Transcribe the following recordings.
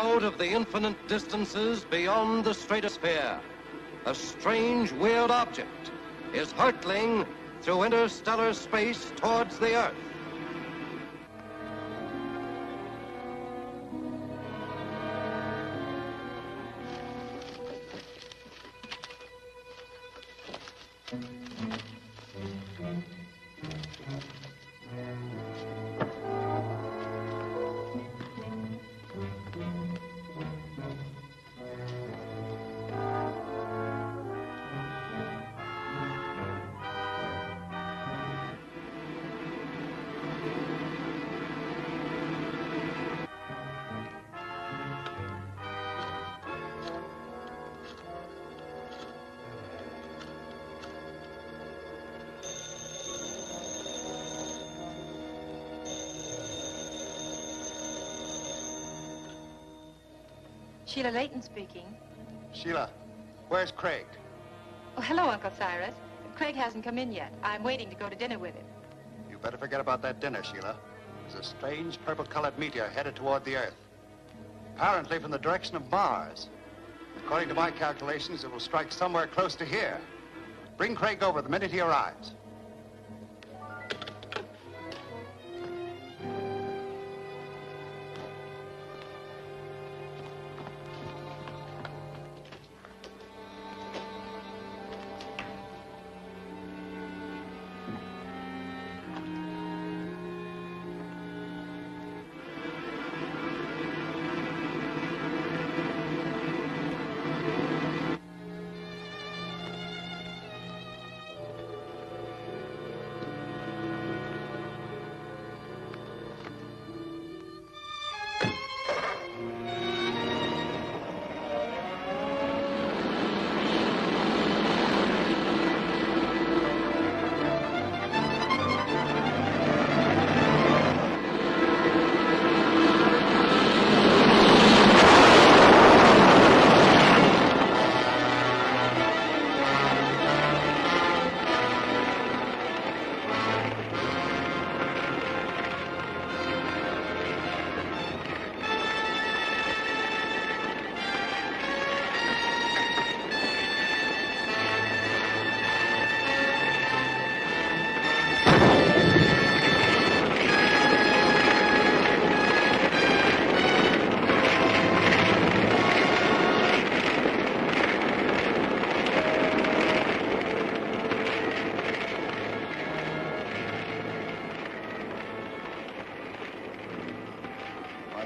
Out of the infinite distances beyond the stratosphere, a strange, weird object is hurtling through interstellar space towards the Earth. Sheila Layton speaking. Sheila, where's Craig? Oh, hello, Uncle Cyrus. Craig hasn't come in yet. I'm waiting to go to dinner with him. You better forget about that dinner, Sheila. There's a strange purple-colored meteor headed toward the Earth. Apparently from the direction of Mars. According to my calculations, it will strike somewhere close to here. Bring Craig over the minute he arrives.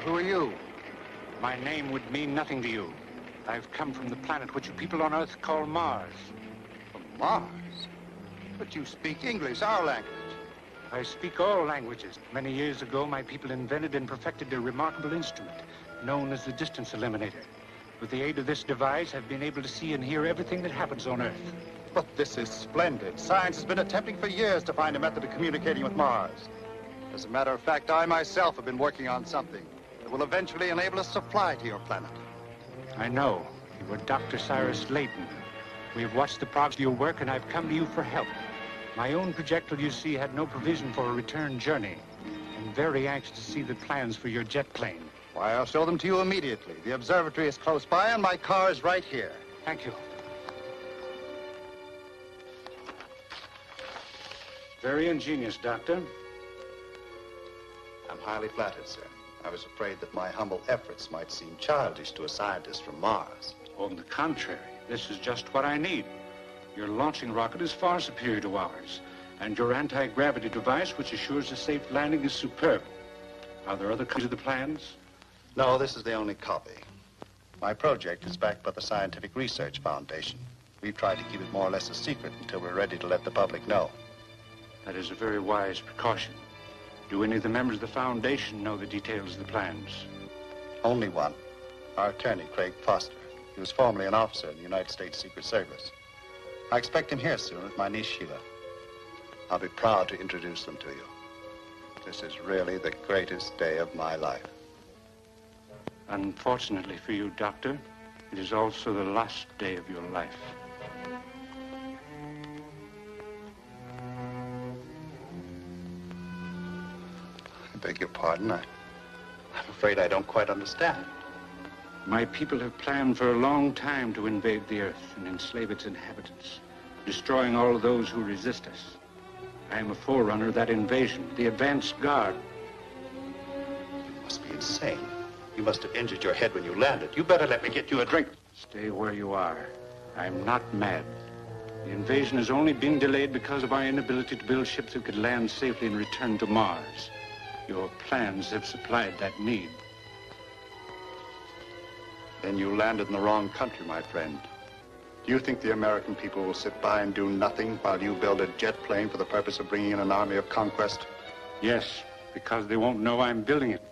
Who are you? My name would mean nothing to you. I've come from the planet which you people on Earth call Mars. From Mars? But you speak English, our language. I speak all languages. Many years ago, my people invented and perfected a remarkable instrument known as the distance eliminator. With the aid of this device, I've been able to see and hear everything that happens on Earth. But this is splendid. Science has been attempting for years to find a method of communicating with Mars. As a matter of fact, I myself have been working on something that will eventually enable us to fly to your planet. I know. You were Dr. Cyrus Layton. We have watched the progress of your work, and I've come to you for help. My own projectile, you see, had no provision for a return journey. I'm very anxious to see the plans for your jet plane. Why, I'll show them to you immediately. The observatory is close by, and my car is right here. Thank you. Very ingenious, Doctor. I'm highly flattered, sir. I was afraid that my humble efforts might seem childish to a scientist from Mars. On the contrary, this is just what I need. Your launching rocket is far superior to ours, and your anti-gravity device, which assures a safe landing, is superb. Are there other copies of the plans? No, this is the only copy. My project is backed by the Scientific Research Foundation. We've tried to keep it more or less a secret until we're ready to let the public know. That is a very wise precaution. Do any of the members of the Foundation know the details of the plans? Only one. Our attorney, Craig Foster. He was formerly an officer in the United States Secret Service. I expect him here soon with my niece, Sheila. I'll be proud to introduce them to you. This is really the greatest day of my life. Unfortunately for you, Doctor, it is also the last day of your life. I beg your pardon. I'm afraid I don't quite understand. My people have planned for a long time to invade the Earth and enslave its inhabitants, destroying all of those who resist us. I am a forerunner of that invasion, the advance guard. You must be insane. You must have injured your head when you landed. You better let me get you a drink. Stay where you are. I'm not mad. The invasion has only been delayed because of our inability to build ships that could land safely and return to Mars. Your plans have supplied that need. Then you landed in the wrong country, my friend. Do you think the American people will sit by and do nothing while you build a jet plane for the purpose of bringing in an army of conquest? Yes, because they won't know I'm building it.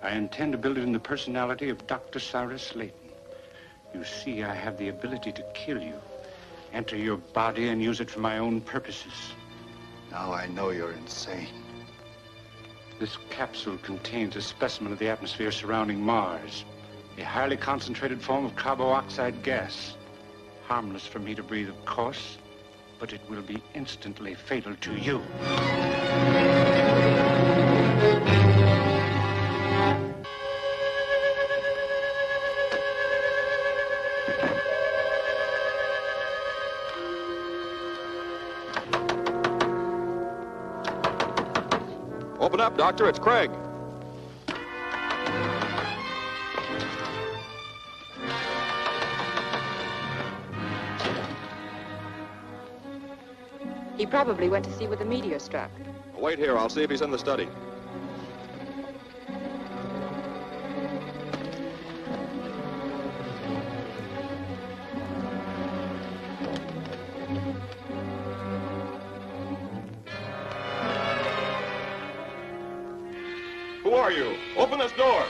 I intend to build it in the personality of Dr. Cyrus Layton. You see, I have the ability to kill you, enter your body and use it for my own purposes. Now I know you're insane. This capsule contains a specimen of the atmosphere surrounding Mars, a highly concentrated form of carboxide gas. Harmless for me to breathe, of course, but it will be instantly fatal to you. Open up, Doctor. It's Craig. He probably went to see where the meteor struck. Wait here. I'll see if he's in the study. Who are you? Open this door.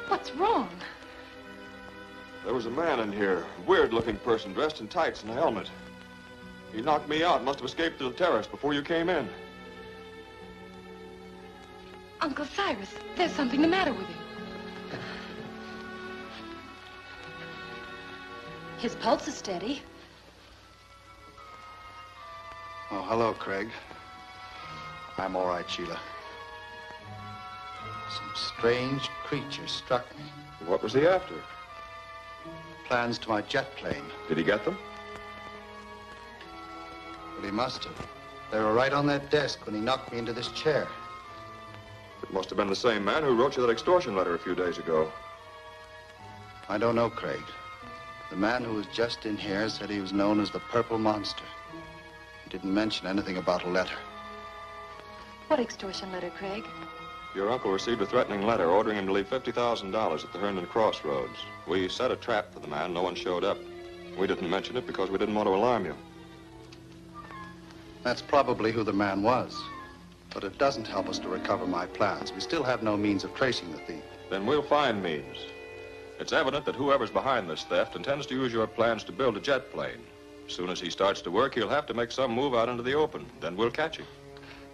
What's wrong? There was a man in here, a weird-looking person dressed in tights and a helmet. He knocked me out, must have escaped to the terrace before you came in. Uncle Cyrus, there's something the matter with him. His pulse is steady. Oh, hello, Craig. I'm all right, Sheila. Some strange creature struck me. What was he after? Plans to my jet plane. Did he get them? Well, he must have. They were right on that desk when he knocked me into this chair. It must have been the same man who wrote you that extortion letter a few days ago. I don't know, Craig. The man who was just in here said he was known as the Purple Monster. He didn't mention anything about a letter. What extortion letter, Craig? Your uncle received a threatening letter ordering him to leave $50,000 at the Herndon Crossroads. We set a trap for the man. No one showed up. We didn't mention it because we didn't want to alarm you. That's probably who the man was. But it doesn't help us to recover my plans. We still have no means of tracing the thief. Then we'll find means. It's evident that whoever's behind this theft intends to use your plans to build a jet plane. As soon as he starts to work, he'll have to make some move out into the open. Then we'll catch him.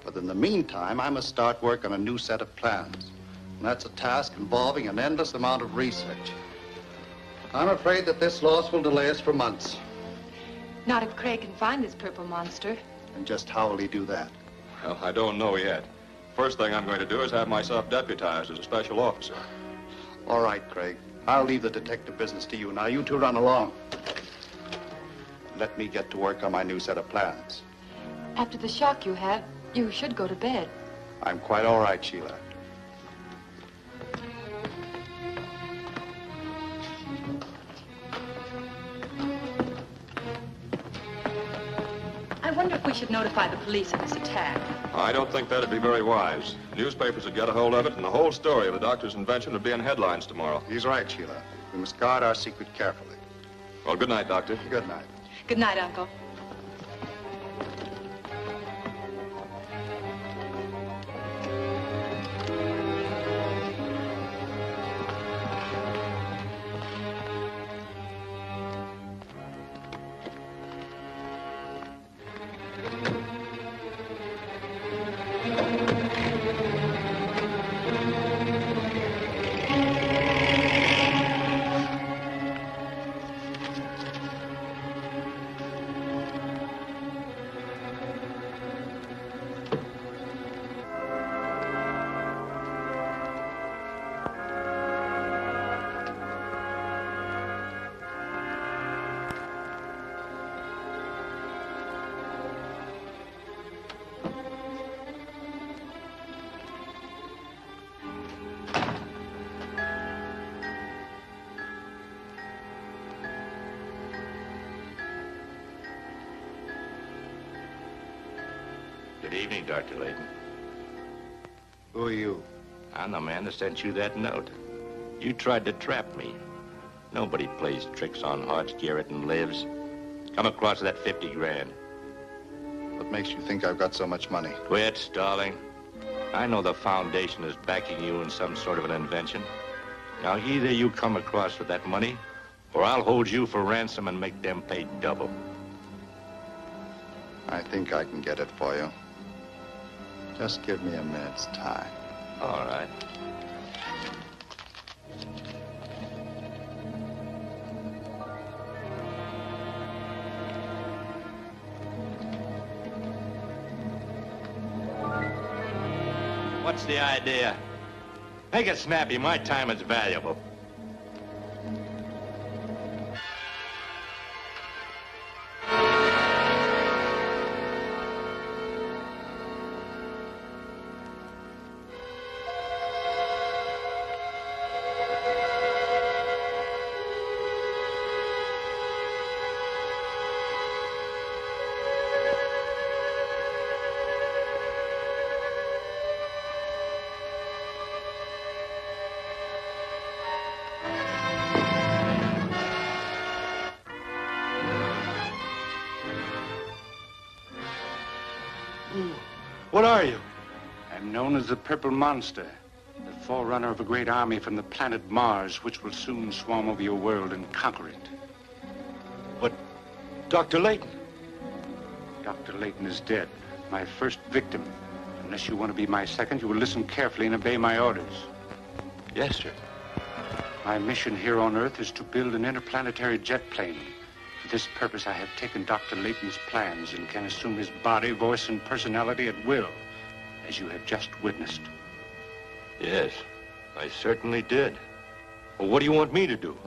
But in the meantime, I must start work on a new set of plans. And that's a task involving an endless amount of research. I'm afraid that this loss will delay us for months. Not if Craig can find this purple monster. And just how will he do that? Well, I don't know yet. First thing I'm going to do is have myself deputized as a special officer. All right, Craig. I'll leave the detective business to you. Now, you two run along. Let me get to work on my new set of plans. After the shock you had, you should go to bed. I'm quite all right, Sheila. I wonder if we should notify the police of this attack. I don't think that'd be very wise. Newspapers would get a hold of it, and the whole story of the doctor's invention would be in headlines tomorrow. He's right, Sheila. We must guard our secret carefully. Well, good night, Doctor. Good night. Good night, Uncle. Good evening, Dr. Layton. Who are you? I'm the man that sent you that note. You tried to trap me. Nobody plays tricks on Hodge Garrett and lives. Come across that 50 grand. What makes you think I've got so much money? Quit stalling. I know the Foundation is backing you in some sort of an invention. Now, either you come across with that money, or I'll hold you for ransom and make them pay double. I think I can get it for you. Just give me a minute's time. All right. What's the idea? Make it snappy. My time is valuable. What are you? I'm known as the Purple Monster, the forerunner of a great army from the planet Mars, which will soon swarm over your world and conquer it. But Dr. Layton. Dr. Layton is dead, my first victim. Unless you want to be my second, you will listen carefully and obey my orders. Yes, sir. My mission here on Earth is to build an interplanetary jet plane. For this purpose, I have taken Dr. Layton's plans and can assume his body, voice, and personality at will, as you have just witnessed. Yes, I certainly did. Well, what do you want me to do?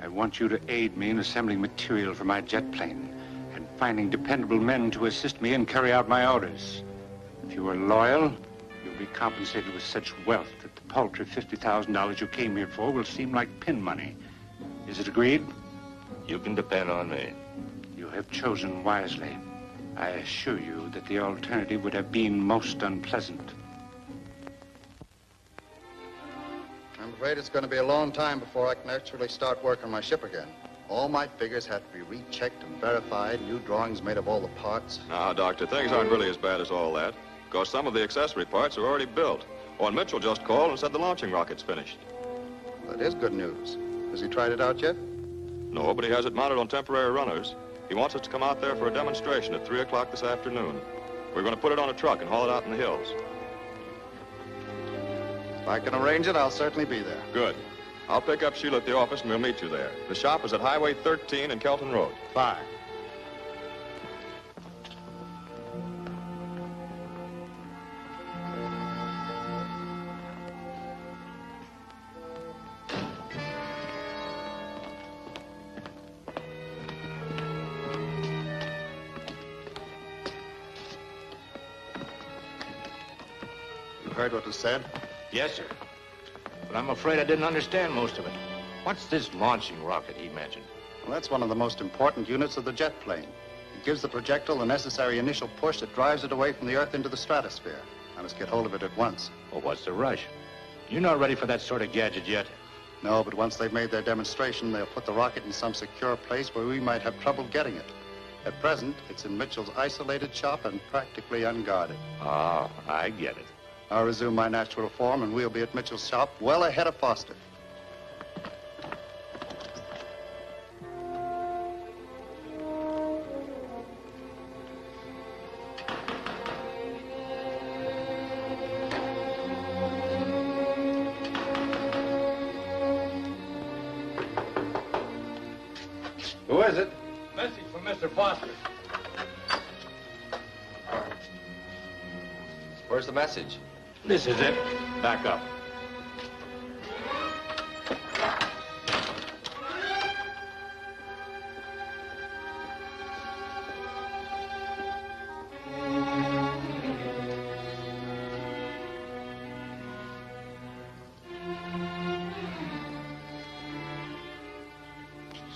I want you to aid me in assembling material for my jet plane and finding dependable men to assist me and carry out my orders. If you are loyal, you'll be compensated with such wealth that the paltry $50,000 you came here for will seem like pin money. Is it agreed? You can depend on me. You have chosen wisely. I assure you that the alternative would have been most unpleasant. I'm afraid it's going to be a long time before I can actually start work on my ship again. All my figures have to be rechecked and verified, new drawings made of all the parts. Now, Doctor, things aren't really as bad as all that, because some of the accessory parts are already built. Oh, and Mitchell just called and said the launching rocket's finished. That is good news. Has he tried it out yet? No, but he has it mounted on temporary runners. He wants us to come out there for a demonstration at 3 o'clock this afternoon. We're going to put it on a truck and haul it out in the hills. If I can arrange it, I'll certainly be there. Good. I'll pick up Sheila at the office and we'll meet you there. The shop is at Highway 13 and Kelton Road. Fine. You heard what was said? Yes, sir. But I'm afraid I didn't understand most of it. What's this launching rocket he mentioned? Well, that's one of the most important units of the jet plane. It gives the projectile the necessary initial push that drives it away from the Earth into the stratosphere. I must get hold of it at once. Well, what's the rush? You're not ready for that sort of gadget yet. No, but once they've made their demonstration, they'll put the rocket in some secure place where we might have trouble getting it. At present, it's in Mitchell's isolated shop and practically unguarded. Ah, I get it. I'll resume my natural form, and we'll be at Mitchell's shop well ahead of Foster. Who is it? Message from Mr. Foster. Where's the message? This is it. Back up.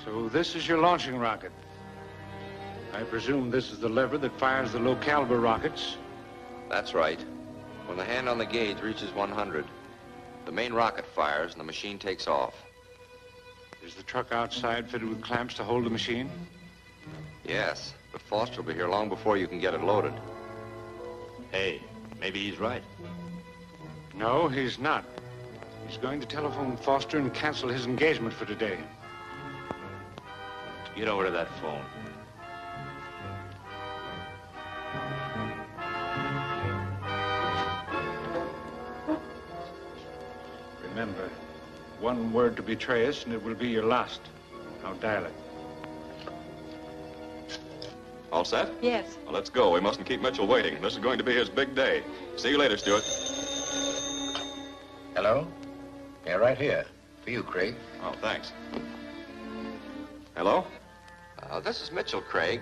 So this is your launching rocket. I presume this is the lever that fires the low-caliber rockets. That's right. When the hand on the gauge reaches 100, the main rocket fires and the machine takes off. Is the truck outside fitted with clamps to hold the machine? Yes, but Foster will be here long before you can get it loaded. Hey, maybe he's right. No, he's not. He's going to telephone Foster and cancel his engagement for today. Get over to that phone. Remember, one word to betray us, and it will be your last. Now dial it. All set? Yes. Well, let's go. We mustn't keep Mitchell waiting. This is going to be his big day. See you later, Stuart. Hello? Yeah, right here. For you, Craig. Oh, thanks. Hello? This is Mitchell, Craig.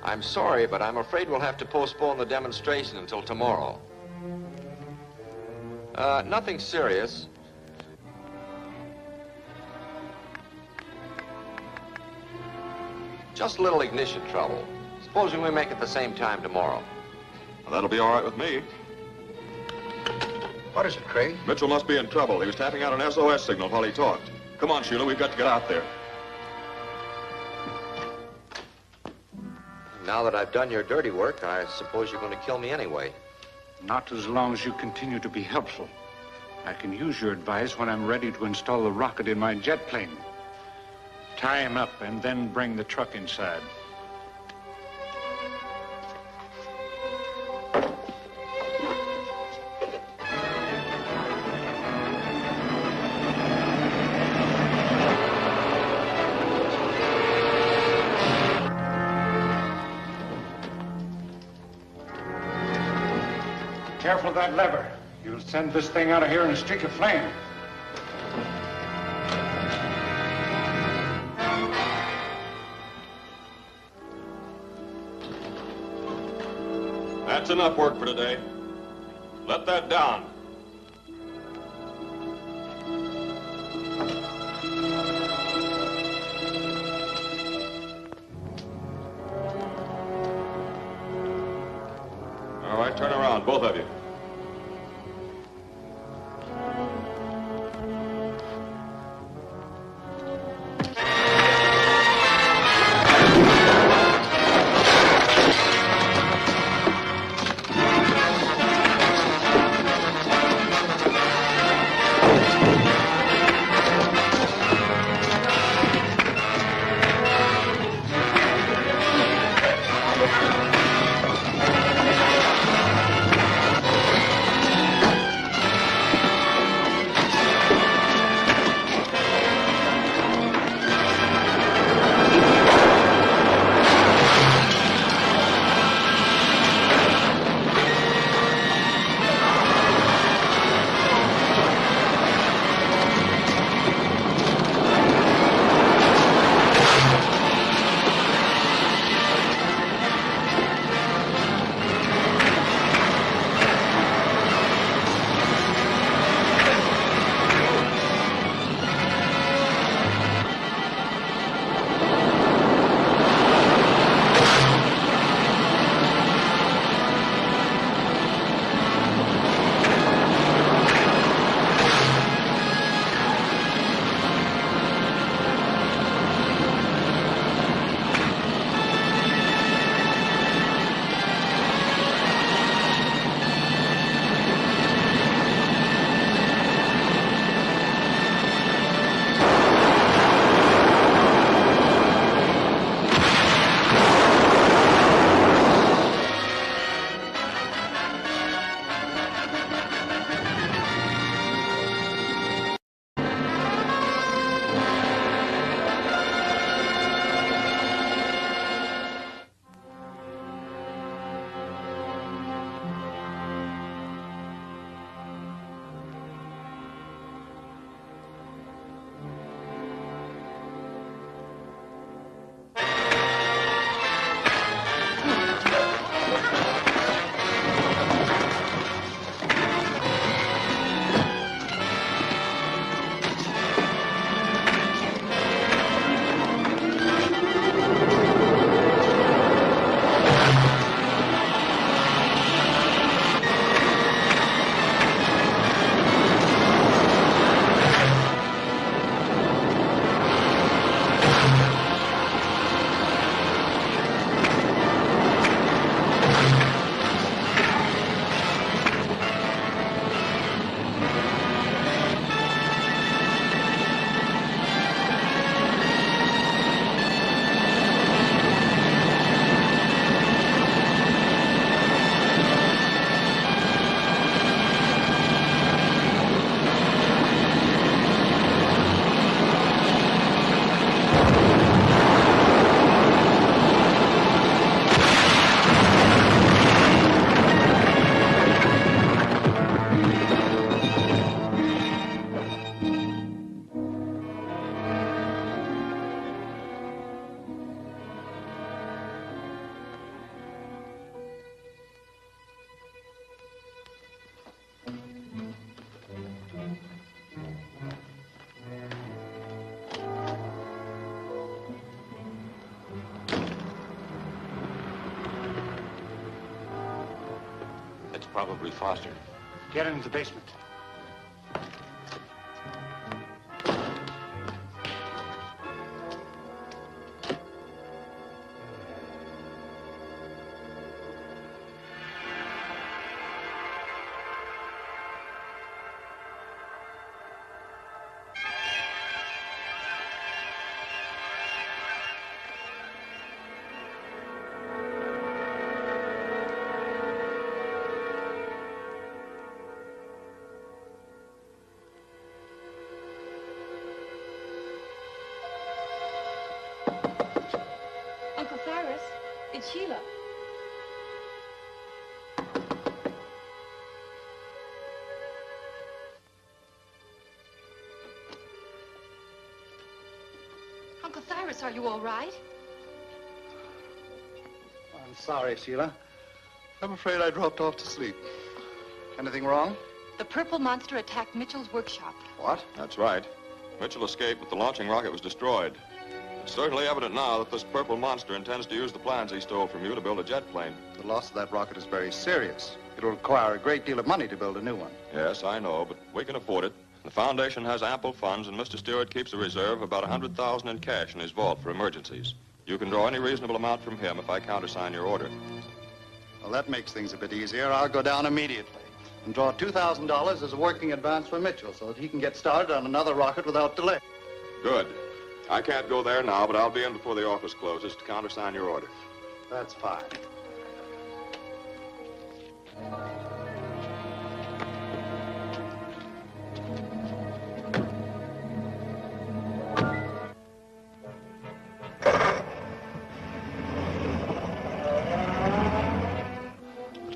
I'm sorry, but I'm afraid we'll have to postpone the demonstration until tomorrow. Nothing serious. Just a little ignition trouble. Supposing we make it the same time tomorrow. Well, that'll be all right with me. What is it, Craig? Mitchell must be in trouble. He was tapping out an SOS signal while he talked. Come on, Sheila, we've got to get out there. Now that I've done your dirty work, I suppose you're going to kill me anyway. Not as long as you continue to be helpful. I can use your advice when I'm ready to install the rocket in my jet plane. Tie him up and then bring the truck inside. Careful of that lever. You'll send this thing out of here in a streak of flame. That's enough work for today. Let that down. All right, turn around, both of you. Probably Foster. Get into the basement. Uncle Cyrus, it's Sheila. Uncle Cyrus, are you all right? I'm sorry, Sheila. I'm afraid I dropped off to sleep. Anything wrong? The purple monster attacked Mitchell's workshop. What? That's right. Mitchell escaped, but the launching rocket was destroyed. It's certainly evident now that this purple monster intends to use the plans he stole from you to build a jet plane. The loss of that rocket is very serious. It will require a great deal of money to build a new one. Yes, I know, but we can afford it. The Foundation has ample funds, and Mr. Stewart keeps a reserve of about $100,000 in cash in his vault for emergencies. You can draw any reasonable amount from him if I countersign your order. Well, that makes things a bit easier. I'll go down immediately and draw $2,000 as a working advance for Mitchell so that he can get started on another rocket without delay. Good. I can't go there now, but I'll be in before the office closes to countersign your order. That's fine.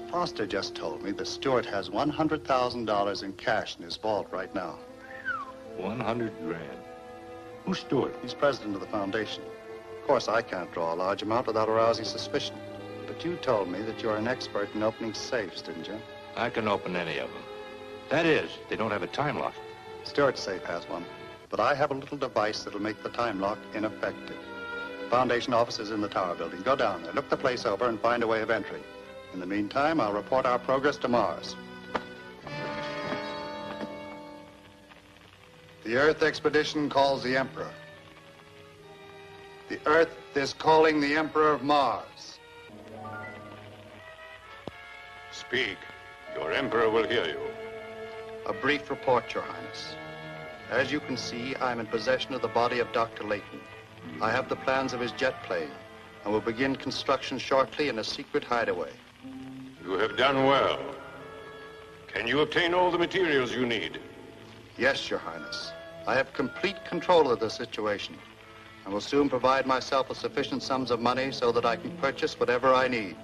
Foster just told me that Stewart has $100,000 in cash in his vault right now. 100 grand. Who's Stewart? He's president of the foundation. Of course, I can't draw a large amount without arousing suspicion. But you told me that you're an expert in opening safes, didn't you? I can open any of them. That is, they don't have a time lock. Stewart's safe has one. But I have a little device that'll make the time lock ineffective. The foundation office is in the tower building. Go down there, look the place over, and find a way of entry. In the meantime, I'll report our progress to Mars. The Earth expedition calls the Emperor. The Earth is calling the Emperor of Mars. Speak. Your Emperor will hear you. A brief report, Your Highness. As you can see, I'm in possession of the body of Dr. Layton. I have the plans of his jet plane, and will begin construction shortly in a secret hideaway. You have done well. Can you obtain all the materials you need? Yes, Your Highness. I have complete control of the situation and will soon provide myself with sufficient sums of money so that I can purchase whatever I need.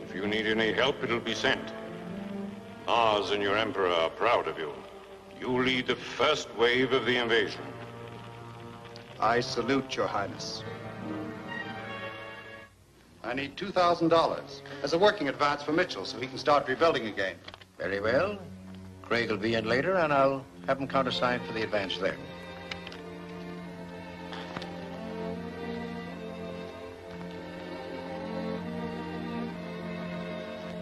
If you need any help, it'll be sent. Mars and your Emperor are proud of you. You lead the first wave of the invasion. I salute Your Highness. I need $2,000 as a working advance for Mitchell so he can start rebuilding again. Very well. Craig will be in later, and I'll have him countersign for the advance there.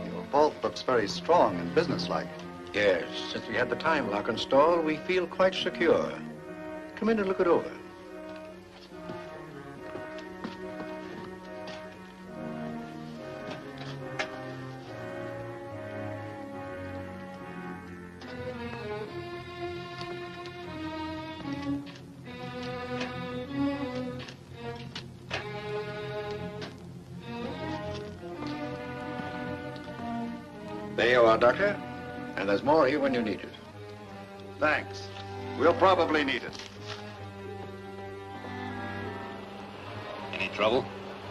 Your vault looks very strong and businesslike. Yes, since we had the time lock installed, we feel quite secure. Come in and look it over. There you are, Doctor. And there's more here when you need it. Thanks. We'll probably need it. Any trouble?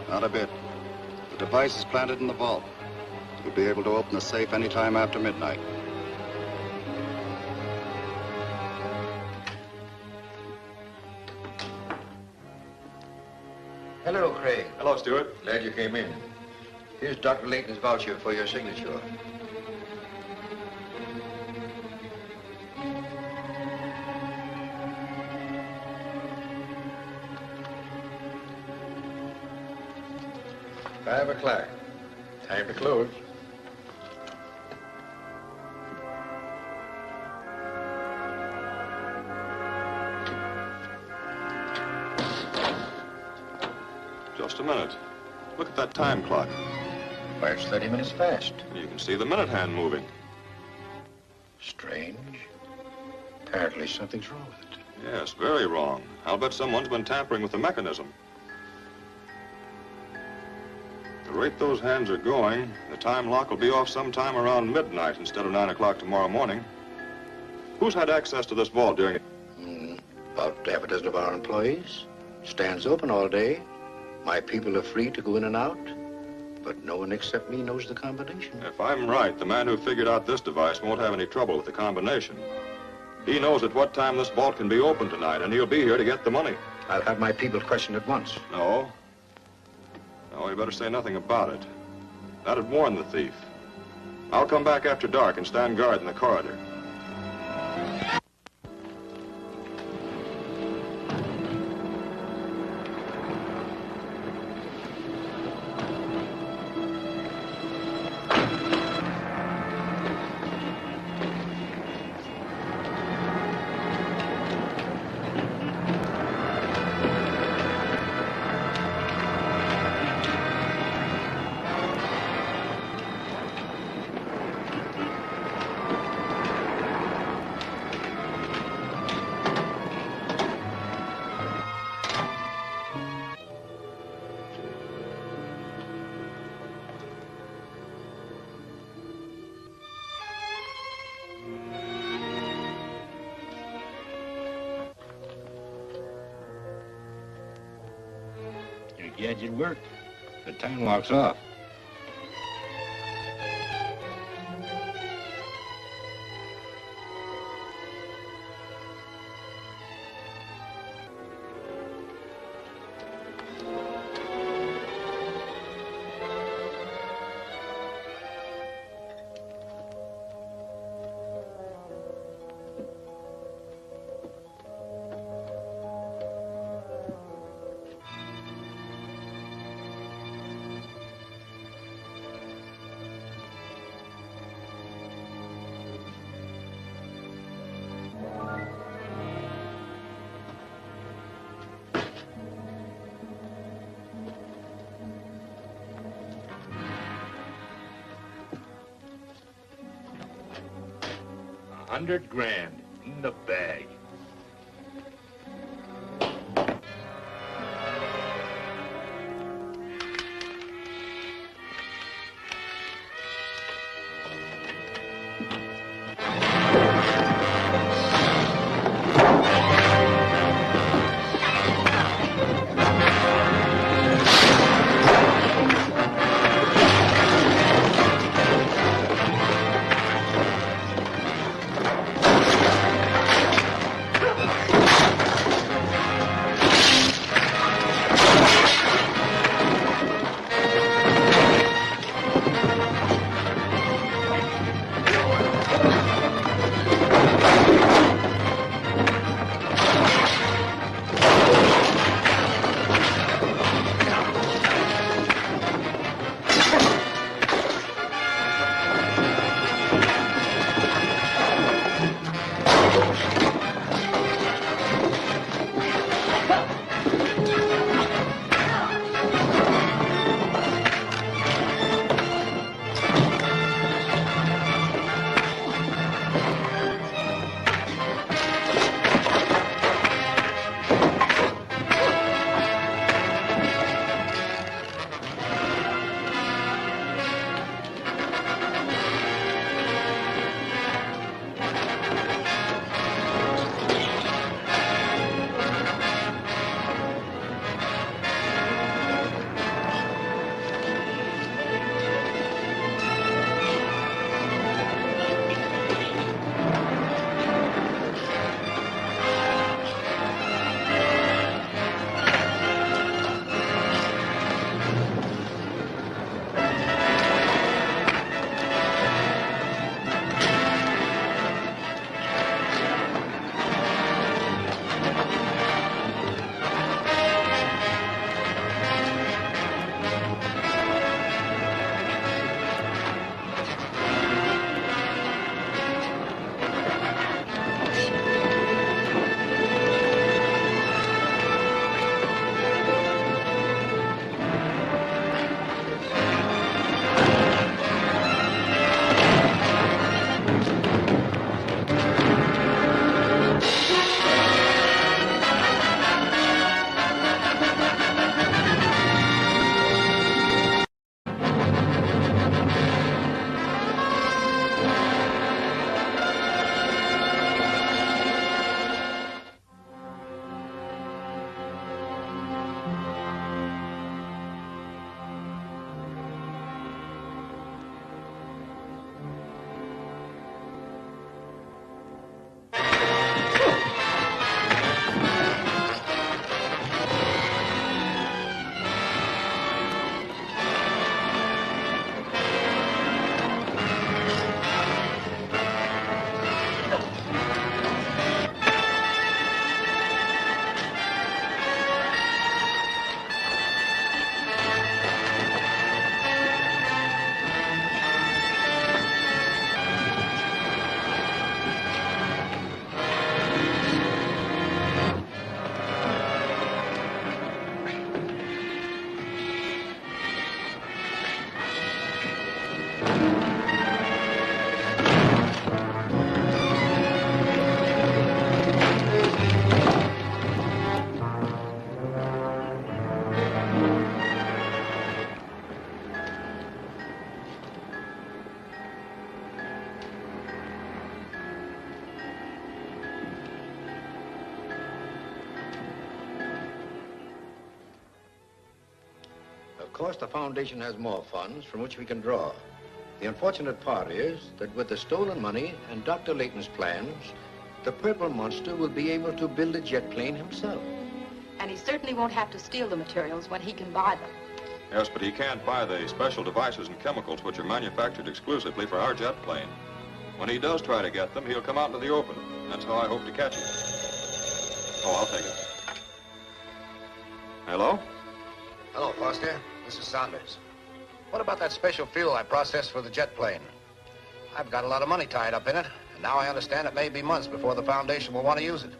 Not a bit. The device is planted in the vault. You'll be able to open the safe any time after midnight. Hello, Craig. Hello, Stewart. Glad you came in. Here's Dr. Layton's voucher for your signature. $5 o'clock. Time to close. Just a minute. Look at that time clock. Why, it's 30 minutes fast. You can see the minute hand moving. Strange. Apparently something's wrong with it. Yes, very wrong. I'll bet someone's been tampering with the mechanism. At the rate those hands are going, the time lock will be off sometime around midnight instead of 9 o'clock tomorrow morning. Who's had access to this vault during it? About half a dozen of our employees. Stands open all day. My people are free to go in and out. But no one except me knows the combination. If I'm right, the man who figured out this device won't have any trouble with the combination. He knows at what time this vault can be open tonight, and he'll be here to get the money. I'll have my people questioned at once. No. No, you better say nothing about it. That'd warn the thief. I'll come back after dark and stand guard in the corridor. Your gadget worked. The time lock's off. $100,000 in the bag. course, the Foundation has more funds from which we can draw. The unfortunate part is that with the stolen money and Dr. Layton's plans, the Purple Monster will be able to build a jet plane himself. And he certainly won't have to steal the materials when he can buy them. Yes, but he can't buy the special devices and chemicals which are manufactured exclusively for our jet plane. When he does try to get them, he'll come out into the open. That's how I hope to catch him. Oh, I'll take it. Hello? Hello, Foster. This is Saunders. What about that special fuel I processed for the jet plane? I've got a lot of money tied up in it, and now I understand it may be months before the Foundation will want to use it.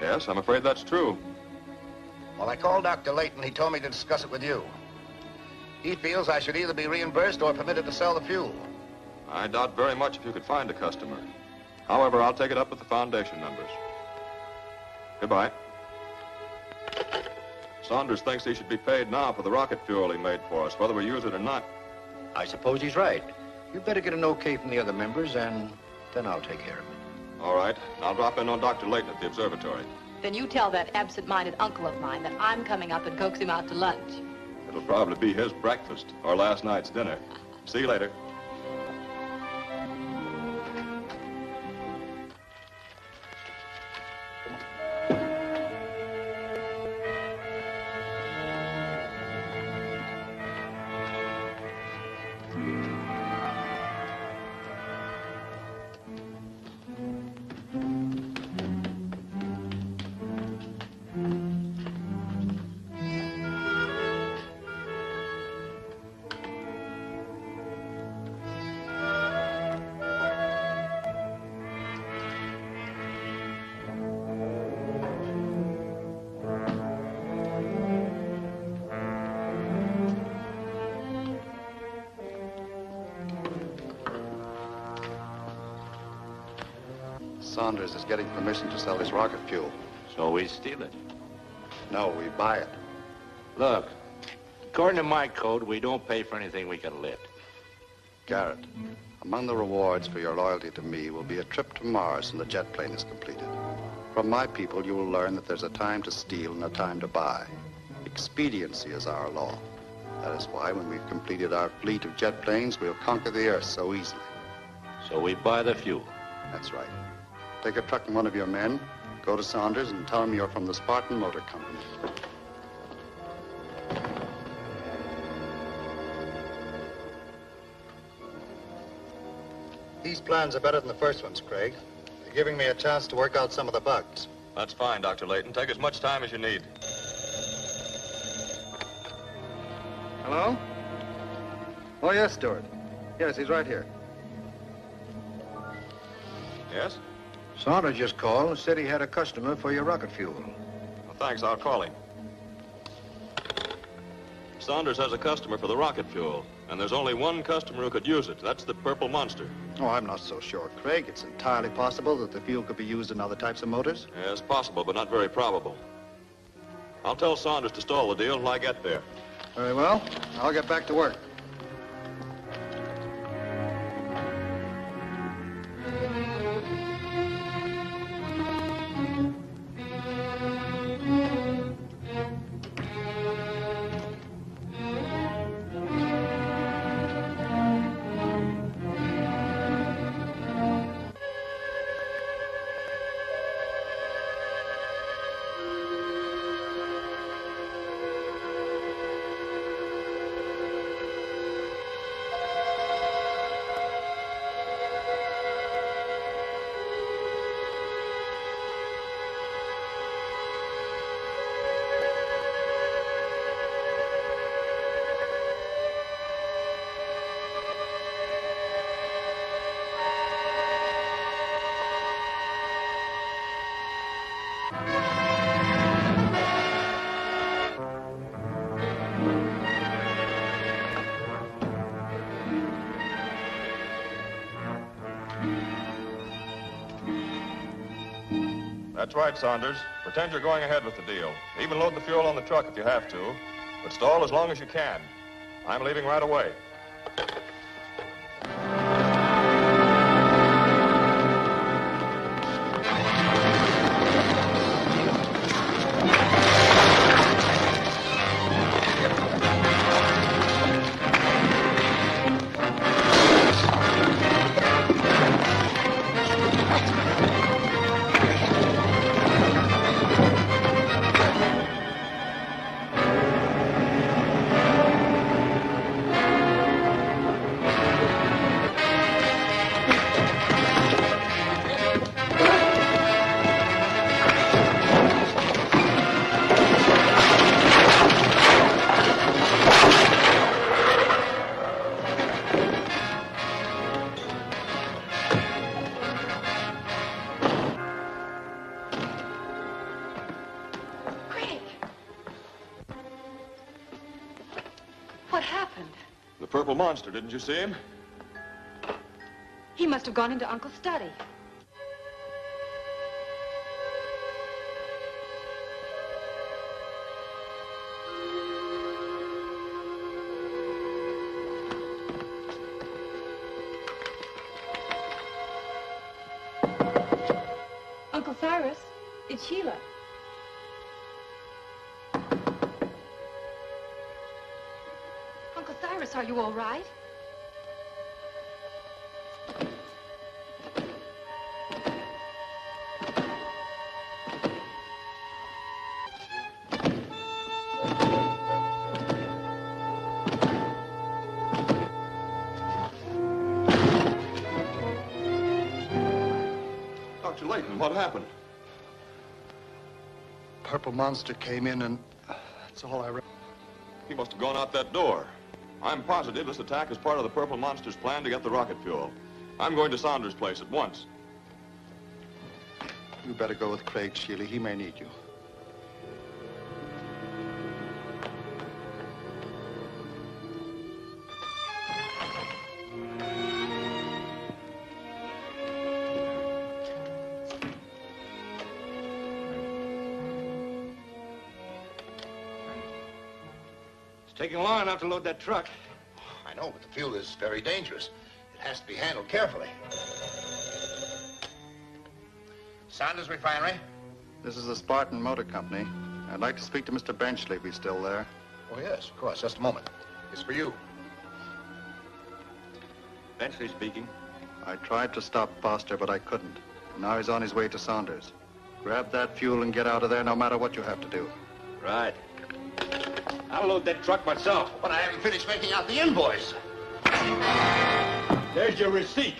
Yes, I'm afraid that's true. Well, I called Dr. Layton. He told me to discuss it with you. He feels I should either be reimbursed or permitted to sell the fuel. I doubt very much if you could find a customer. However, I'll take it up with the Foundation members. Goodbye. Saunders thinks he should be paid now for the rocket fuel he made for us, whether we use it or not. I suppose he's right. You'd better get an okay from the other members, and then I'll take care of it. All right. I'll drop in on Dr. Layton at the observatory. Then you tell that absent-minded uncle of mine that I'm coming up and coax him out to lunch. It'll probably be his breakfast or last night's dinner. See you later. Saunders is getting permission to sell his rocket fuel. So we steal it. No, we buy it. Look, according to my code, we don't pay for anything we can lift. Garrett, among the rewards for your loyalty to me will be a trip to Mars when the jet plane is completed. From my people, you will learn that there's a time to steal and a time to buy. Expediency is our law. That is why when we've completed our fleet of jet planes, we'll conquer the Earth so easily. So we buy the fuel. That's right. Take a truck and one of your men, go to Saunders and tell him you're from the Spartan Motor Company. These plans are better than the first ones, Craig. They're giving me a chance to work out some of the bugs. That's fine, Dr. Layton. Take as much time as you need. Hello? Oh, yes, Stuart. Yes, he's right here. Yes? Saunders just called and said he had a customer for your rocket fuel. Well, thanks. I'll call him. Saunders has a customer for the rocket fuel, and there's only one customer who could use it. That's the Purple Monster. Oh, I'm not so sure, Craig. It's entirely possible that the fuel could be used in other types of motors. Yes, possible, but not very probable. I'll tell Saunders to stall the deal until I get there. Very well. I'll get back to work. That's right, Saunders. Pretend you're going ahead with the deal. Even load the fuel on the truck if you have to, but stall as long as you can. I'm leaving right away. What happened? The purple monster, didn't you see him? He must have gone into Uncle's study. Uncle Cyrus, it's Sheila. Uncle Cyrus, are you all right? Dr. Layton, what happened? Purple monster came in and that's all I read. He must have gone out that door. I'm positive this attack is part of the purple monster's plan to get the rocket fuel. I'm going to Saunders' place at once. You better go with Craig, Sheila. He may need you. It's taking long enough to load that truck. I know, but the fuel is very dangerous. It has to be handled carefully. Saunders Refinery? This is the Spartan Motor Company. I'd like to speak to Mr. Benchley if he's still there. Oh, yes, of course. Just a moment. It's for you. Benchley speaking. I tried to stop Foster, but I couldn't. Now he's on his way to Saunders. Grab that fuel and get out of there no matter what you have to do. Right. I'll load that truck myself. But I haven't finished making out the invoice. There's your receipt.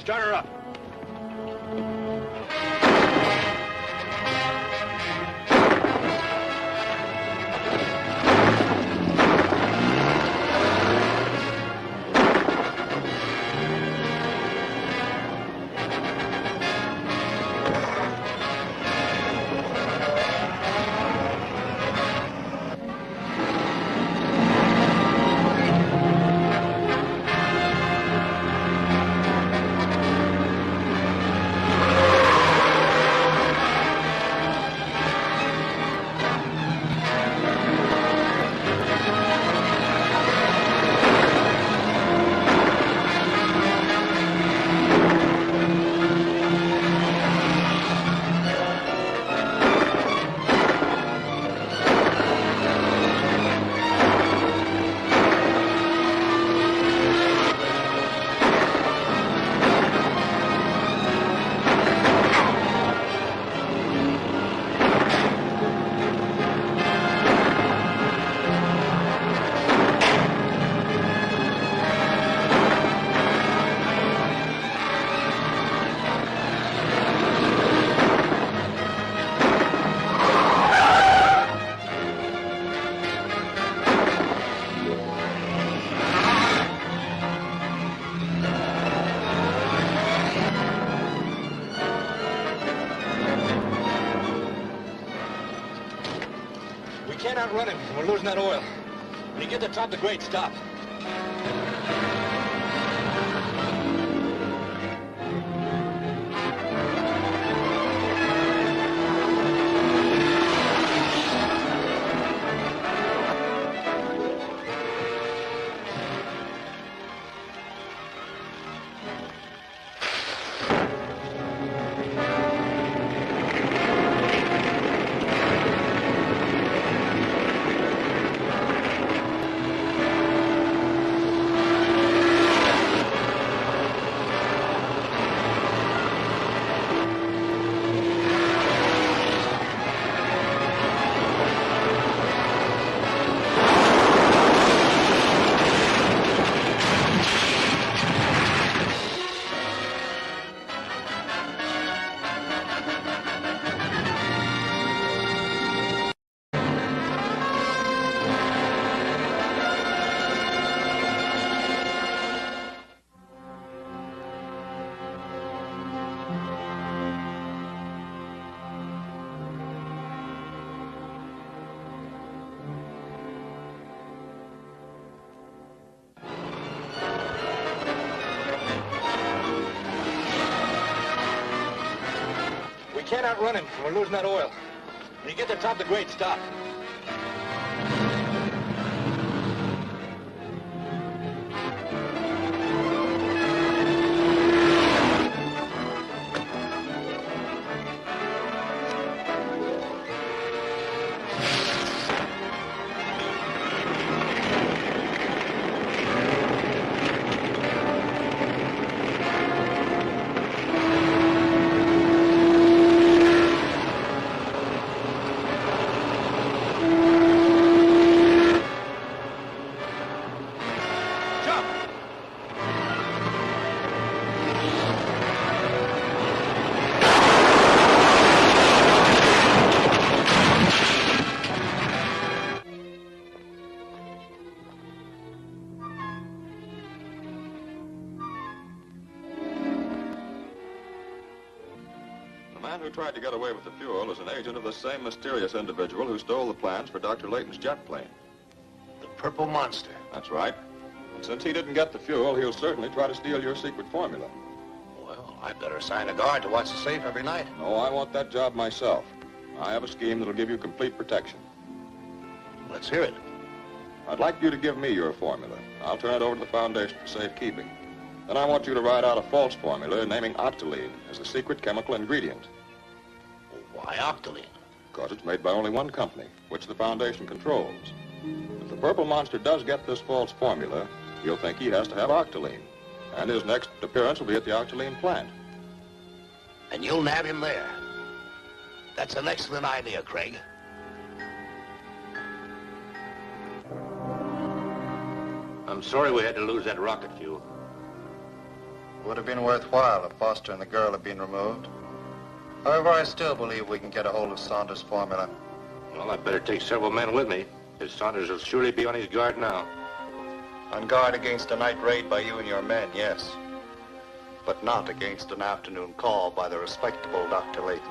Start her up. We can't outrun him. We're losing that oil. When you get to the top of the grade, stop. can't outrun him. We're losing that oil. When you get to the top of the grade, stop. The man who tried to get away with the fuel is an agent of the same mysterious individual who stole the plans for Dr. Layton's jet plane. The Purple Monster. That's right. And since he didn't get the fuel, he'll certainly try to steal your secret formula. Well, I'd better assign a guard to watch the safe every night. No, I want that job myself. I have a scheme that'll give you complete protection. Let's hear it. I'd like you to give me your formula. I'll turn it over to the Foundation for safekeeping. Then I want you to write out a false formula naming octolene as the secret chemical ingredient. Why octolene? Because it's made by only one company, which the Foundation controls. If the Purple Monster does get this false formula, he'll think he has to have octolene. And his next appearance will be at the octolene plant. And you'll nab him there. That's an excellent idea, Craig. I'm sorry we had to lose that rocket fuel. Would have been worthwhile if Foster and the girl had been removed. However, I still believe we can get a hold of Saunders' formula. Well, I'd better take several men with me. His Saunders will surely be on his guard now. On guard against a night raid by you and your men, yes. But not against an afternoon call by the respectable Dr. Layton.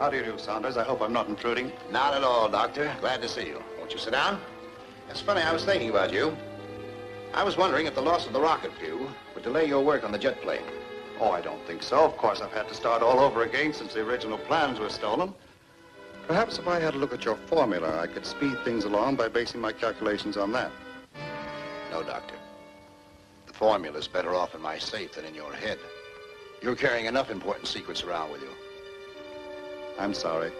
How do you do, Saunders? I hope I'm not intruding. Not at all, Doctor. Glad to see you. Won't you sit down? It's funny, I was thinking about you. I was wondering if the loss of the rocket fuel would delay your work on the jet plane. Oh, I don't think so. Of course, I've had to start all over again since the original plans were stolen. Perhaps if I had a look at your formula, I could speed things along by basing my calculations on that. No, Doctor. The formula's better off in my safe than in your head. You're carrying enough important secrets around with you. I'm sorry.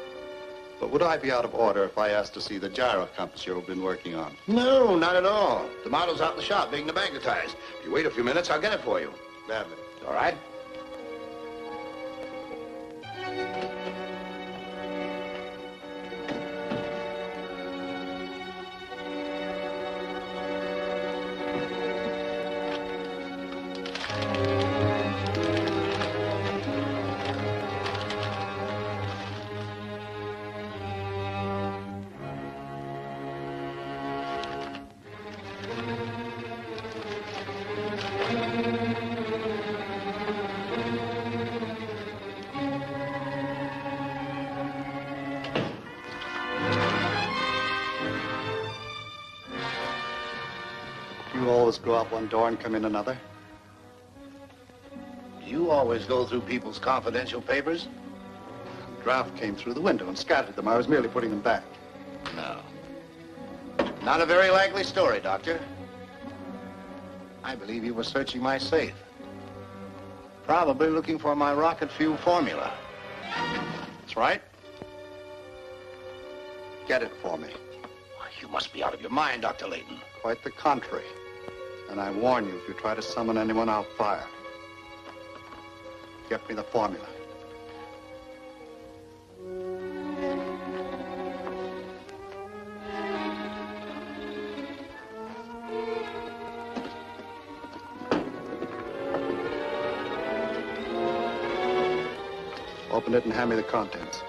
But would I be out of order if I asked to see the gyro compass you've been working on? No, not at all. The model's out in the shop being magnetized. If you wait a few minutes, I'll get it for you. Gladly. All right? You always go out one door and come in another? You always go through people's confidential papers? The draft came through the window and scattered them. I was merely putting them back. No. Not a very likely story, Doctor. I believe you were searching my safe. Probably looking for my rocket fuel formula. That's right. Get it for me. Why, you must be out of your mind, Dr. Layton. Quite the contrary. And I warn you, if you try to summon anyone, I'll fire. Get me the formula. Open it and hand me the contents.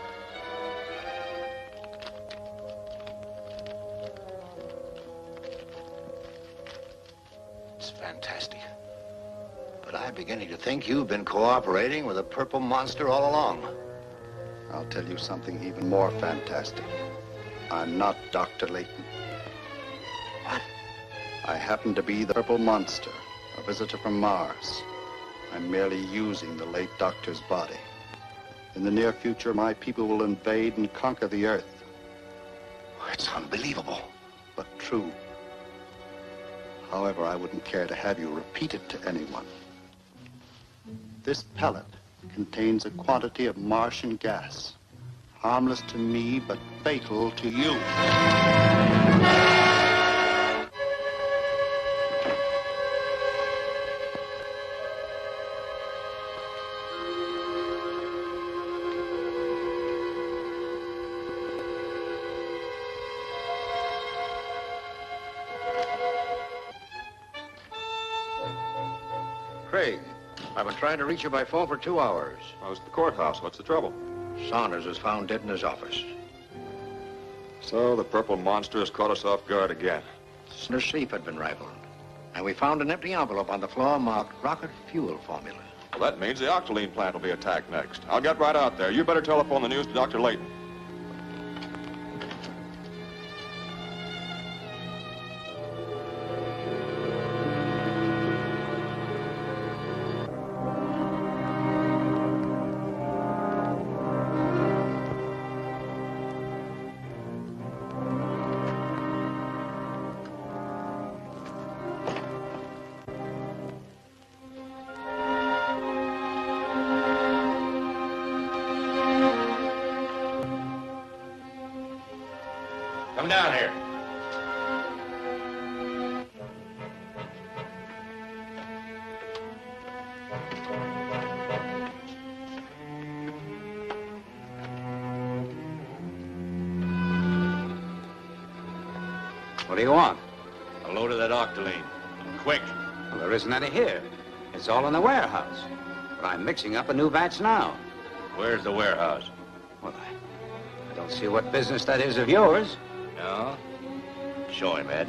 It's fantastic. But I'm beginning to think you've been cooperating with the Purple Monster all along. I'll tell you something even more fantastic. I'm not Dr. Layton. What? I happen to be the purple monster, a visitor from Mars. I'm merely using the late doctor's body. In the near future, my people will invade and conquer the Earth. It's unbelievable. But true. However, I wouldn't care to have you repeat it to anyone. This pellet contains a quantity of Martian gas. Harmless to me, but fatal to you. Craig, I've been trying to reach you by phone for 2 hours. I was at the courthouse. What's the trouble? Saunders was found dead in his office. So the purple monster has caught us off guard again. The safe had been rifled. And we found an empty envelope on the floor marked rocket fuel formula. Well, that means the octoline plant will be attacked next. I'll get right out there. You better telephone the news to Dr. Layton. Come down here. What do you want? A load of that octoline. Quick. Well, there isn't any here. It's all in the warehouse. But I'm mixing up a new batch now. Where's the warehouse? Well, I don't see what business that is of yours. No? Show him, Ed.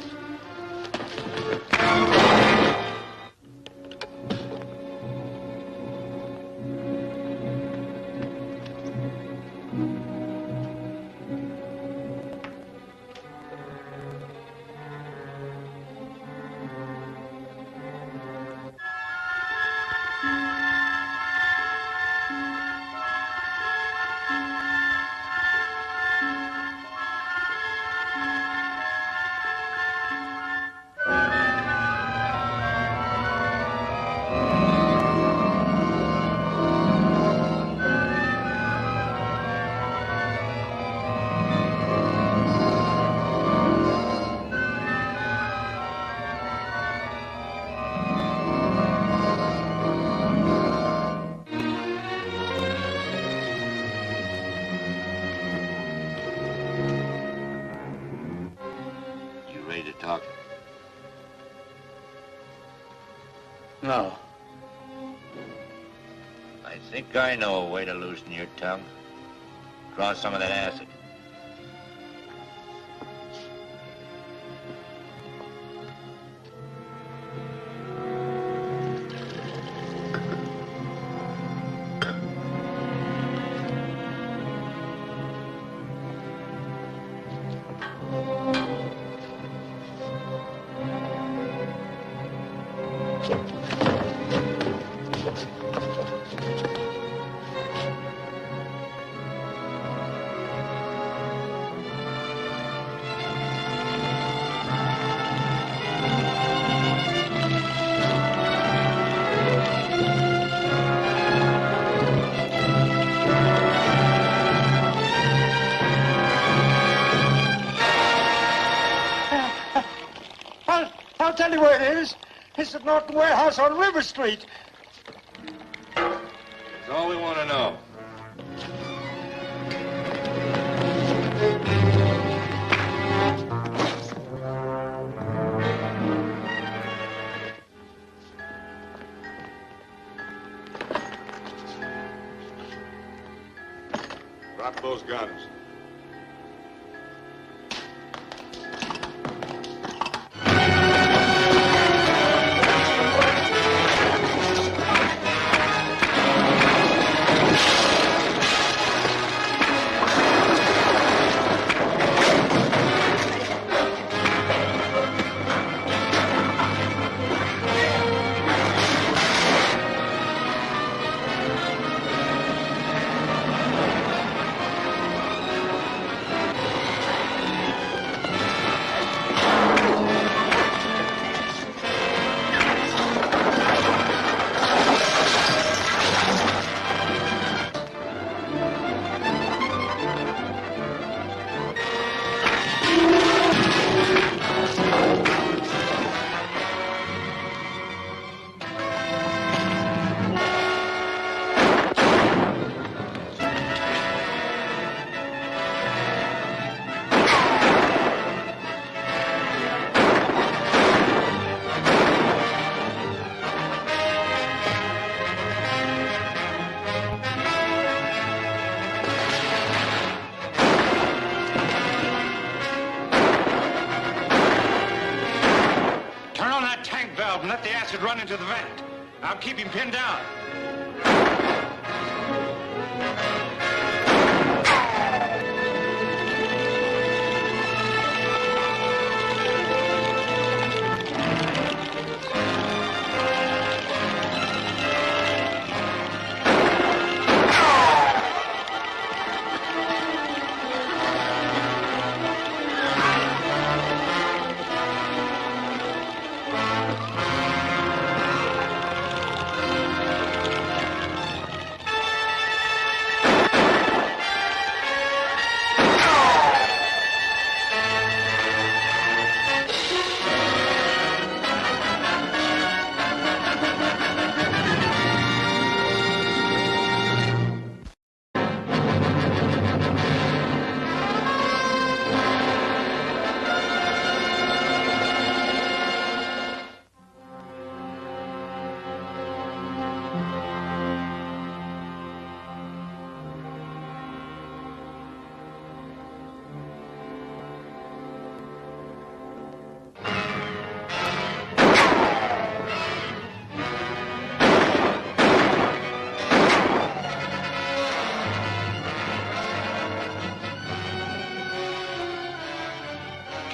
Talk. No. I think I know a way to loosen your tongue. Draw some of that acid. I'll tell you where it is. It's at Norton Warehouse on River Street. That's all we want to know. Drop those guns. run into the vent. I'll keep him pinned down.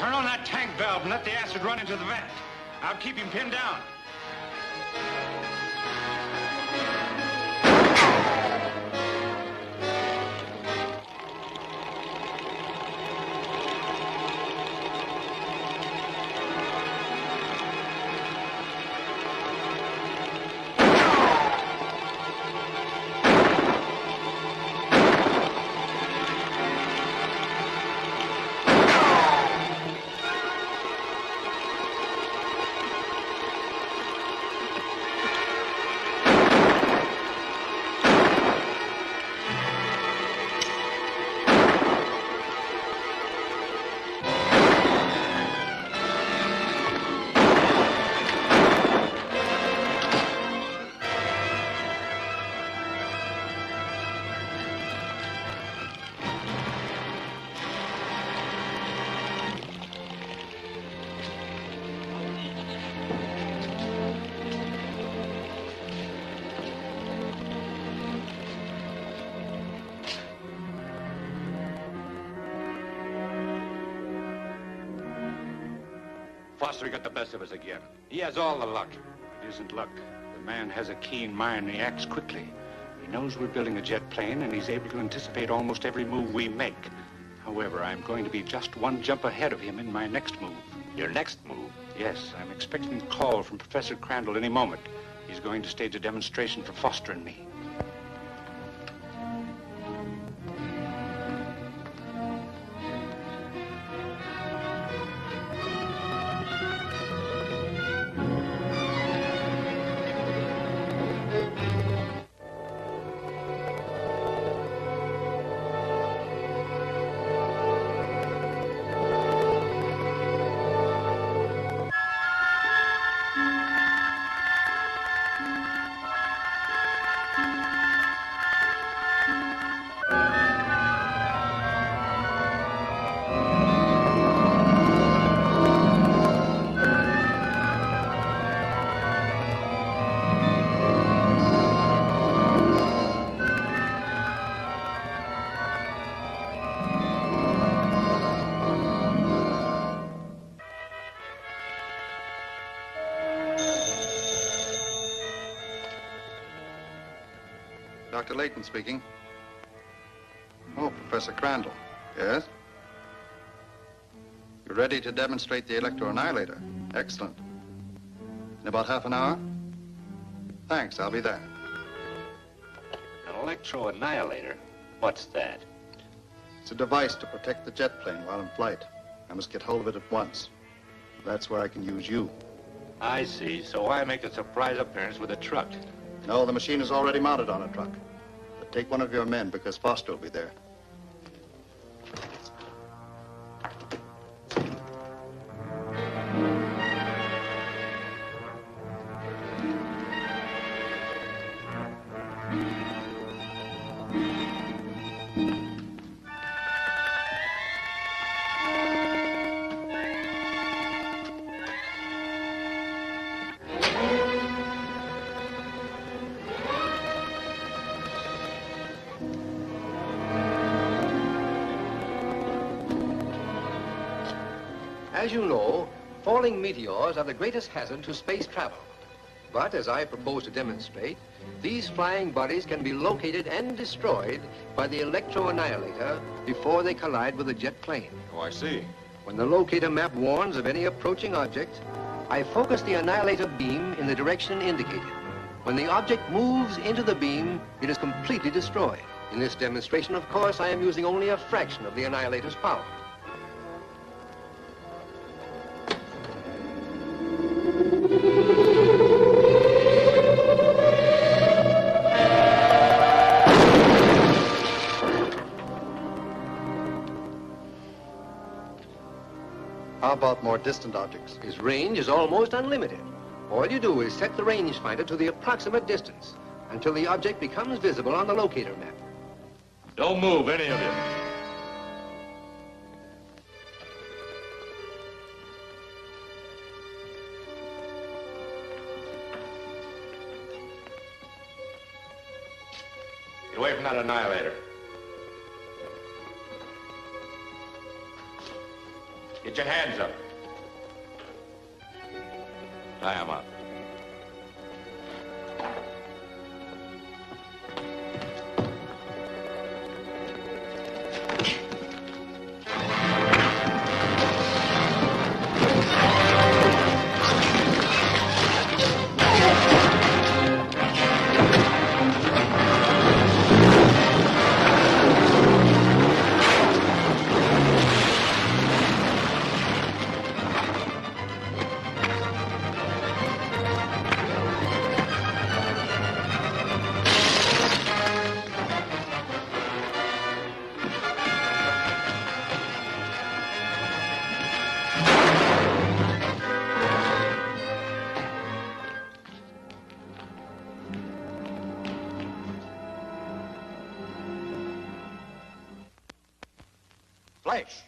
Turn on that tank valve and let the acid run into the vent. I'll keep him pinned down. Foster got the best of us again. He has all the luck. It isn't luck. The man has a keen mind and he acts quickly. He knows we're building a jet plane and he's able to anticipate almost every move we make. However, I'm going to be just one jump ahead of him in my next move. Your next move? Yes, I'm expecting a call from Professor Crandall any moment. He's going to stage a demonstration for Foster and me. Dr. Layton speaking. Oh, Professor Crandall. Yes? You're ready to demonstrate the electro-annihilator. Excellent. In about half an hour? Thanks, I'll be there. An electro-annihilator? What's that? It's a device to protect the jet plane while in flight. I must get hold of it at once. That's where I can use you. I see. So why make a surprise appearance with a truck? No, the machine is already mounted on a truck. But take one of your men because Foster will be there. As you know, falling meteors are the greatest hazard to space travel. But as I propose to demonstrate, these flying bodies can be located and destroyed by the electro-annihilator before they collide with a jet plane. Oh, I see. When the locator map warns of any approaching object, I focus the annihilator beam in the direction indicated. When the object moves into the beam, it is completely destroyed. In this demonstration, of course, I am using only a fraction of the annihilator's power. How about more distant objects? His range is almost unlimited. All you do is set the rangefinder to the approximate distance until the object becomes visible on the locator map. Don't move, any of you. Get away from that annihilator. Get your hands up. Tie him up. Flash!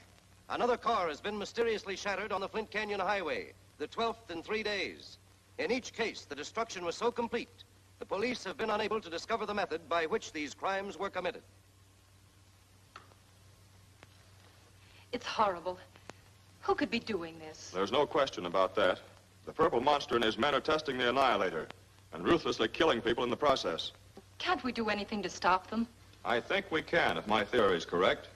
Another car has been mysteriously shattered on the Flint Canyon Highway, the 12th in 3 days. In each case, the destruction was so complete, the police have been unable to discover the method by which these crimes were committed. It's horrible. Who could be doing this? There's no question about that. The purple monster and his men are testing the annihilator and ruthlessly killing people in the process. Can't we do anything to stop them? I think we can, if my theory is correct.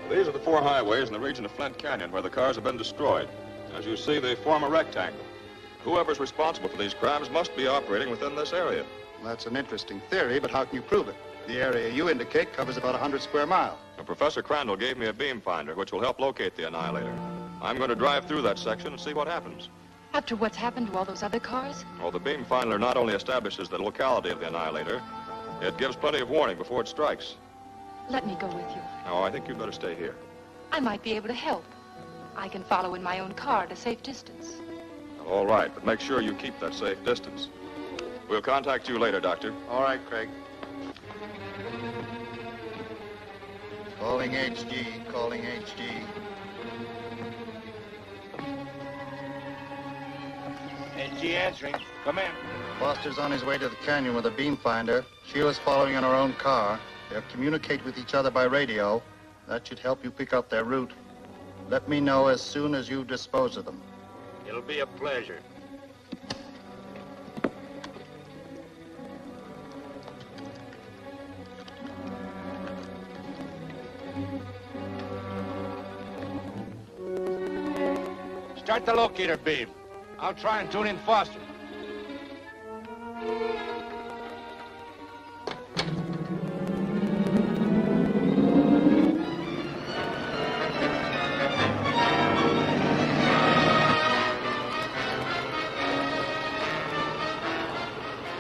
These are the 4 highways in the region of Flint Canyon where the cars have been destroyed. As you see, they form a rectangle. Whoever's responsible for these crimes must be operating within this area. Well, that's an interesting theory, but how can you prove it? The area you indicate covers about 100 square miles. Now, Professor Crandall gave me a beam finder, which will help locate the annihilator. I'm going to drive through that section and see what happens. After what's happened to all those other cars? Oh, the beam finder not only establishes the locality of the annihilator, it gives plenty of warning before it strikes. Let me go with you. No, I think you'd better stay here. I might be able to help. I can follow in my own car at a safe distance. All right, but make sure you keep that safe distance. We'll contact you later, Doctor. All right, Craig. Calling HG, calling HG. HG answering. Come in. Foster's on his way to the canyon with a beam finder. Sheila's following in her own car. They'll communicate with each other by radio. That should help you pick up their route. Let me know as soon as you dispose of them. It'll be a pleasure. Start the locator beam. I'll try and tune in Foster.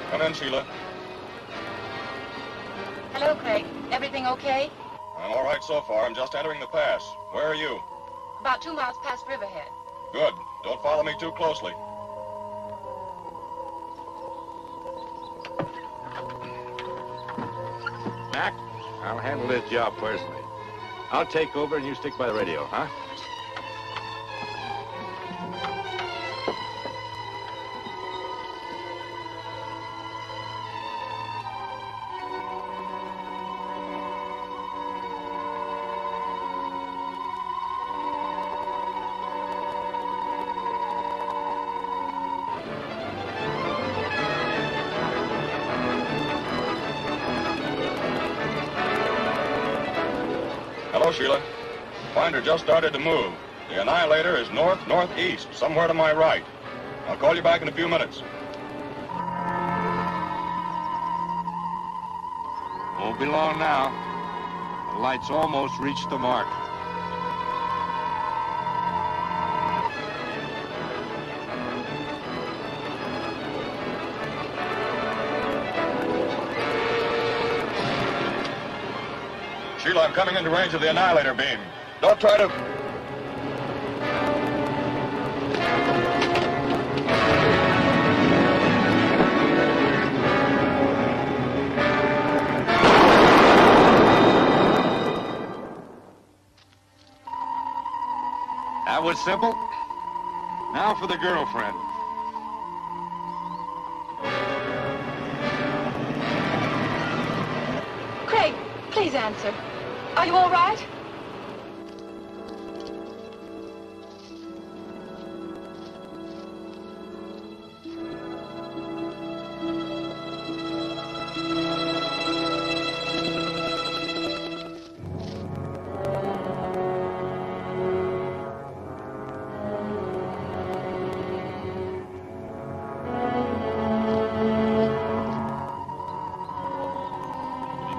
Come in, Sheila. Hello, Craig. Everything okay? I'm all right so far. I'm just entering the pass. Where are you? About 2 miles past Riverhead. Good. Don't follow me too closely. Mac, I'll handle this job personally. I'll take over and you stick by the radio, huh? go, Sheila. Finder just started to move. The Annihilator is north-northeast, somewhere to my right. I'll call you back in a few minutes. Won't be long now. The light's almost reached the mark. Sheila, I'm coming into range of the Annihilator beam. Don't try to... That was simple. Now for the girlfriend. Craig, please answer. Are you all right?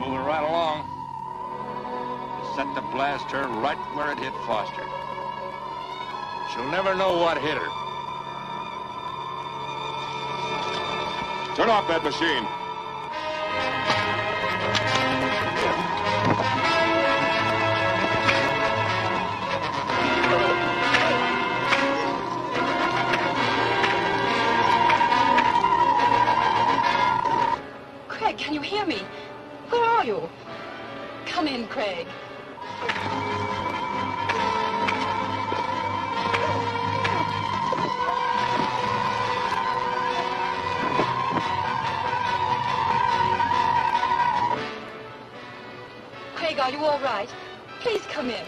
Moving right along. Set to blast her right where it hit Foster. She'll never know what hit her. Turn off that machine. Craig, can you hear me? Where are you? Come in, Craig. Craig, are you all right? Please come in.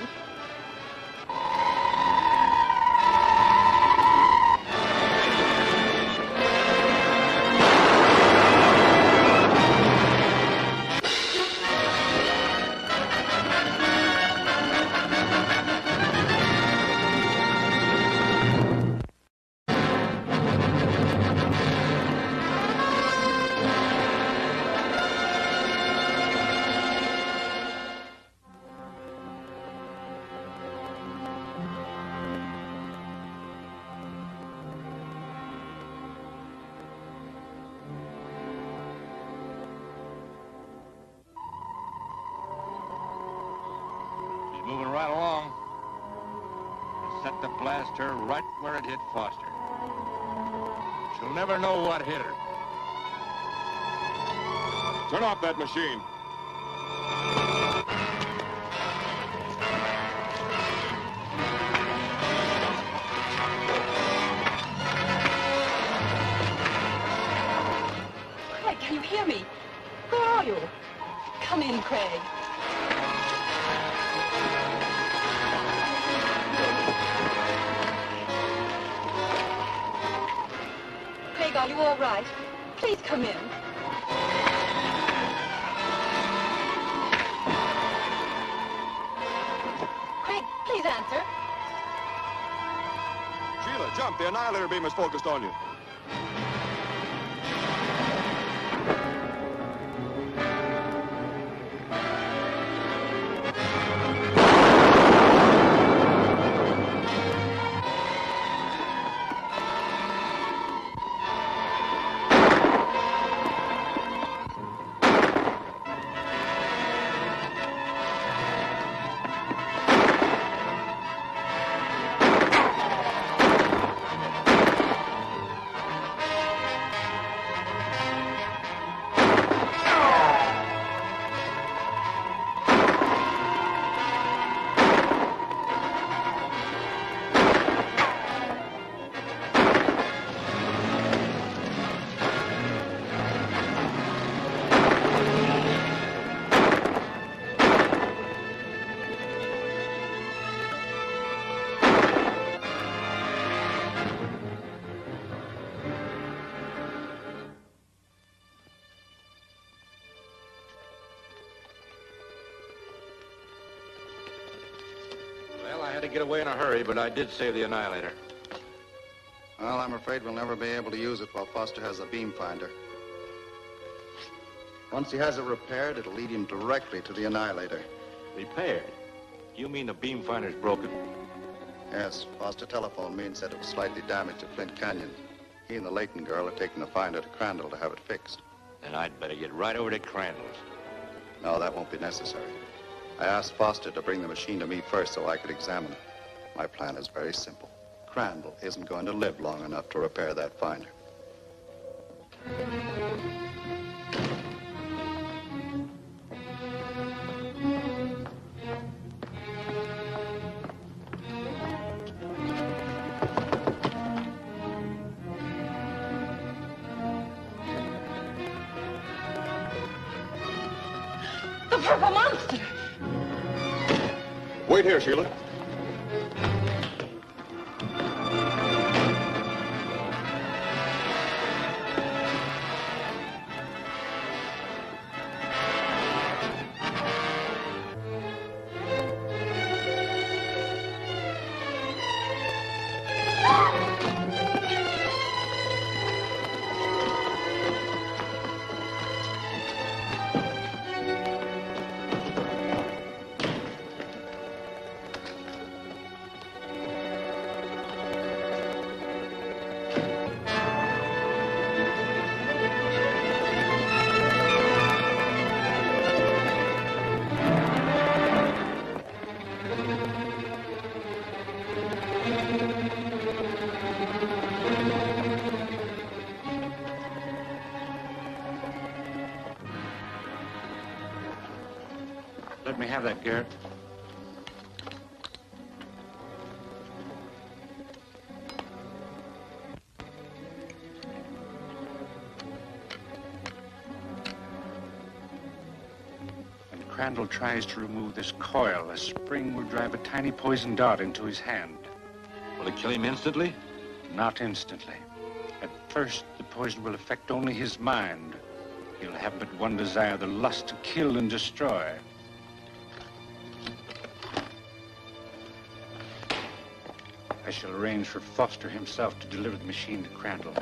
Moving right along. Set to blast her right where it hit Foster. She'll never know what hit her. Turn off that machine. Craig, can you hear me? Where are you? Come in, Craig. Craig, are you all right? Please come in. Craig, please answer. Sheila, jump. The Annihilator beam is focused on you. had to get away in a hurry, but I did save the Annihilator. Well, I'm afraid we'll never be able to use it while Foster has the beam finder. Once he has it repaired, it'll lead him directly to the Annihilator. Repaired? You mean the beam finder's broken? Yes, Foster telephoned me and said it was slightly damaged at Flint Canyon. He and the Layton girl are taking the finder to Crandall to have it fixed. Then I'd better get right over to Crandall's. No, that won't be necessary. I asked Foster to bring the machine to me first so I could examine it. My plan is very simple. Crandall isn't going to live long enough to repair that finder. The purple monster! Wait here, Sheila. Let me have that, Garrett. When Crandall tries to remove this coil, a spring will drive a tiny poison dart into his hand. Will it kill him instantly? Not instantly. At first, the poison will affect only his mind. He'll have but one desire, the lust to kill and destroy. I shall arrange for Foster himself to deliver the machine to Crandall.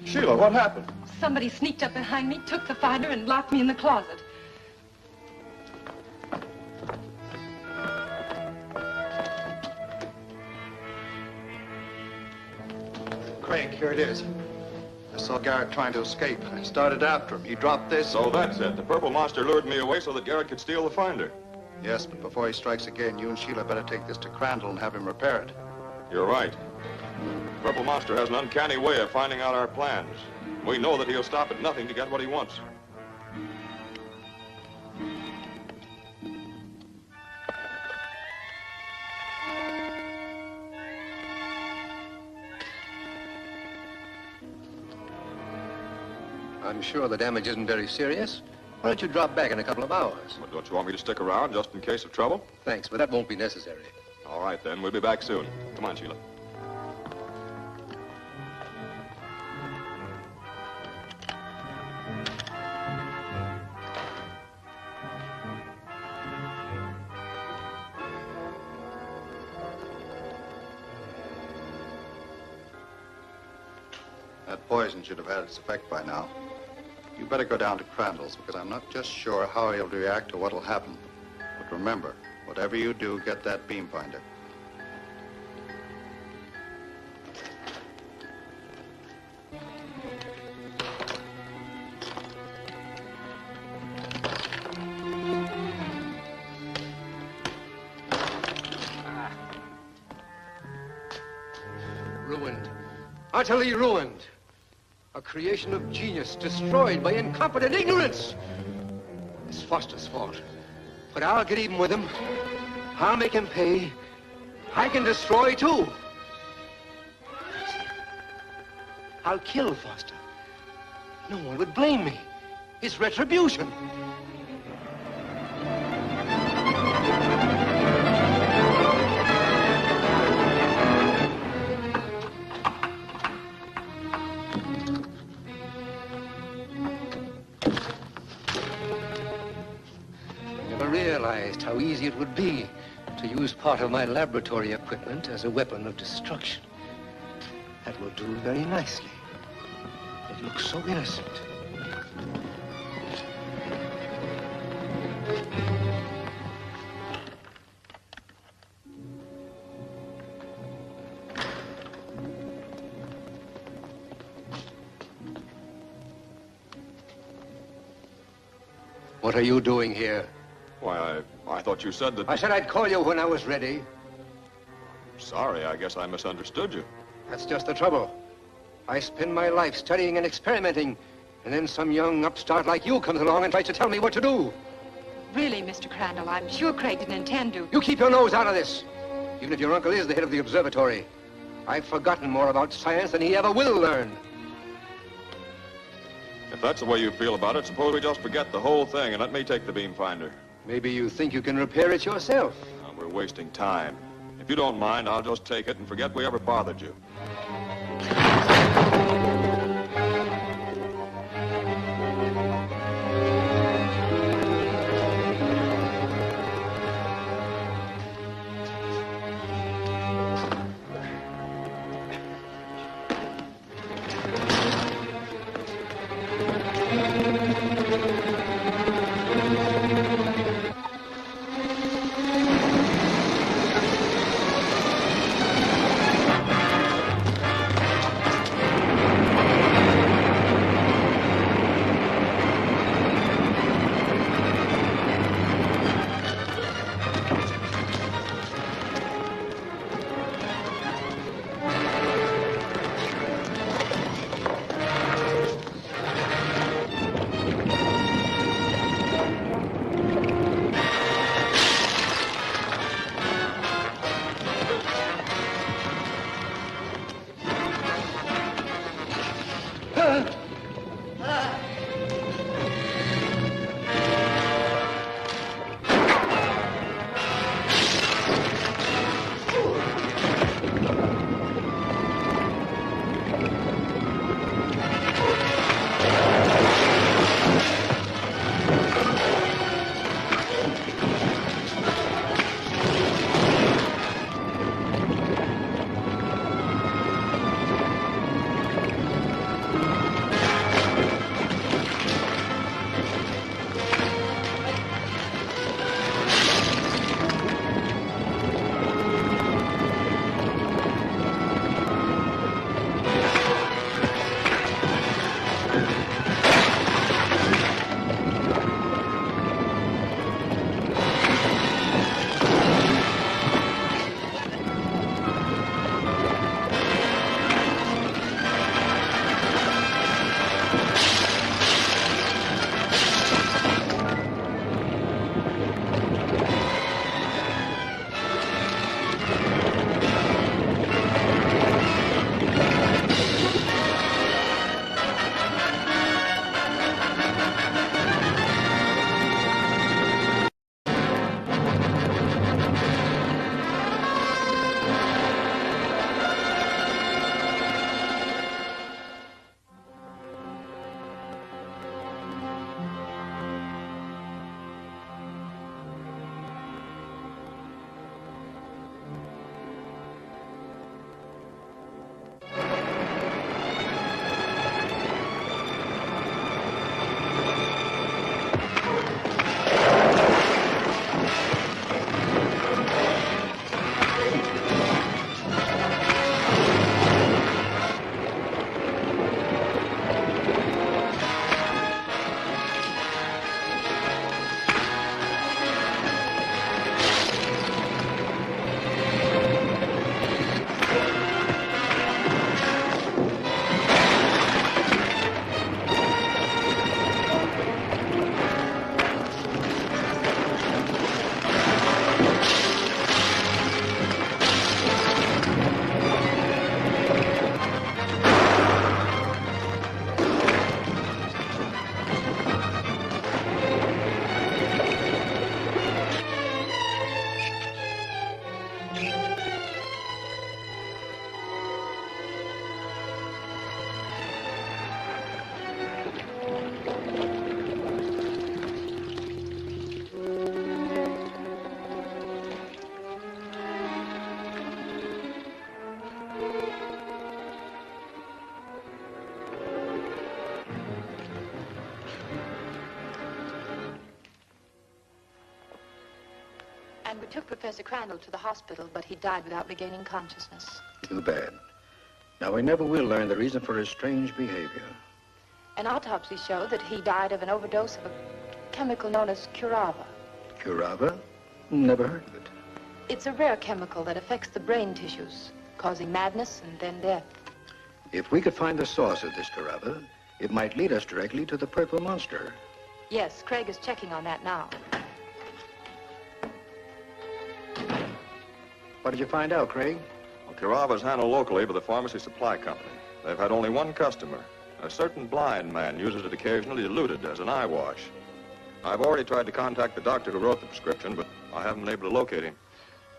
Sheila, what happened? Somebody sneaked up behind me, took the finder, and locked me in the closet. Craig, here it is. I saw Garrett trying to escape. I started after him. He dropped this. So that's it. The purple monster lured me away so that Garrett could steal the finder. Yes, but before he strikes again, you and Sheila better take this to Crandall and have him repair it. You're right. The purple monster has an uncanny way of finding out our plans. We know that he'll stop at nothing to get what he wants. I'm sure the damage isn't very serious. Why don't you drop back in a couple of hours? Well, don't you want me to stick around just in case of trouble? Thanks, but that won't be necessary. All right, then. We'll be back soon. Come on, Sheila. That poison should have had its effect by now. You better go down to Crandall's, because I'm not just sure how he'll react to what'll happen. But remember, whatever you do, get that beam finder. Ruined. Utterly ruined. A creation of genius destroyed by incompetent ignorance. It's Foster's fault. But I'll get even with him. I'll make him pay. I can destroy, too. I'll kill Foster. No one would blame me. It's retribution. How easy it would be to use part of my laboratory equipment as a weapon of destruction. That will do very nicely. It looks so innocent. What are you doing here? Why, I thought you said that... I said I'd call you when I was ready. Sorry, I guess I misunderstood you. That's just the trouble. I spend my life studying and experimenting, and then some young upstart like you comes along and tries to tell me what to do. Really, Mr. Crandall, I'm sure Craig didn't intend to. You keep your nose out of this. Even if your uncle is the head of the observatory, I've forgotten more about science than he ever will learn. If that's the way you feel about it, suppose we just forget the whole thing and let me take the beam finder. Maybe you think you can repair it yourself. We're wasting time. If you don't mind, I'll just take it and forget we ever bothered you. And we took Professor Crandall to the hospital, but he died without regaining consciousness. Too bad. Now, we never will learn the reason for his strange behavior. An autopsy showed that he died of an overdose of a chemical known as curava. Curava? Never heard of it. It's a rare chemical that affects the brain tissues, causing madness and then death. If we could find the source of this curava, it might lead us directly to the purple monster. Yes, Craig is checking on that now. What did you find out, Craig? Well, Curava's handled locally by the pharmacy supply company. They've had only one customer. A certain blind man uses it occasionally diluted as an eye wash. I've already tried to contact the doctor who wrote the prescription, but I haven't been able to locate him.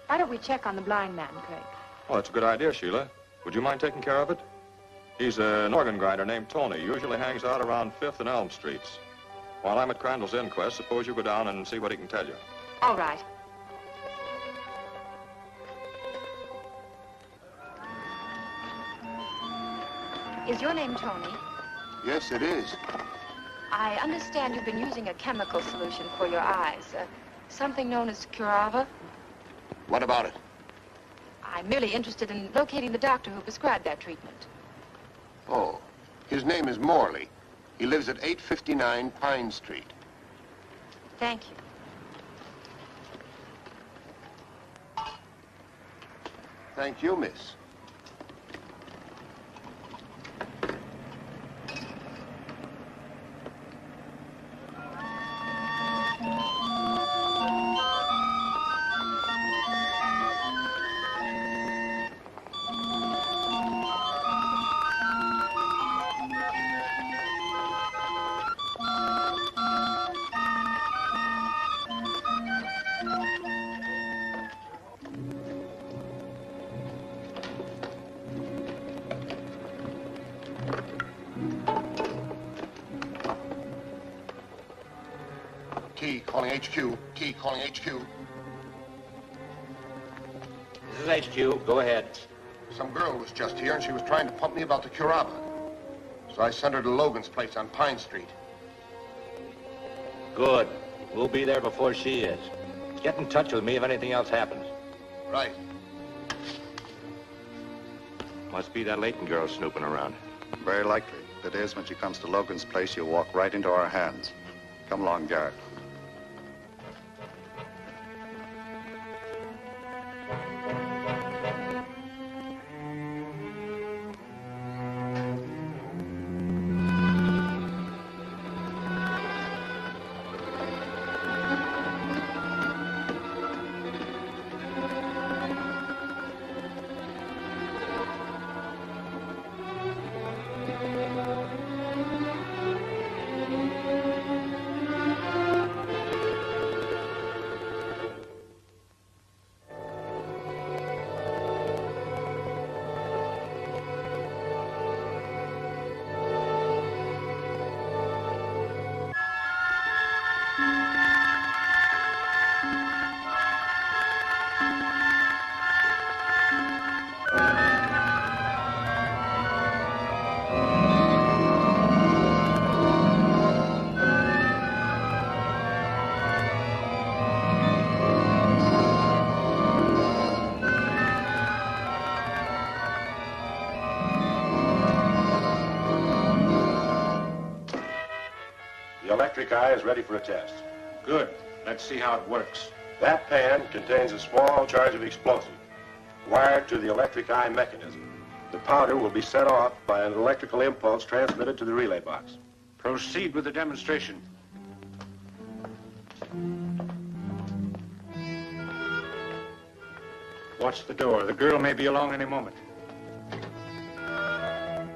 Why don't we check on the blind man, Craig? Oh, that's a good idea, Sheila. Would you mind taking care of it? He's an organ grinder named Tony. Usually hangs out around 5th and Elm Streets. While I'm at Crandall's inquest, suppose you go down and see what he can tell you. All right. Is your name Tony? Yes, it is. I understand you've been using a chemical solution for your eyes. Something known as curava. What about it? I'm merely interested in locating the doctor who prescribed that treatment. Oh, his name is Morley. He lives at 859 Pine Street. Thank you. Thank you, miss. Key calling HQ. Key calling HQ. This is HQ. Go ahead. Some girl was just here and she was trying to pump me about the curava. So I sent her to Logan's place on Pine Street. Good. We'll be there before she is. Get in touch with me if anything else happens. Right. Must be that Layton girl snooping around. Very likely. If it is, when she comes to Logan's place, you'll walk right into our hands. Come along, Garrett. The electric eye is ready for a test. Good. Let's see how it works. That pan contains a small charge of explosive wired to the electric eye mechanism. The powder will be set off by an electrical impulse transmitted to the relay box. Proceed with the demonstration. Watch the door. The girl may be along any moment. The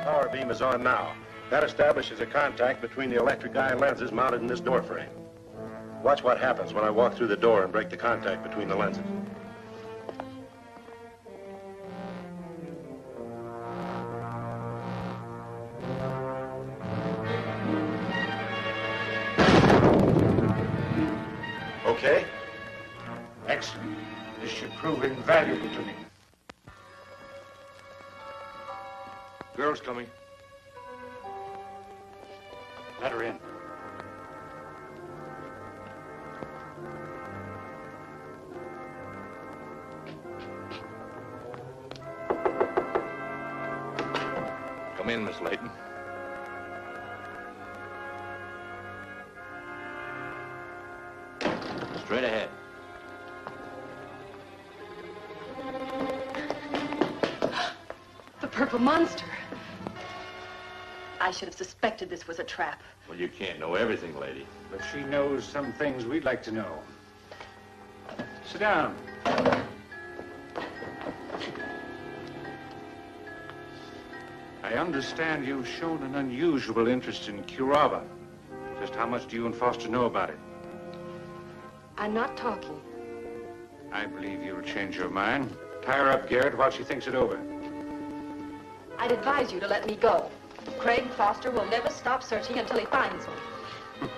power beam is on now. That establishes a contact between the electric eye lenses mounted in this door frame. Watch what happens when I walk through the door and break the contact between the lenses. Okay? Excellent. This should prove invaluable to me. Girl's coming. Let her in. in, Miss Layton. Straight ahead. The purple monster. I should have suspected this was a trap. Well, you can't know everything, lady. But she knows some things we'd like to know. Sit down. I understand you've shown an unusual interest in Curaba. Just how much do you and Foster know about it? I'm not talking. I believe you'll change your mind. Tie her up, Garrett, while she thinks it over. I'd advise you to let me go. Craig Foster will never stop searching until he finds me.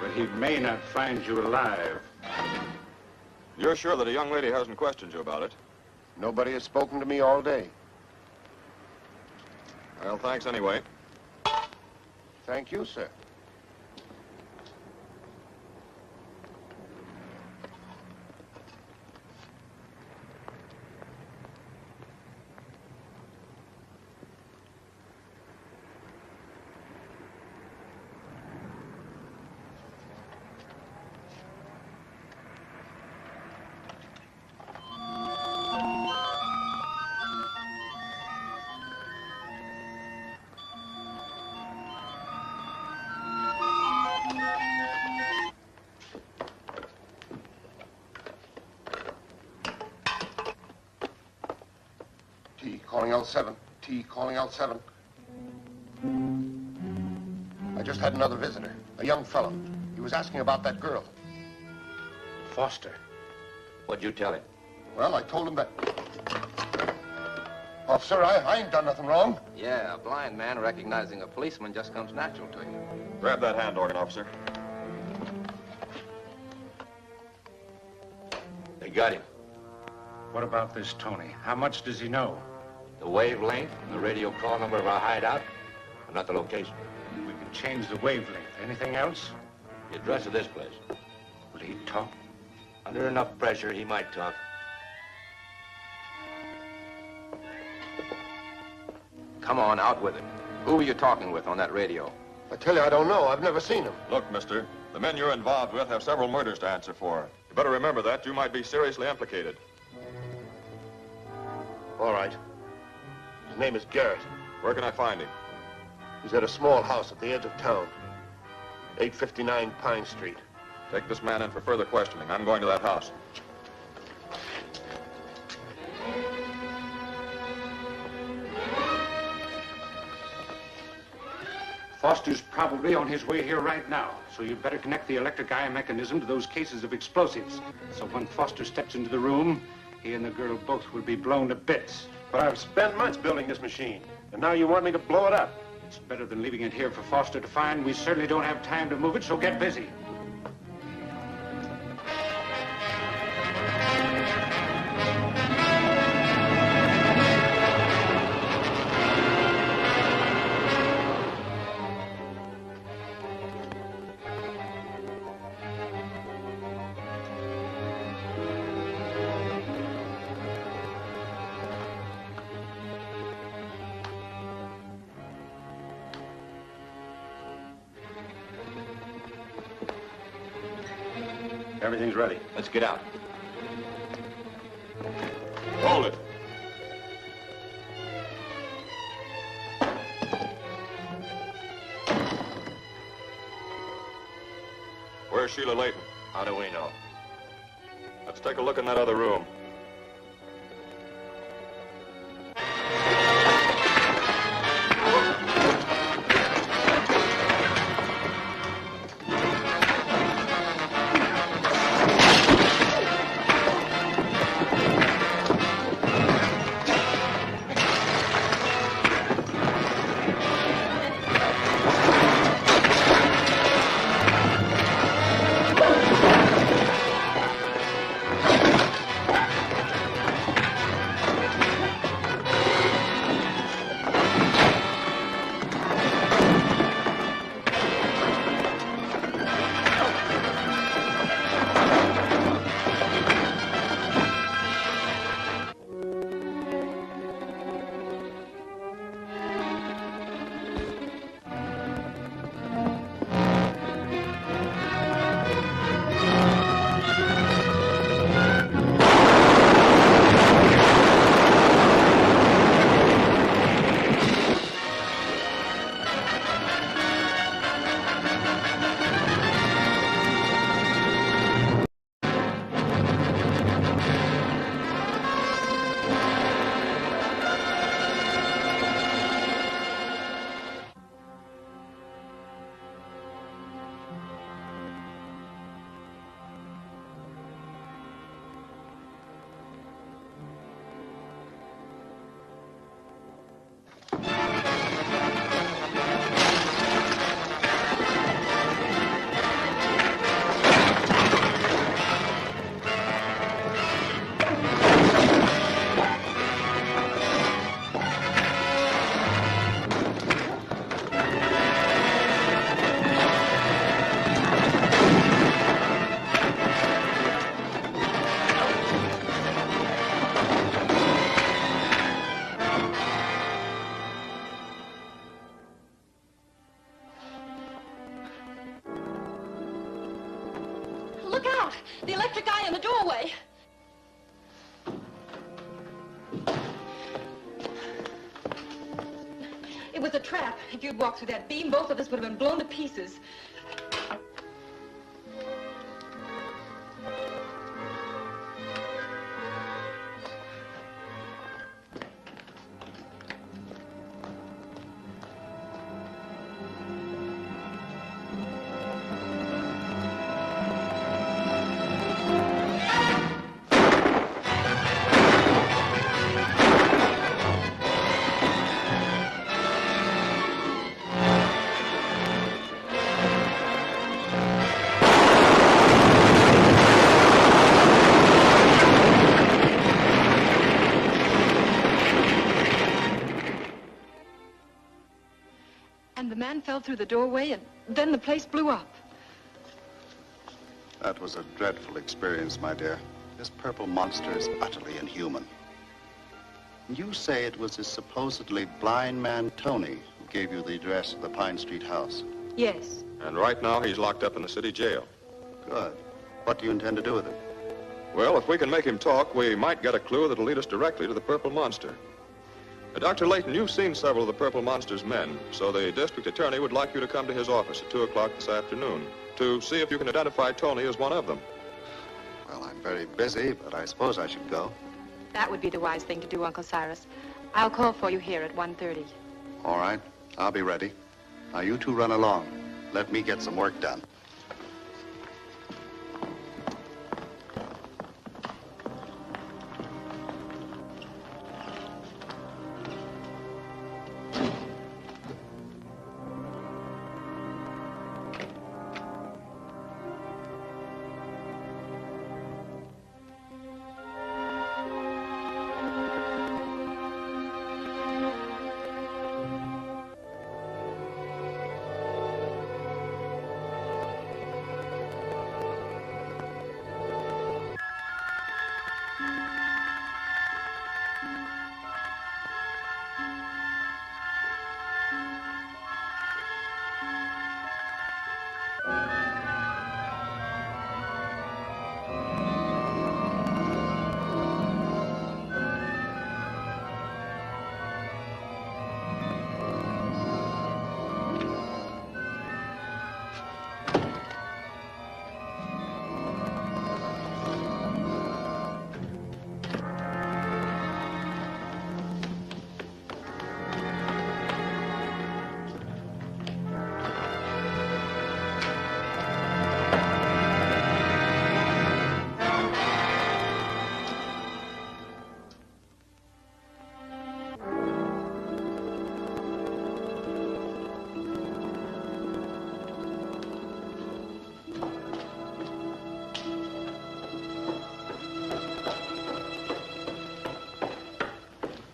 But he may not find you alive. You're sure that a young lady hasn't questioned you about it? Nobody has spoken to me all day. Well, thanks anyway. Thank you, sir. Calling L7. T, calling L7. I just had another visitor, a young fellow. He was asking about that girl. Foster. What'd you tell him? Well, I told him that... Officer, I ain't done nothing wrong. Yeah, a blind man recognizing a policeman just comes natural to you. Grab that hand organ, officer. They got him. What about this Tony? How much does he know? The wavelength and the radio call number of our hideout, but not the location. We can change the wavelength. Anything else? The address of this place. Will he talk? Under enough pressure, he might talk. Come on, out with it. Who were you talking with on that radio? I tell you, I don't know. I've never seen him. Look, mister, the men you're involved with have several murders to answer for. You better remember that. You might be seriously implicated. All right. His name is Garrett. Where can I find him? He's at a small house at the edge of town. 859 Pine Street. Take this man in for further questioning. I'm going to that house. Foster's probably on his way here right now, so you'd better connect the electric eye mechanism to those cases of explosives. So when Foster steps into the room, he and the girl both will be blown to bits. But I've spent months building this machine, and now you want me to blow it up. It's better than leaving it here for Foster to find. We certainly don't have time to move it, so get busy. Everything's ready. Let's get out. Hold it. Where's Sheila Layton? How do we know? Let's take a look in that other room. Look out! The electric eye in the doorway. It was a trap. If you'd walked through that beam, both of us would have been blown to pieces. And the man fell through the doorway, and then the place blew up. That was a dreadful experience, my dear. This purple monster is utterly inhuman. You say it was this supposedly blind man, Tony, who gave you the address of the Pine Street house. Yes. And right now, he's locked up in the city jail. Good. What do you intend to do with him? Well, if we can make him talk, we might get a clue that'll lead us directly to the Purple Monster. Dr. Layton, you've seen several of the Purple Monster's men, so the district attorney would like you to come to his office at 2 o'clock this afternoon to see if you can identify Tony as one of them. Well, I'm very busy, but I suppose I should go. That would be the wise thing to do, Uncle Cyrus. I'll call for you here at 1:30. All right. I'll be ready. Now, you two run along. Let me get some work done.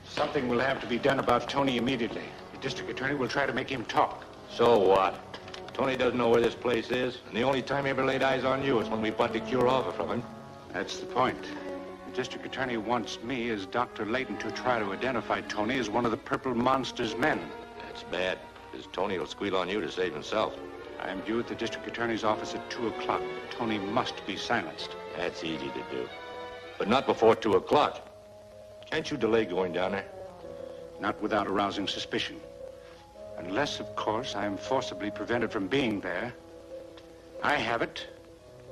Something will have to be done about Tony immediately. The district attorney will try to make him talk. So what? Tony doesn't know where this place is, and the only time he ever laid eyes on you is when we bought the cure offer from him. That's the point. The district attorney wants me, as Dr. Layton, to try to identify Tony as one of the Purple Monster's men. That's bad, because Tony will squeal on you to save himself. I am due at the district attorney's office at 2 o'clock. Tony must be silenced. That's easy to do. But not before 2 o'clock. Can't you delay going down there? Not without arousing suspicion. Unless, of course, I am forcibly prevented from being there. I have it.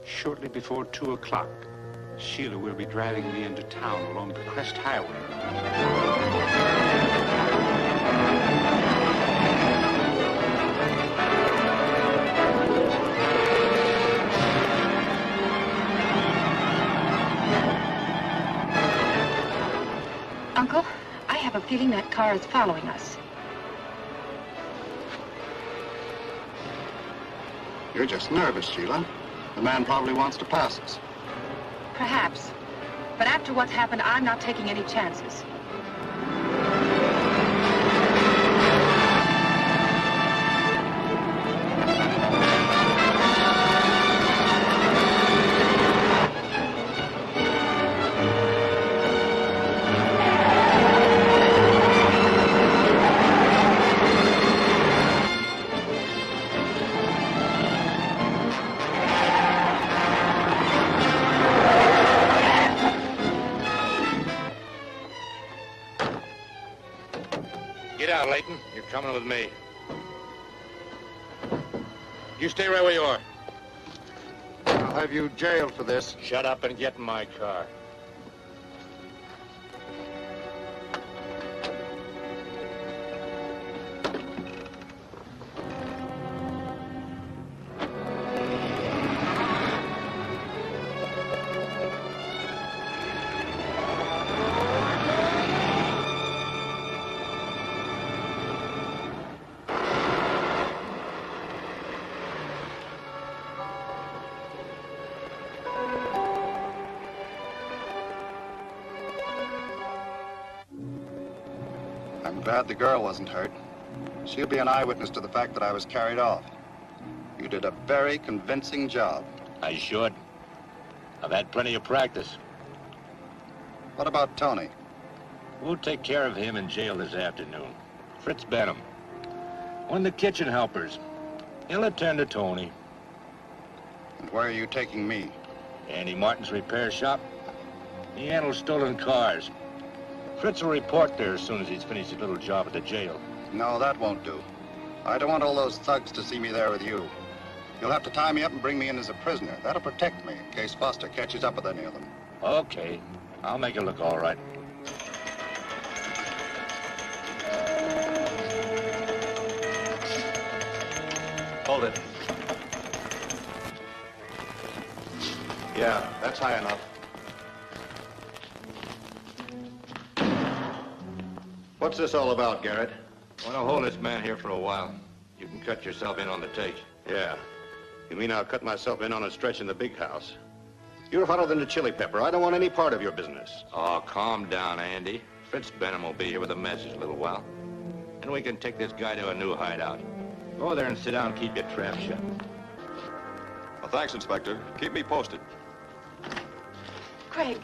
Shortly before 2 o'clock, Sheila will be driving me into town along the Crest Highway. Uncle, I have a feeling that car is following us. You're just nervous, Sheila. The man probably wants to pass us. Perhaps. But after what's happened, I'm not taking any chances. Layton. You're coming with me. You stay right where you are. I'll have you jailed for this. Shut up and get in my car. I'm glad the girl wasn't hurt. She'll be an eyewitness to the fact that I was carried off. You did a very convincing job. I should. I've had plenty of practice. What about Tony? We'll take care of him in jail this afternoon. Fritz Benham. One of the kitchen helpers. He'll attend to Tony. And where are you taking me? Andy Martin's repair shop. He handles stolen cars. Fritz will report there as soon as he's finished his little job at the jail. No, that won't do. I don't want all those thugs to see me there with you. You'll have to tie me up and bring me in as a prisoner. That'll protect me in case Foster catches up with any of them. Okay. I'll make it look all right. Hold it. Yeah, that's high enough. What's this all about, Garrett? I want to hold this man here for a while. You can cut yourself in on the take. Yeah. You mean I'll cut myself in on a stretch in the big house? You're hotter than the chili pepper. I don't want any part of your business. Oh, calm down, Andy. Fritz Benham will be here with a message in a little while. And we can take this guy to a new hideout. Go there and sit down and keep your trap shut. Well, thanks, Inspector. Keep me posted. Craig.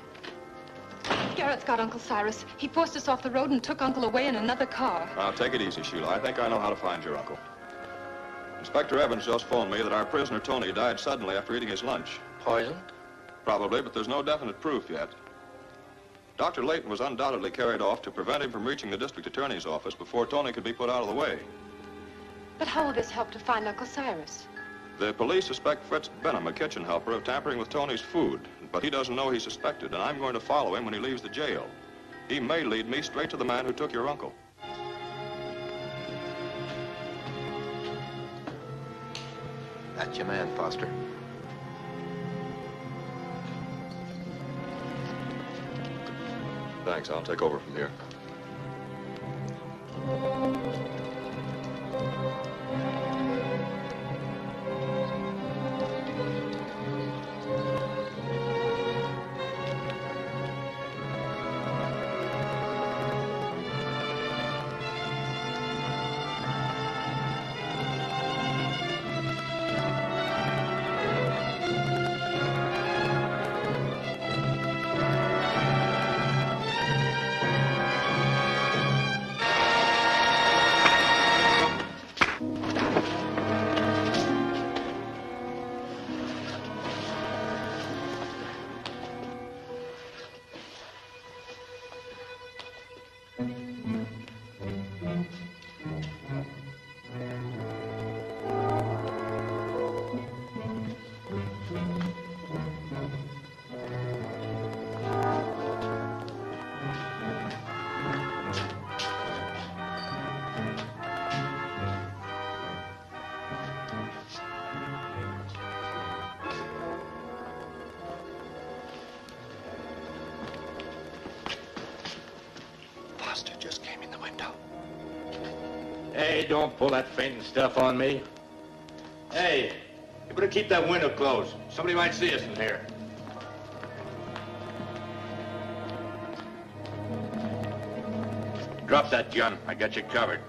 Garrett's got Uncle Cyrus. He forced us off the road and took Uncle away in another car. Now, take it easy, Sheila. I think I know how to find your uncle. Inspector Evans just phoned me that our prisoner, Tony, died suddenly after eating his lunch. Poisoned? Probably, but there's no definite proof yet. Dr. Layton was undoubtedly carried off to prevent him from reaching the district attorney's office before Tony could be put out of the way. But how will this help to find Uncle Cyrus? The police suspect Fritz Benham, a kitchen helper, of tampering with Tony's food, but he doesn't know he's suspected, and I'm going to follow him when he leaves the jail. He may lead me straight to the man who took your uncle. That's your man, Foster. Thanks. I'll take over from here. Hey, don't pull that fainting stuff on me. Hey, you better keep that window closed. Somebody might see us in here. Drop that gun. I got you covered.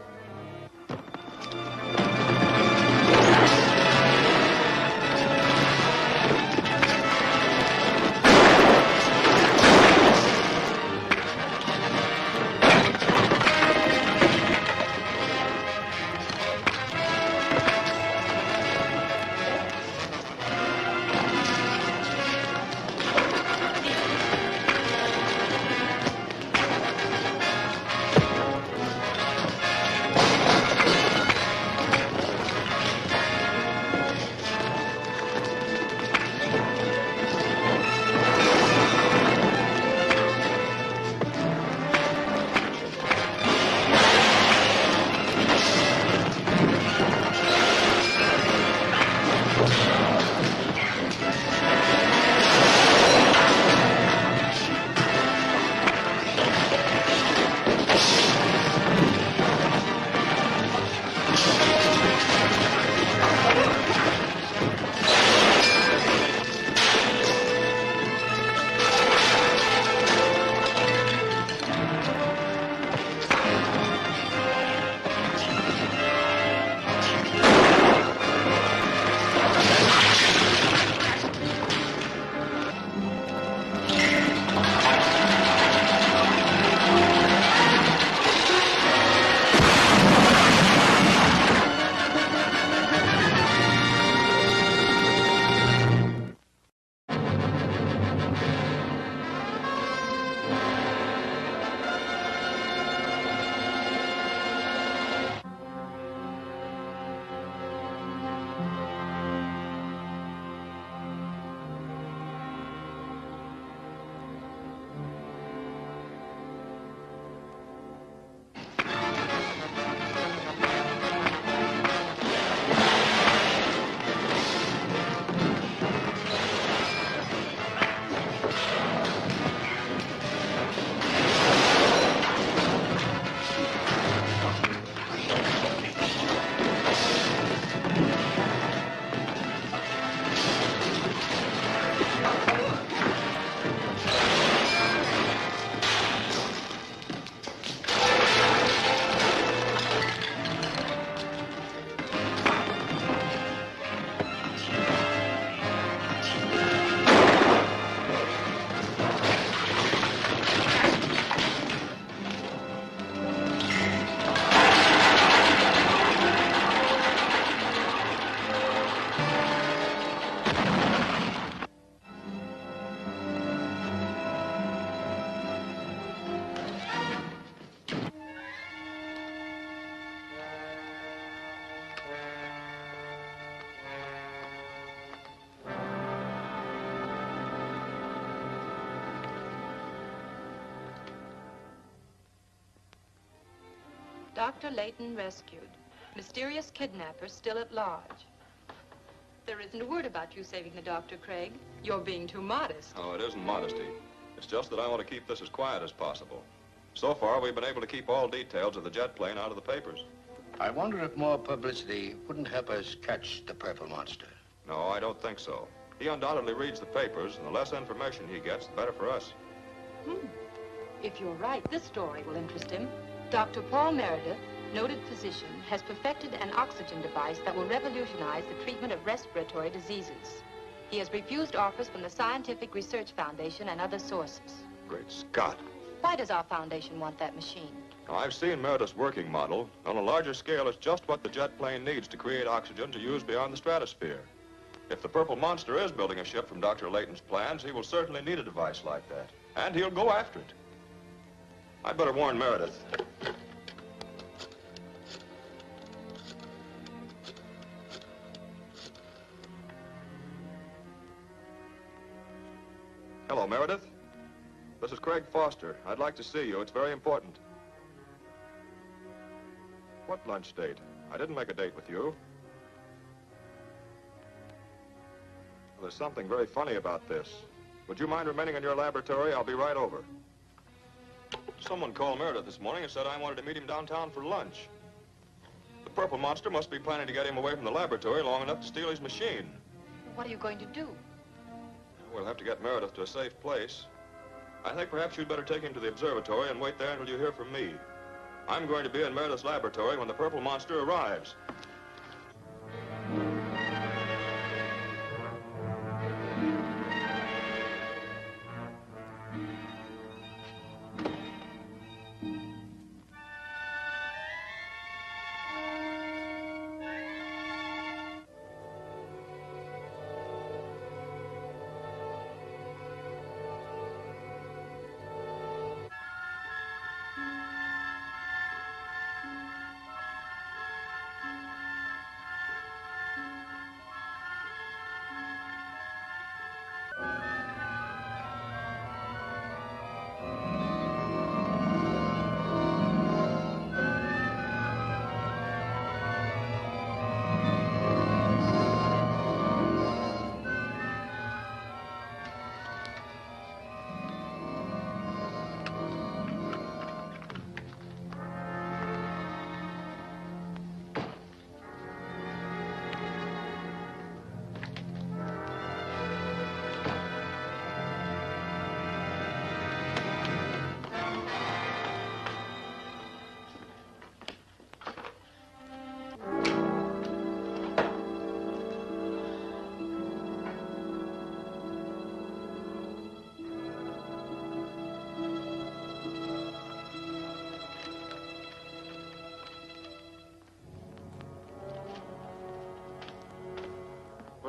Dr. Layton rescued. Mysterious kidnapper still at large. There isn't a word about you saving the doctor, Craig. You're being too modest. Oh, it isn't modesty. It's just that I want to keep this as quiet as possible. So far, we've been able to keep all details of the jet plane out of the papers. I wonder if more publicity wouldn't help us catch the purple monster. No, I don't think so. He undoubtedly reads the papers, and the less information he gets, the better for us. If you're right, this story will interest him. Dr. Paul Meredith, noted physician, has perfected an oxygen device that will revolutionize the treatment of respiratory diseases. He has refused offers from the Scientific Research Foundation and other sources. Great Scott. Why does our foundation want that machine? Now, I've seen Meredith's working model. On a larger scale, it's just what the jet plane needs to create oxygen to use beyond the stratosphere. If the Purple Monster is building a ship from Dr. Layton's plans, he will certainly need a device like that. And he'll go after it. I'd better warn Meredith. Hello, Meredith. This is Craig Foster. I'd like to see you. It's very important. What lunch date? I didn't make a date with you. Well, there's something very funny about this. Would you mind remaining in your laboratory? I'll be right over. Someone called Meredith this morning and said I wanted to meet him downtown for lunch. The Purple Monster must be planning to get him away from the laboratory long enough to steal his machine. What are you going to do? We'll have to get Meredith to a safe place. I think perhaps you'd better take him to the observatory and wait there until you hear from me. I'm going to be in Meredith's laboratory when the Purple Monster arrives.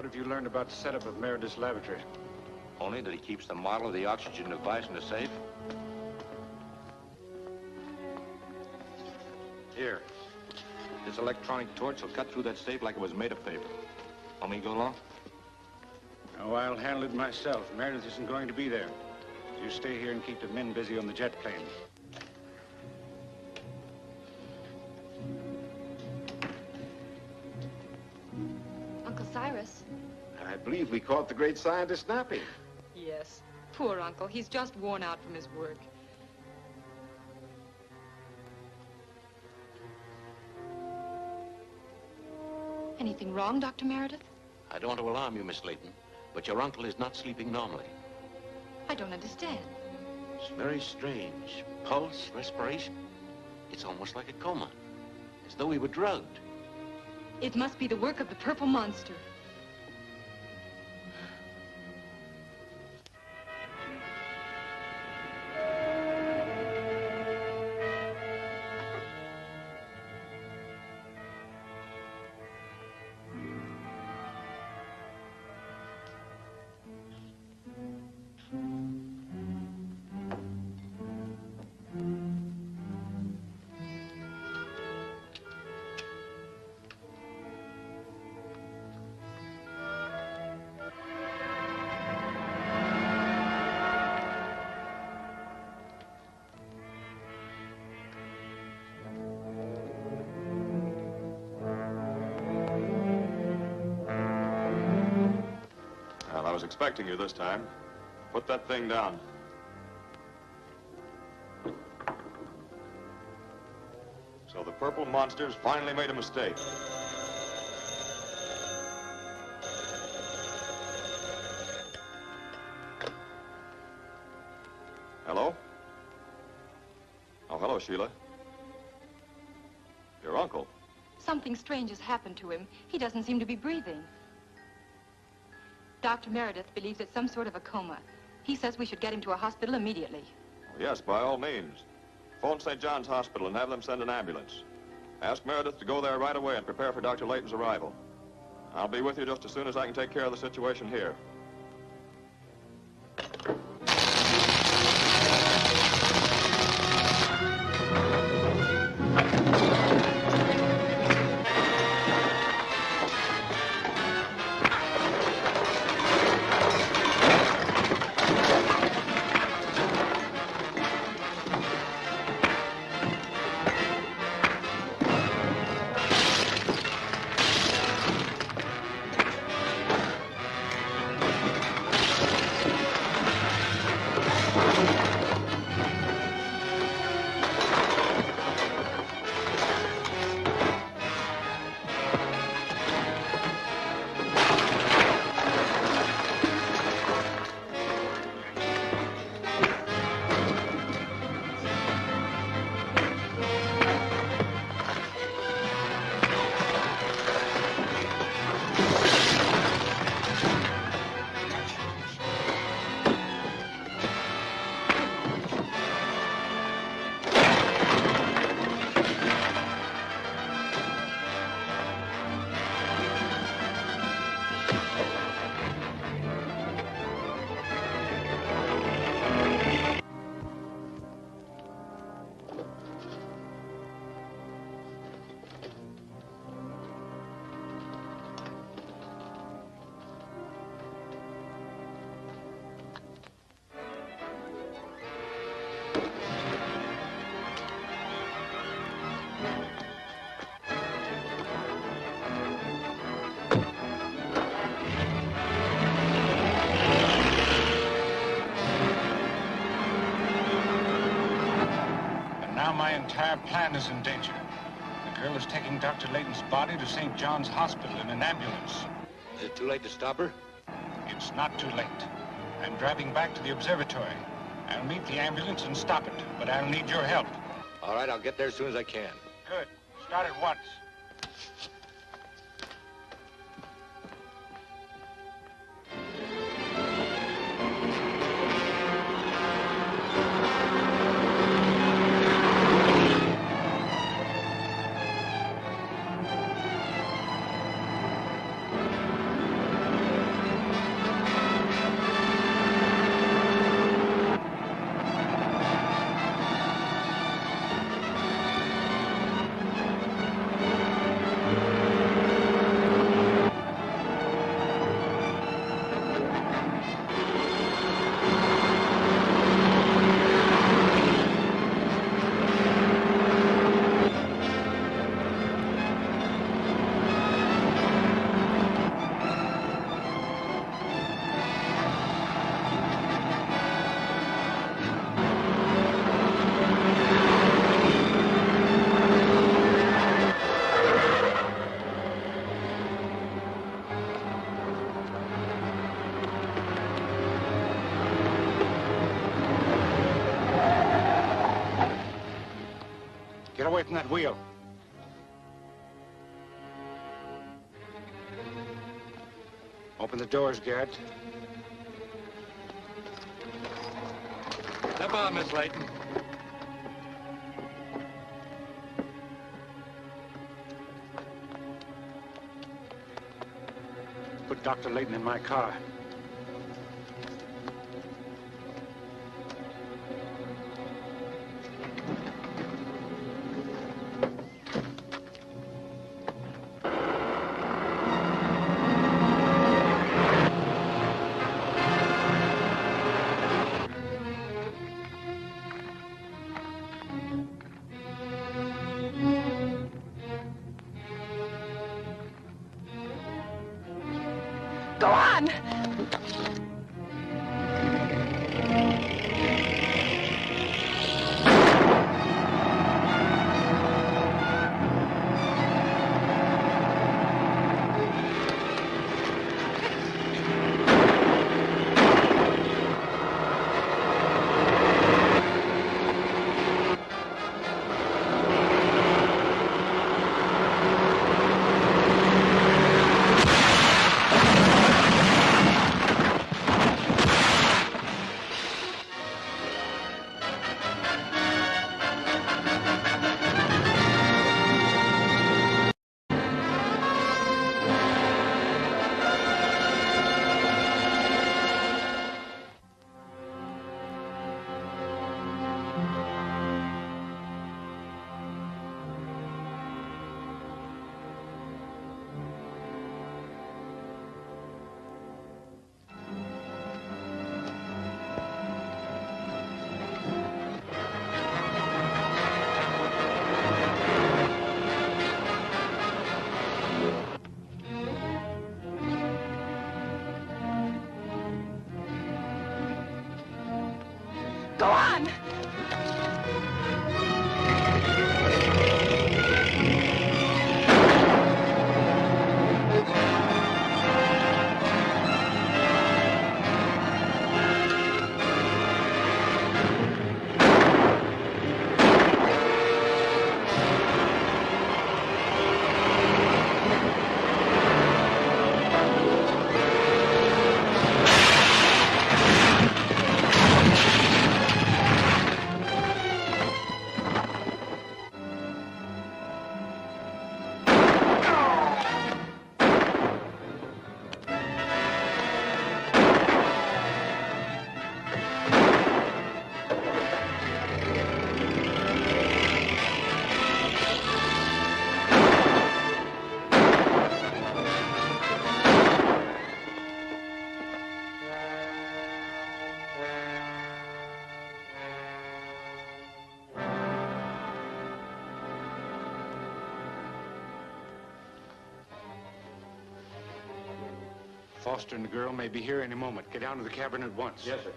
What have you learned about the setup of Meredith's laboratory? Only that he keeps the model of the oxygen device in the safe. Here. This electronic torch will cut through that safe like it was made of paper. Want me to go along? No, I'll handle it myself. Meredith isn't going to be there. You stay here and keep the men busy on the jet plane. Uncle Cyrus. I believe we caught the great scientist napping. Yes. Poor Uncle. He's just worn out from his work. Anything wrong, Dr. Meredith? I don't want to alarm you, Miss Layton, but your uncle is not sleeping normally. I don't understand. It's very strange. Pulse, respiration. It's almost like a coma, as though he were drugged. It must be the work of the Purple Monster. was expecting you this time. Put that thing down. So the purple monsters finally made a mistake. Hello? Oh, hello, Sheila. Your uncle. Something strange has happened to him. He doesn't seem to be breathing. Dr. Meredith believes it's some sort of a coma. He says we should get him to a hospital immediately. Oh, yes, by all means. Phone St. John's Hospital and have them send an ambulance. Ask Meredith to go there right away and prepare for Dr. Layton's arrival. I'll be with you just as soon as I can take care of the situation here. My entire plan is in danger. The girl is taking Dr. Layton's body to St. John's Hospital in an ambulance. Is it too late to stop her? It's not too late. I'm driving back to the observatory. I'll meet the ambulance and stop it, but I'll need your help. All right, I'll get there as soon as I can. Good. Start at once. Get away from that wheel. Open the doors, Garrett. Step on, Miss Layton. Put Dr. Layton in my car. Go on! Go on! Foster and the girl may be here any moment. Get down to the cabin at once. Yes, sir.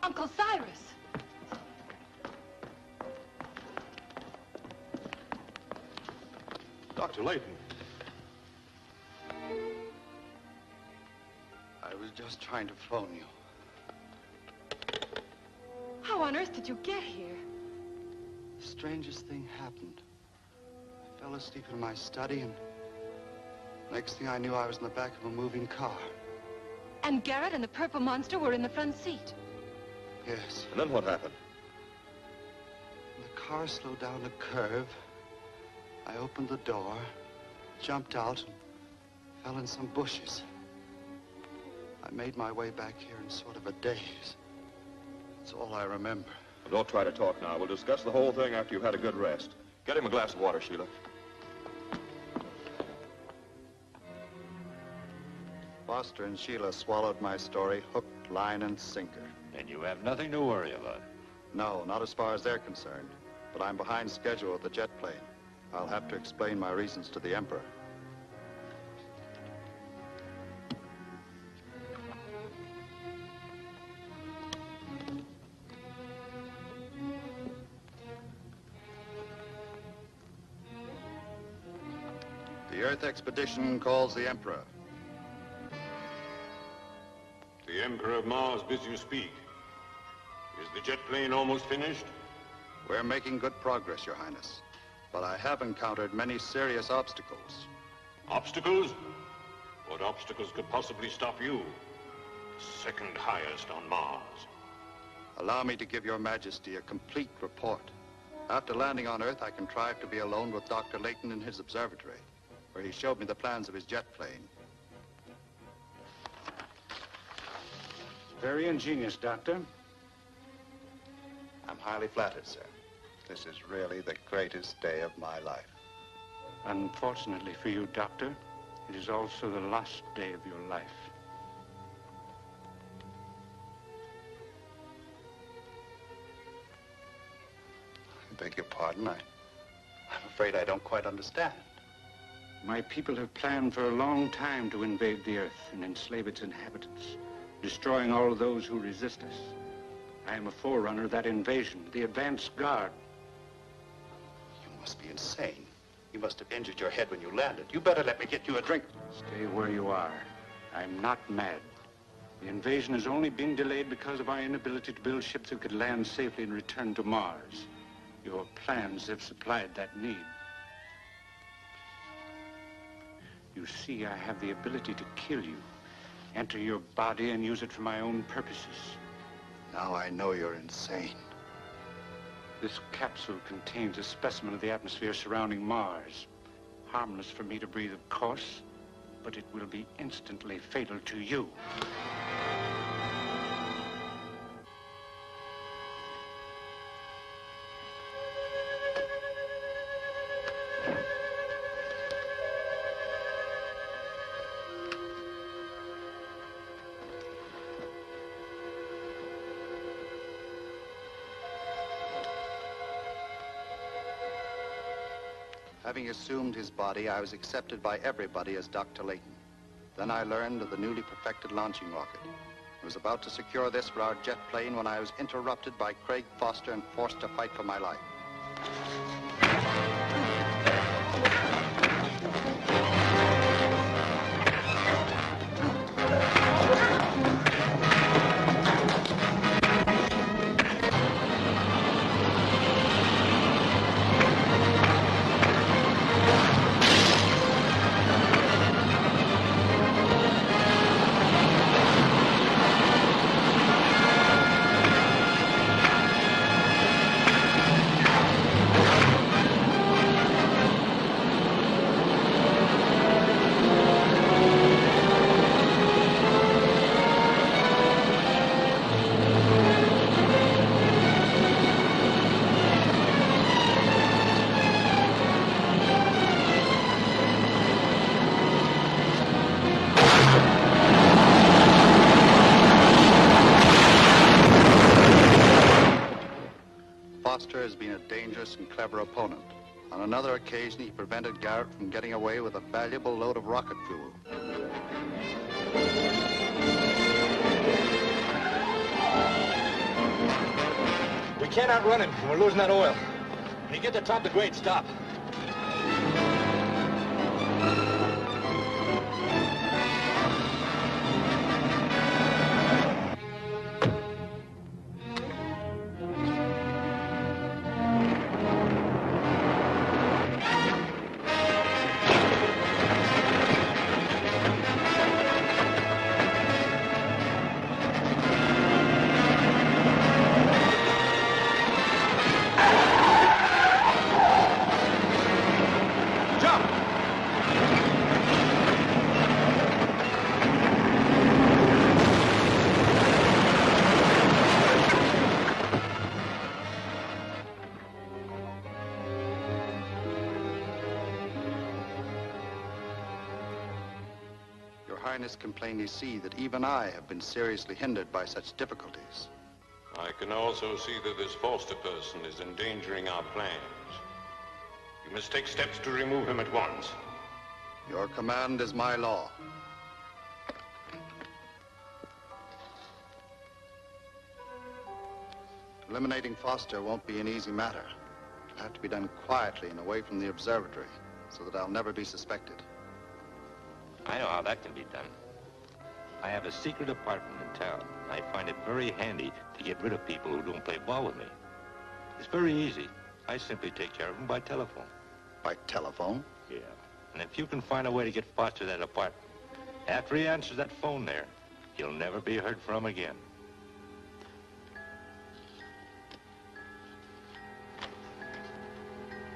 Uncle Cyrus! Dr. Layton. I was just trying to phone you. How on earth did you get here? The strangest thing happened. I fell asleep in my study, and next thing I knew, I was in the back of a moving car. And Garrett and the purple monster were in the front seat. Yes. And then what happened? The car slowed down a curve. I opened the door, jumped out, and fell in some bushes. I made my way back here in sort of a daze. That's all I remember. Well, don't try to talk now. We'll discuss the whole thing after you've had a good rest. Get him a glass of water, Sheila. Foster and Sheila swallowed my story hook, line, and sinker. And you have nothing to worry about. No, not as far as they're concerned. But I'm behind schedule with the jet plane. I'll have to explain my reasons to the Emperor. Earth expedition calls the Emperor. The Emperor of Mars bids you speak. Is the jet plane almost finished? We're making good progress, Your Highness. But I have encountered many serious obstacles. Obstacles? What obstacles could possibly stop you? Second highest on Mars. Allow me to give Your Majesty a complete report. After landing on Earth, I contrived to be alone with Dr. Layton in his observatory, where he showed me the plans of his jet plane. Very ingenious, Doctor. I'm highly flattered, sir. This is really the greatest day of my life. Unfortunately for you, Doctor, it is also the last day of your life. I beg your pardon. I'm afraid I don't quite understand. My people have planned for a long time to invade the Earth and enslave its inhabitants, destroying all those who resist us. I am a forerunner of that invasion, the advance guard. You must be insane. You must have injured your head when you landed. You better let me get you a drink. Stay where you are. I'm not mad. The invasion has only been delayed because of our inability to build ships that could land safely and return to Mars. Your plans have supplied that need. You see, I have the ability to kill you, enter your body and use it for my own purposes. Now I know you're insane. This capsule contains a specimen of the atmosphere surrounding Mars. Harmless for me to breathe, of course, but it will be instantly fatal to you. Having assumed his body, I was accepted by everybody as Dr. Layton. Then I learned of the newly perfected launching rocket. I was about to secure this for our jet plane when I was interrupted by Craig Foster and forced to fight for my life. Foster has been a dangerous and clever opponent. On another occasion, he prevented Garrett from getting away with a valuable load of rocket fuel. We can't outrun him, and we're losing that oil. When you get to the top of the grade, stop. Your Highness can plainly see that even I have been seriously hindered by such difficulties. I can also see that this Foster person is endangering our plans. You must take steps to remove him at once. Your command is my law. Eliminating Foster won't be an easy matter. It'll have to be done quietly and away from the observatory, so that I'll never be suspected. I know how that can be done. I have a secret apartment in town. I find it very handy to get rid of people who don't play ball with me. It's very easy. I simply take care of them by telephone. By telephone? Yeah. And if you can find a way to get Foster that apartment, after he answers that phone there, he'll never be heard from again.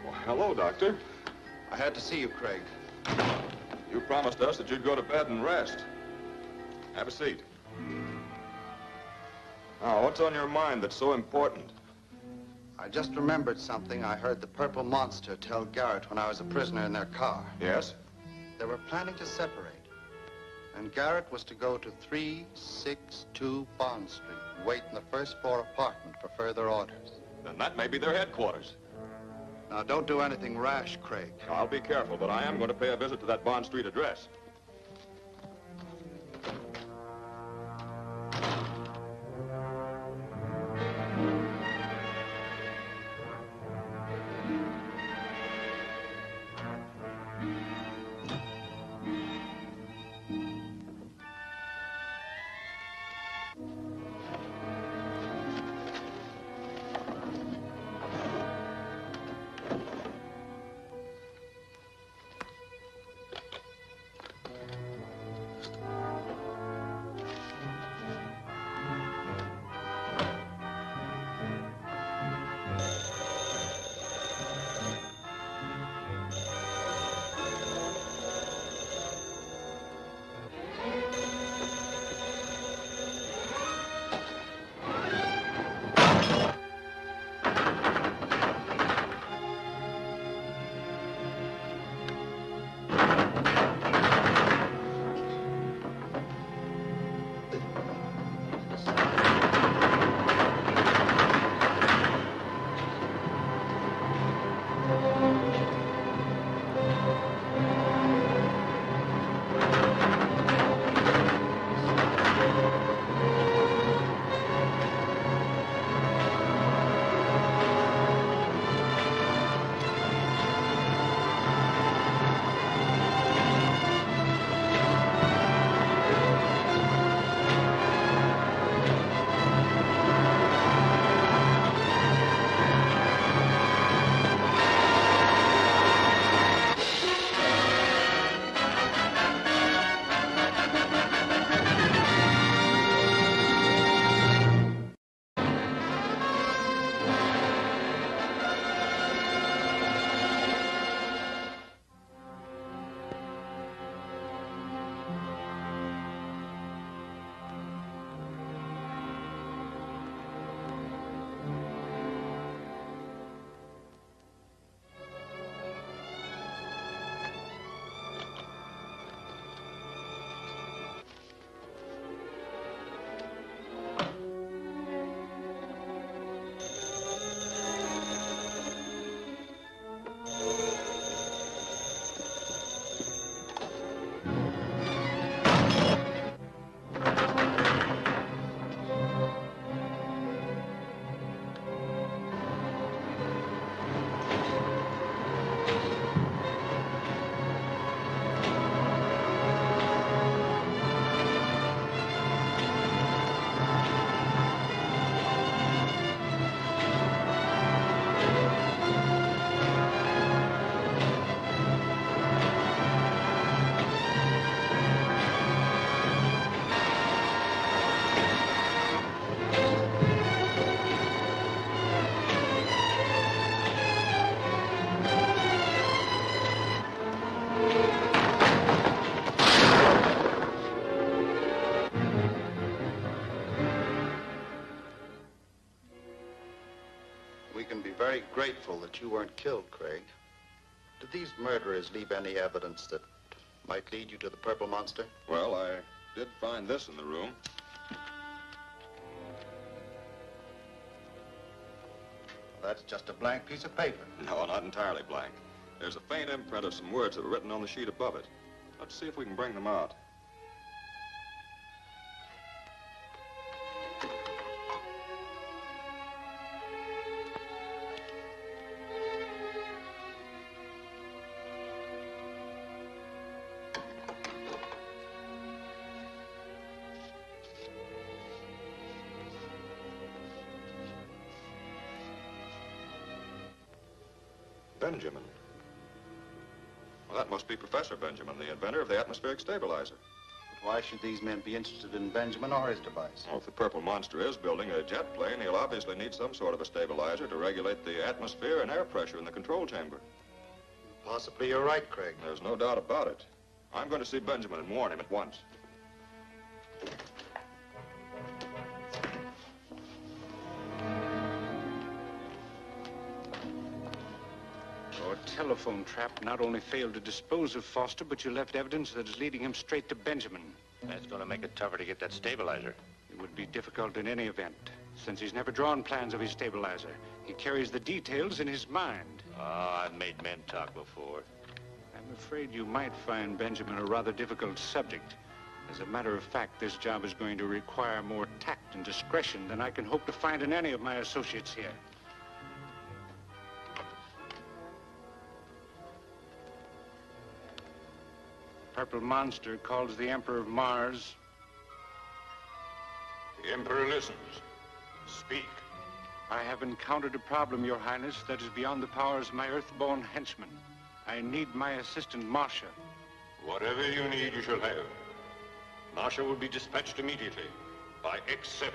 Well, hello, Doctor. I had to see you, Craig. You promised us that you'd go to bed and rest. Have a seat. Now, what's on your mind that's so important? I just remembered something I heard the Purple Monster tell Garrett when I was a prisoner in their car. Yes? They were planning to separate. And Garrett was to go to 362 Bond Street and wait in the first floor apartment for further orders. Then that may be their headquarters. Now, don't do anything rash, Craig. I'll be careful, but I am going to pay a visit to that Bond Street address. We can be very grateful that you weren't killed, Craig. Did these murderers leave any evidence that might lead you to the Purple Monster? Well, I did find this in the room. That's just a blank piece of paper. No, not entirely blank. There's a faint imprint of some words that were written on the sheet above it. Let's see if we can bring them out. Benjamin. Well, that must be Professor Benjamin, the inventor of the atmospheric stabilizer. But why should these men be interested in Benjamin or his device? Well, if the Purple Monster is building a jet plane, he'll obviously need some sort of a stabilizer to regulate the atmosphere and air pressure in the control chamber. Possibly you're right, Craig. There's no doubt about it. I'm going to see Benjamin and warn him at once. Your telephone trap not only failed to dispose of Foster, but you left evidence that is leading him straight to Benjamin. That's going to make it tougher to get that stabilizer. It would be difficult in any event, since he's never drawn plans of his stabilizer. He carries the details in his mind. Oh, I've made men talk before. I'm afraid you might find Benjamin a rather difficult subject. As a matter of fact, this job is going to require more tact and discretion than I can hope to find in any of my associates here. Purple Monster calls the Emperor of Mars. The Emperor listens. Speak. I have encountered a problem, Your Highness, that is beyond the powers of my earthborn henchmen. I need my assistant, Marcia. Whatever you need, you shall have. Marcia will be dispatched immediately by X7.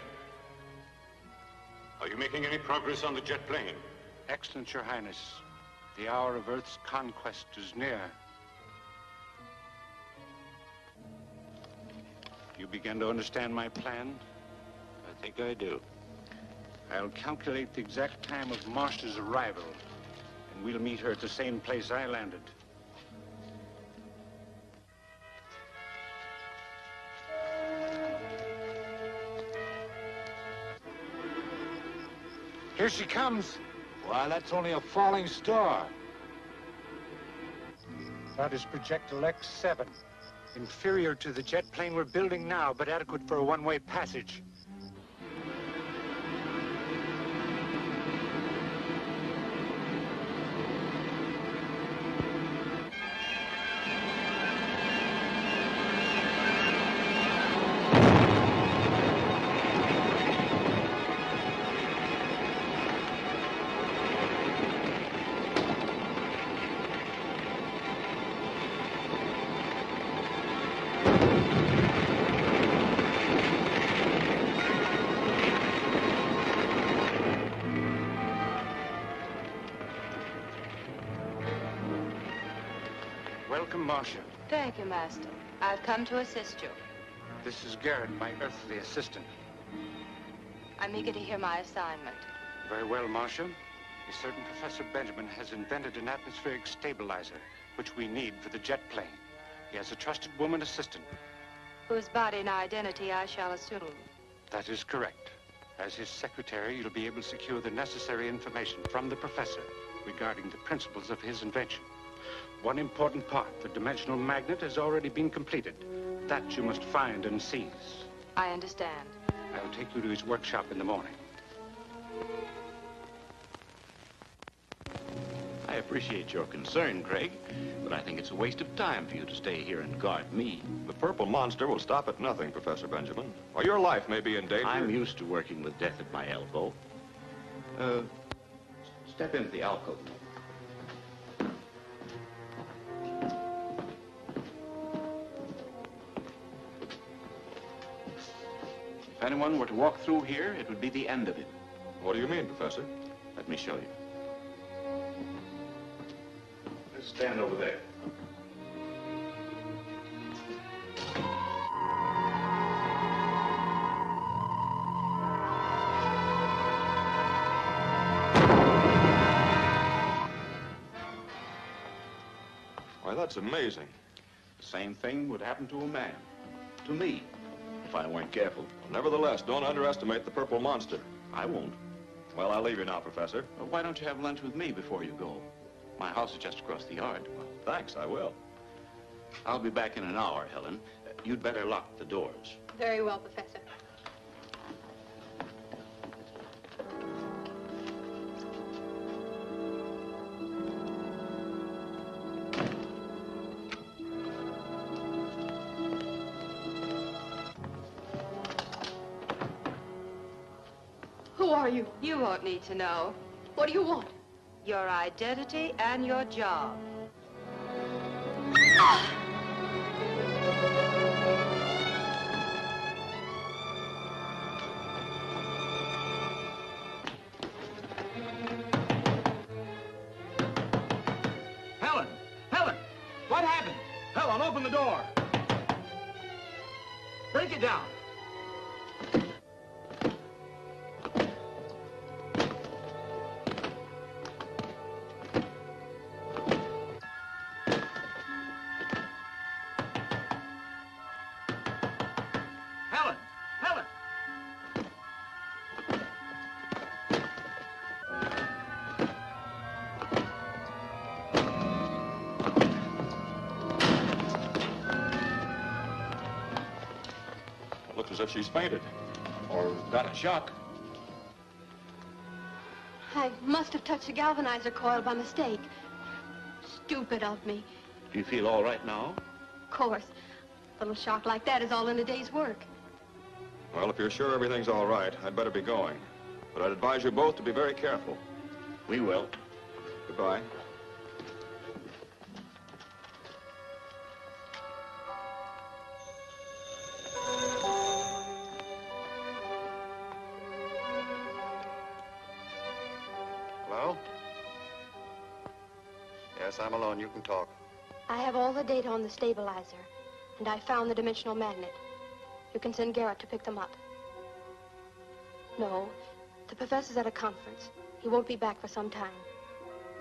Are you making any progress on the jet plane? Excellent, Your Highness. The hour of Earth's conquest is near. You begin to understand my plan? I think I do. I'll calculate the exact time of Marcia's arrival, and we'll meet her at the same place I landed. Here she comes. Why, that's only a falling star. That is projectile X7. Inferior to the jet plane we're building now, but adequate for a one-way passage. Welcome, Marcia. Thank you, Master. I've come to assist you. This is Garrett, my earthly assistant. I'm eager to hear my assignment. Very well, Marcia. A certain Professor Benjamin has invented an atmospheric stabilizer, which we need for the jet plane. He has a trusted woman assistant. Whose body and identity I shall assume. That is correct. As his secretary, you'll be able to secure the necessary information from the professor regarding the principles of his invention. One important part, the dimensional magnet, has already been completed. That you must find and seize. I understand. I'll take you to his workshop in the morning. I appreciate your concern, Craig, but I think it's a waste of time for you to stay here and guard me. The Purple Monster will stop at nothing, Professor Benjamin. Or your life may be in danger. I'm used to working with death at my elbow. Step into the alcove. If anyone were to walk through here, it would be the end of him. What do you mean, Professor? Let me show you. Let's stand over there. Why, that's amazing. The same thing would happen to a man. To me. If I weren't careful. Well, nevertheless, don't underestimate the Purple Monster. I won't. Well, I'll leave you now, Professor. Well, why don't you have lunch with me before you go? My house is just across the yard. Well, thanks, I will. I'll be back in an hour, Helen. You'd better lock the doors. Very well, Professor. Who are you? You won't need to know. What do you want? your identity, and your job. Helen! Helen! What happened? Helen, open the door. Break it down. Helen! Helen! It looks as if she's fainted. Or got a shock. I must have touched the galvanizer coil by mistake. Stupid of me. Do you feel all right now? Of course. A little shock like that is all in a day's work. Well, if you're sure everything's all right, I'd better be going. But I'd advise you both to be very careful. We will. Goodbye. Hello? Yes, I'm alone. You can talk. I have all the data on the stabilizer, and I found the dimensional magnet. You can send Garrett to pick them up. No, the professor's at a conference. He won't be back for some time.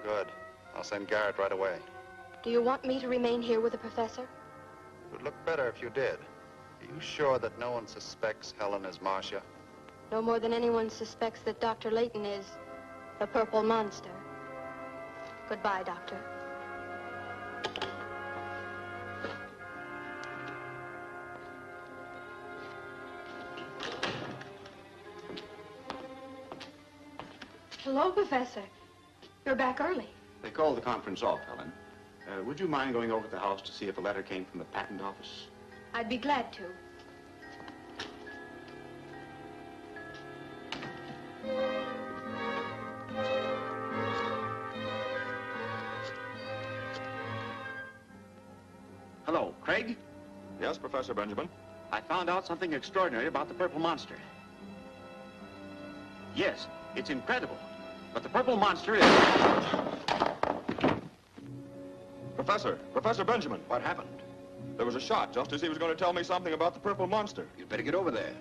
Good. I'll send Garrett right away. Do you want me to remain here with the professor? It would look better if you did. Are you sure that no one suspects Helen is Marcia? No more than anyone suspects that Dr. Layton is the purple monster. Goodbye, Doctor. Hello, Professor. You're back early. They called the conference off, Helen. Would you mind going over to the house to see if a letter came from the patent office? I'd be glad to. Hello, Craig? Yes, Professor Benjamin? I found out something extraordinary about the purple monster. Yes, it's incredible. But the purple monster is... Professor Benjamin. What happened? There was a shot just as he was going to tell me something about the purple monster. You'd better get over there.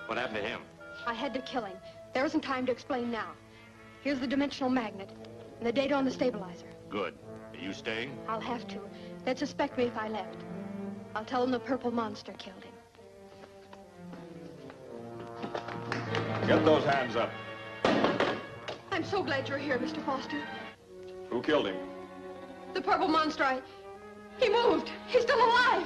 What happened to him? I had to kill him. There isn't time to explain now. Here's the dimensional magnet and the data on the stabilizer. Good. Are you staying? I'll have to. They'd suspect me if I left. I'll tell them the purple monster killed him. Get those hands up. I'm so glad you're here, Mr. Foster. Who killed him? The purple monster, he moved. He's still alive.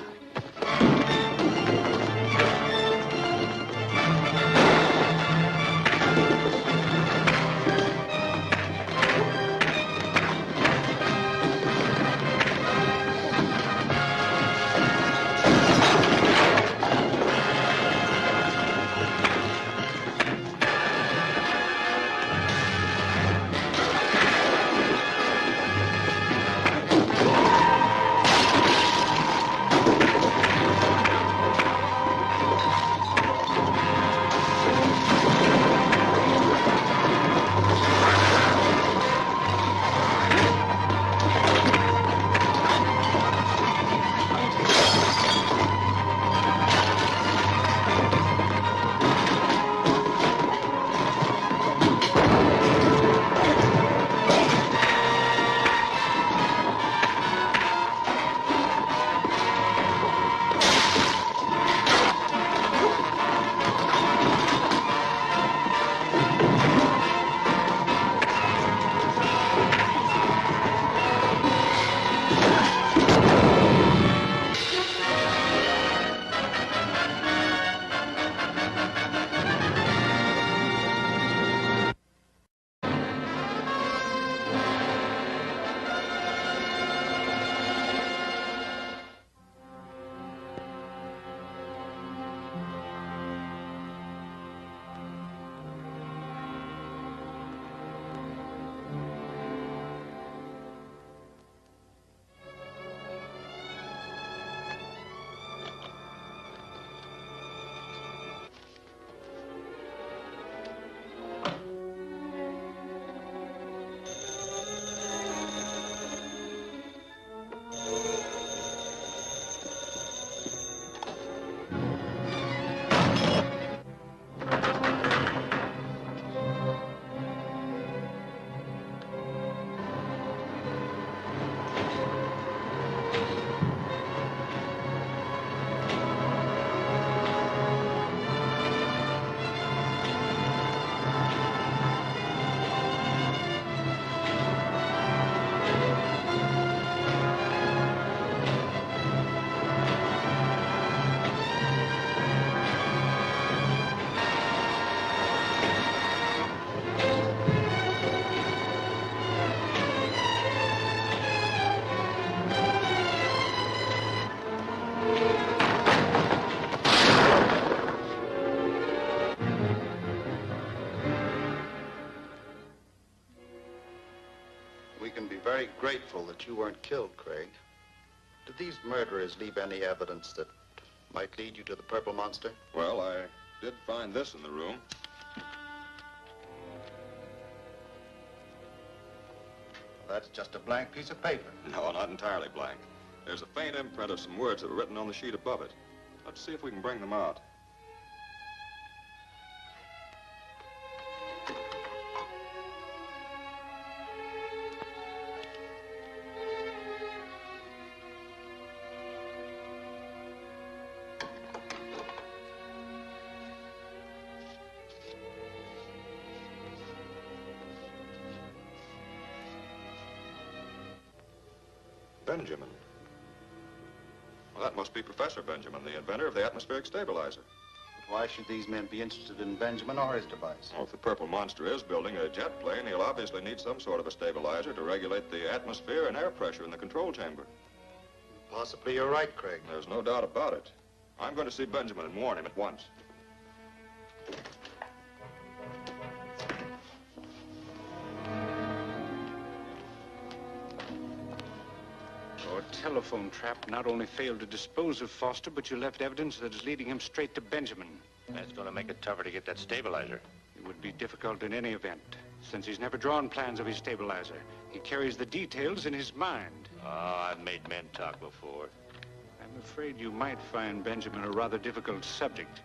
can be very grateful that you weren't killed, Craig. Did these murderers leave any evidence that might lead you to the Purple Monster? Well, I did find this in the room. That's just a blank piece of paper. No, not entirely blank. There's a faint imprint of some words that were written on the sheet above it. Let's see if we can bring them out. Benjamin. Well, that must be Professor Benjamin, the inventor of the atmospheric stabilizer. But why should these men be interested in Benjamin or his device? Well, if the Purple Monster is building a jet plane, he'll obviously need some sort of a stabilizer to regulate the atmosphere and air pressure in the control chamber. Possibly you're right, Craig. There's no doubt about it. I'm going to see Benjamin and warn him at once. Your telephone trap not only failed to dispose of Foster, but you left evidence that is leading him straight to Benjamin. That's going to make it tougher to get that stabilizer. It would be difficult in any event, since he's never drawn plans of his stabilizer. He carries the details in his mind. Oh, I've made men talk before. I'm afraid you might find Benjamin a rather difficult subject.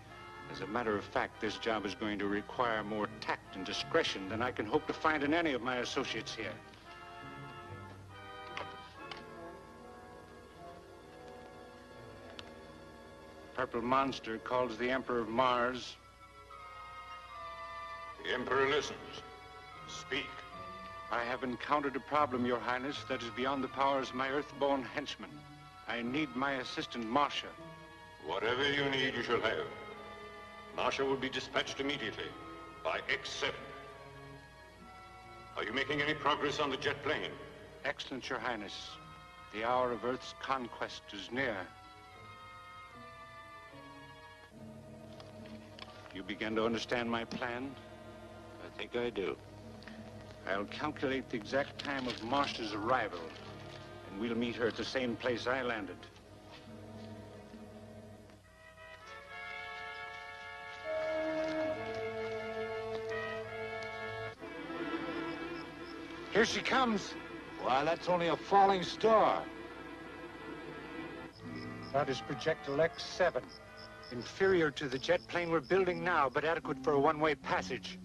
As a matter of fact, this job is going to require more tact and discretion than I can hope to find in any of my associates here. Purple Monster calls the Emperor of Mars. The Emperor listens. Speak. I have encountered a problem, Your Highness, that is beyond the powers of my earthborn henchmen. I need my assistant, Marcia. Whatever you need, you shall have. Marcia will be dispatched immediately by X7. Are you making any progress on the jet plane? Excellent, Your Highness. The hour of Earth's conquest is near. You begin to understand my plan? I think I do. I'll calculate the exact time of Marcia's arrival, and we'll meet her at the same place I landed. Here she comes. Why, that's only a falling star. That is projectile X7. Inferior to the jet plane we're building now, but adequate for a one-way passage.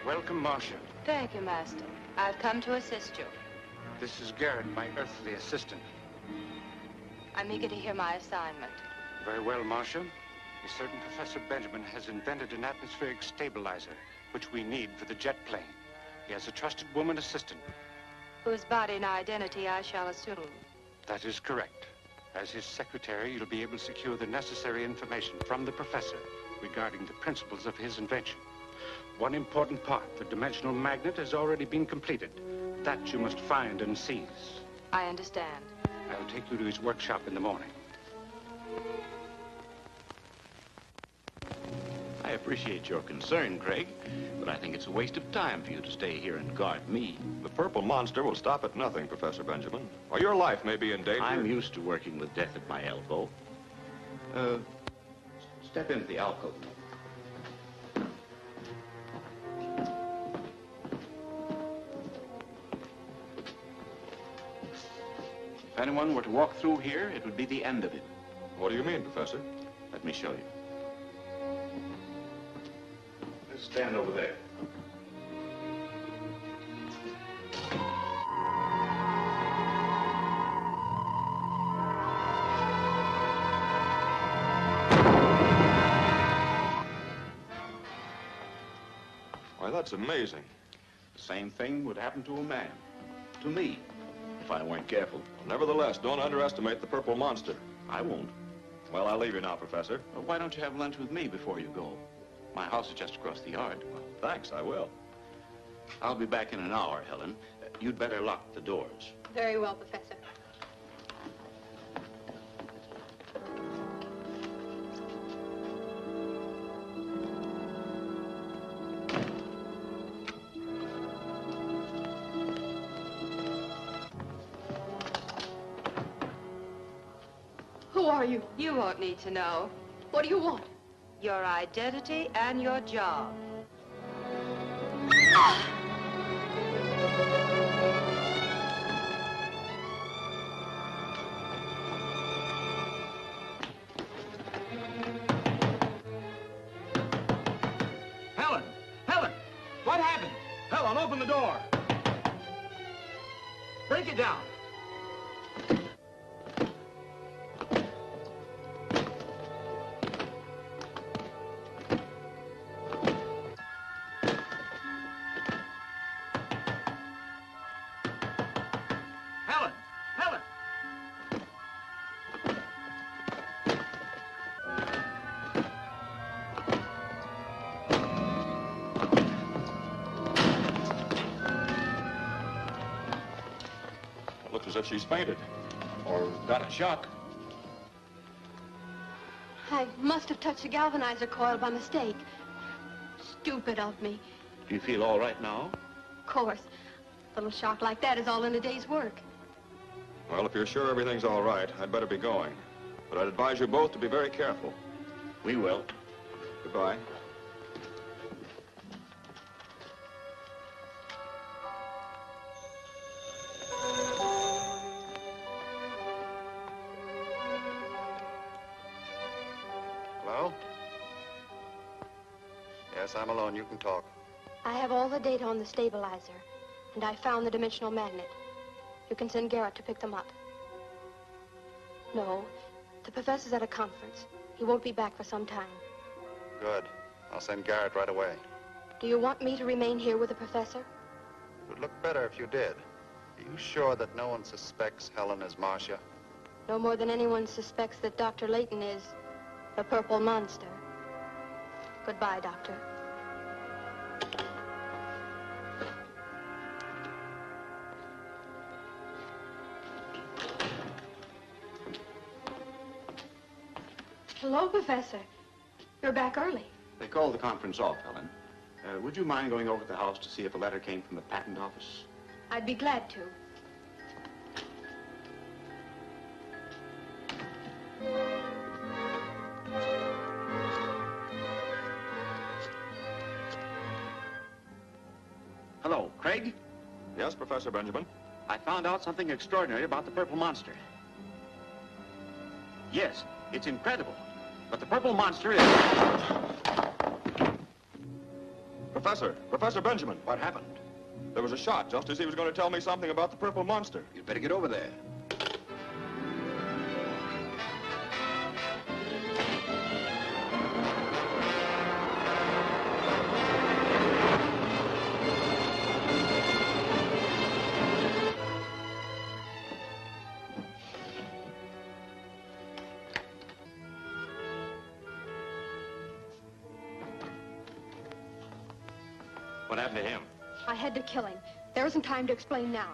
Welcome, Marcia. Thank you, Master. I've come to assist you. This is Garrett, my earthly assistant. I'm eager to hear my assignment. Very well, Marcia. A certain Professor Benjamin has invented an atmospheric stabilizer, which we need for the jet plane. He has a trusted woman assistant. Whose body and identity I shall assume. That is correct. As his secretary, you'll be able to secure the necessary information from the professor regarding the principles of his invention. One important part, the dimensional magnet, has already been completed. That you must find and seize. I understand. I'll take you to his workshop in the morning. I appreciate your concern, Craig, but I think it's a waste of time for you to stay here and guard me. The Purple Monster will stop at nothing, Professor Benjamin. Or your life may be in danger. I'm used to working with death at my elbow. Step into the alcove. If anyone were to walk through here, it would be the end of him. What do you mean, Professor? Let me show you. Let's stand over there. that's amazing. The same thing would happen to a man. To me, if I weren't careful. Nevertheless, don't underestimate the purple monster. I won't. Well, I'll leave you now, Professor. Well, why don't you have lunch with me before you go? My house is just across the yard. Well, thanks, I will. I'll be back in an hour, Helen. You'd better lock the doors. Very well, Professor. Who are you? You won't need to know. What do you want? Your identity and your job. Helen! Helen! What happened? Helen, open the door. Break it down. Helen! Helen! It looks as if she's fainted. Or got a shock. I must have touched the galvanizer coil by mistake. Stupid of me. Do you feel all right now? Of course. A little shock like that is all in a day's work. Well, if you're sure everything's all right, I'd better be going. But I'd advise you both to be very careful. We will. Goodbye. Hello? Yes, I'm alone. You can talk. I have all the data on the stabilizer, and I found the dimensional magnet. You can send Garrett to pick them up. No, the professor's at a conference. He won't be back for some time. Good. I'll send Garrett right away. Do you want me to remain here with the professor? It would look better if you did. Are you sure that no one suspects Helen is Marcia? No more than anyone suspects that Dr. Layton is the purple monster. Goodbye, Doctor. Hello, Professor. You're back early. They called the conference off, Helen. Would you mind going over to the house to see if a letter came from the patent office? I'd be glad to. Hello, Craig? Yes, Professor Benjamin? I found out something extraordinary about the purple monster. Yes, it's incredible. But the purple monster is... Professor Benjamin. What happened? There was a shot just as he was going to tell me something about the purple monster. You'd better get over there. What happened to him? I had to kill him. There isn't time to explain now.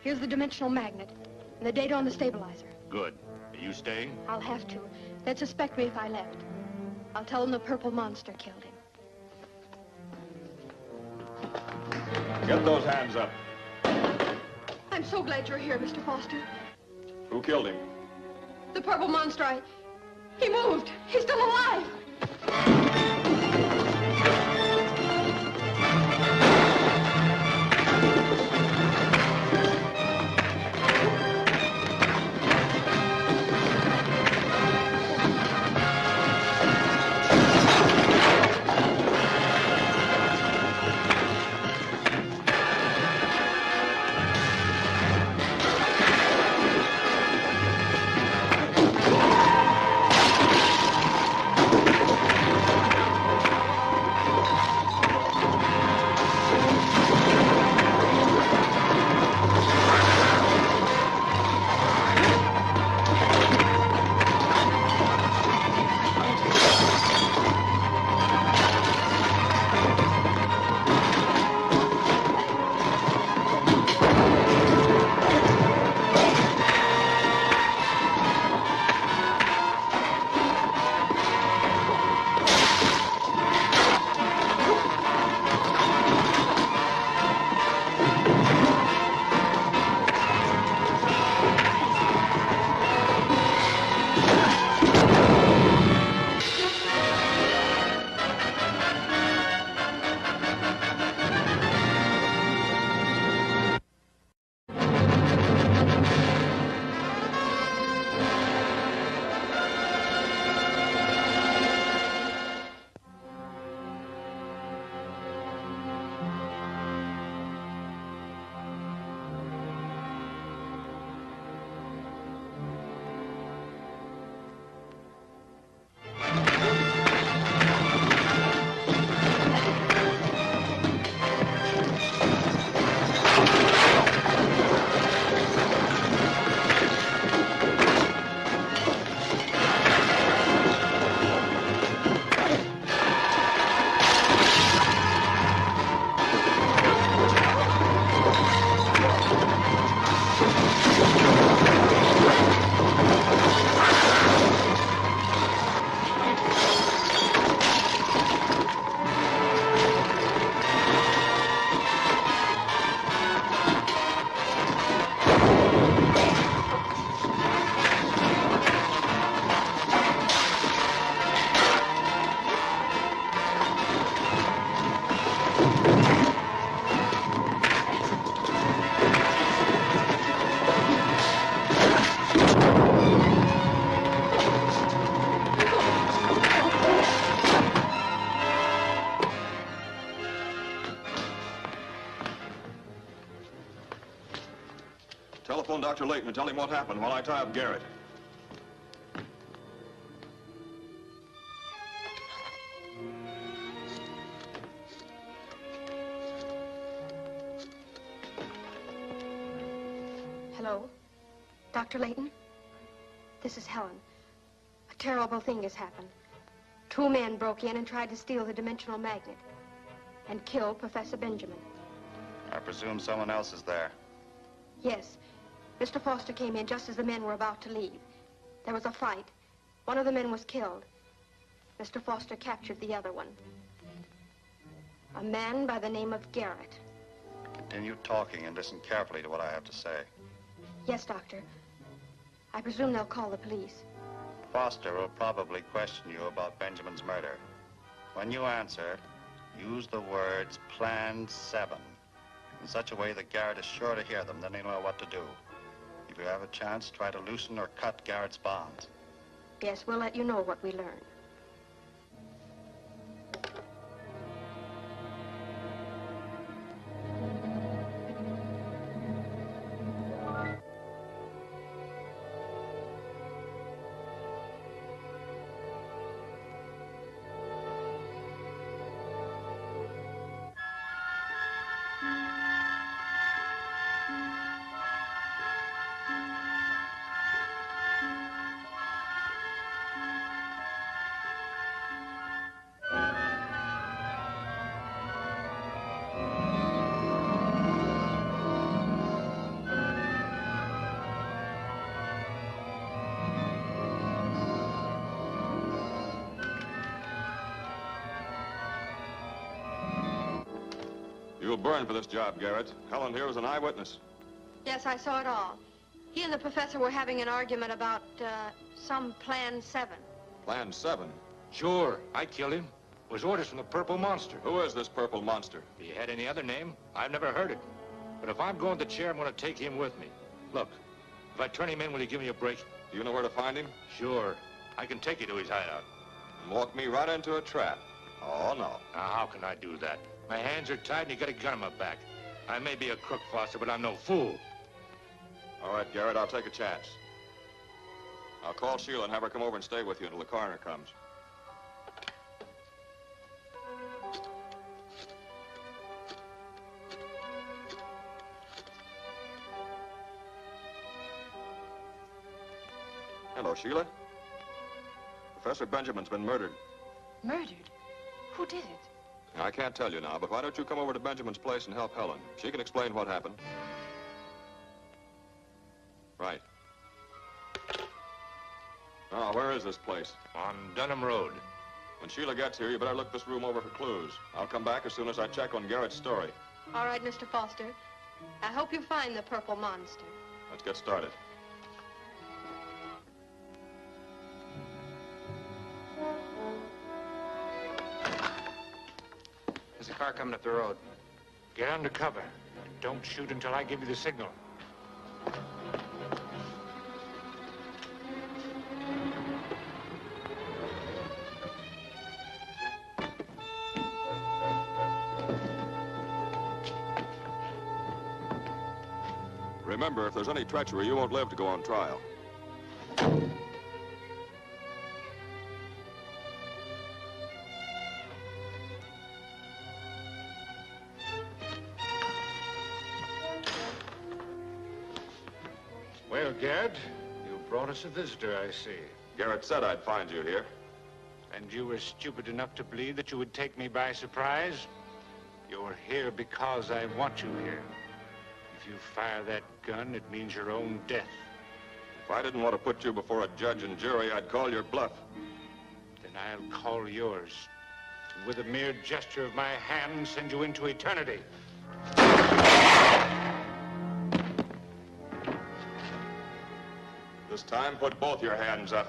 Here's the dimensional magnet and the data on the stabilizer. Good. Are you staying? I'll have to. They'd suspect me if I left. I'll tell them the purple monster killed him. Get those hands up. I'm so glad you're here, Mr. Foster. Who killed him? The purple monster, he moved. He's still alive. telephone Dr. Layton and tell him what happened while I tie up Garrett. Hello? Dr. Layton? This is Helen. A terrible thing has happened. 2 men broke in and tried to steal the dimensional magnet and kill Professor Benjamin. I presume someone else is there. Yes. Mr. Foster came in just as the men were about to leave. There was a fight. One of the men was killed. Mr. Foster captured the other one. A man by the name of Garrett. Continue talking and listen carefully to what I have to say. Yes, Doctor. I presume they'll call the police. Foster will probably question you about Benjamin's murder. When you answer, use the words Plan 7 in such a way that Garrett is sure to hear them, then he'll know what to do. If you have a chance, try to loosen or cut Garrett's bonds. Yes, we'll let you know what we learn. You'll burn for this job, Garrett. Helen here was an eyewitness. Yes, I saw it all. He and the professor were having an argument about some Plan 7. Plan 7? Sure, I killed him. It was orders from the Purple Monster. Who is this Purple Monster? If he had any other name, I've never heard it. But if I'm going to the chair, I'm going to take him with me. Look, if I turn him in, will you give me a break? Do you know where to find him? Sure. I can take you to his hideout. And walk me right into a trap. Oh, no. Now, how can I do that? My hands are tied and you got a gun in my back. I may be a crook, Foster, but I'm no fool. All right, Garrett, I'll take a chance. I'll call Sheila and have her come over and stay with you until the coroner comes. Hello, Sheila. Professor Benjamin's been murdered. Murdered? Who did it? I can't tell you now, but why don't you come over to Benjamin's place and help Helen? She can explain what happened. Right. Now, where is this place? On Dunham Road. When Sheila gets here, you better look this room over for clues. I'll come back as soon as I check on Garrett's story. All right, Mr. Foster. I hope you find the Purple Monster. Let's get started. There's a car coming up the road. Get under cover. Don't shoot until I give you the signal. Remember, if there's any treachery, you won't live to go on trial. Well, Garrett, you brought us a visitor, I see. Garrett said I'd find you here. And you were stupid enough to believe that you would take me by surprise? You're here because I want you here. If you fire that gun, it means your own death. If I didn't want to put you before a judge and jury, I'd call your bluff. Then I'll call yours. And with a mere gesture of my hand, send you into eternity. This time, put both your hands up.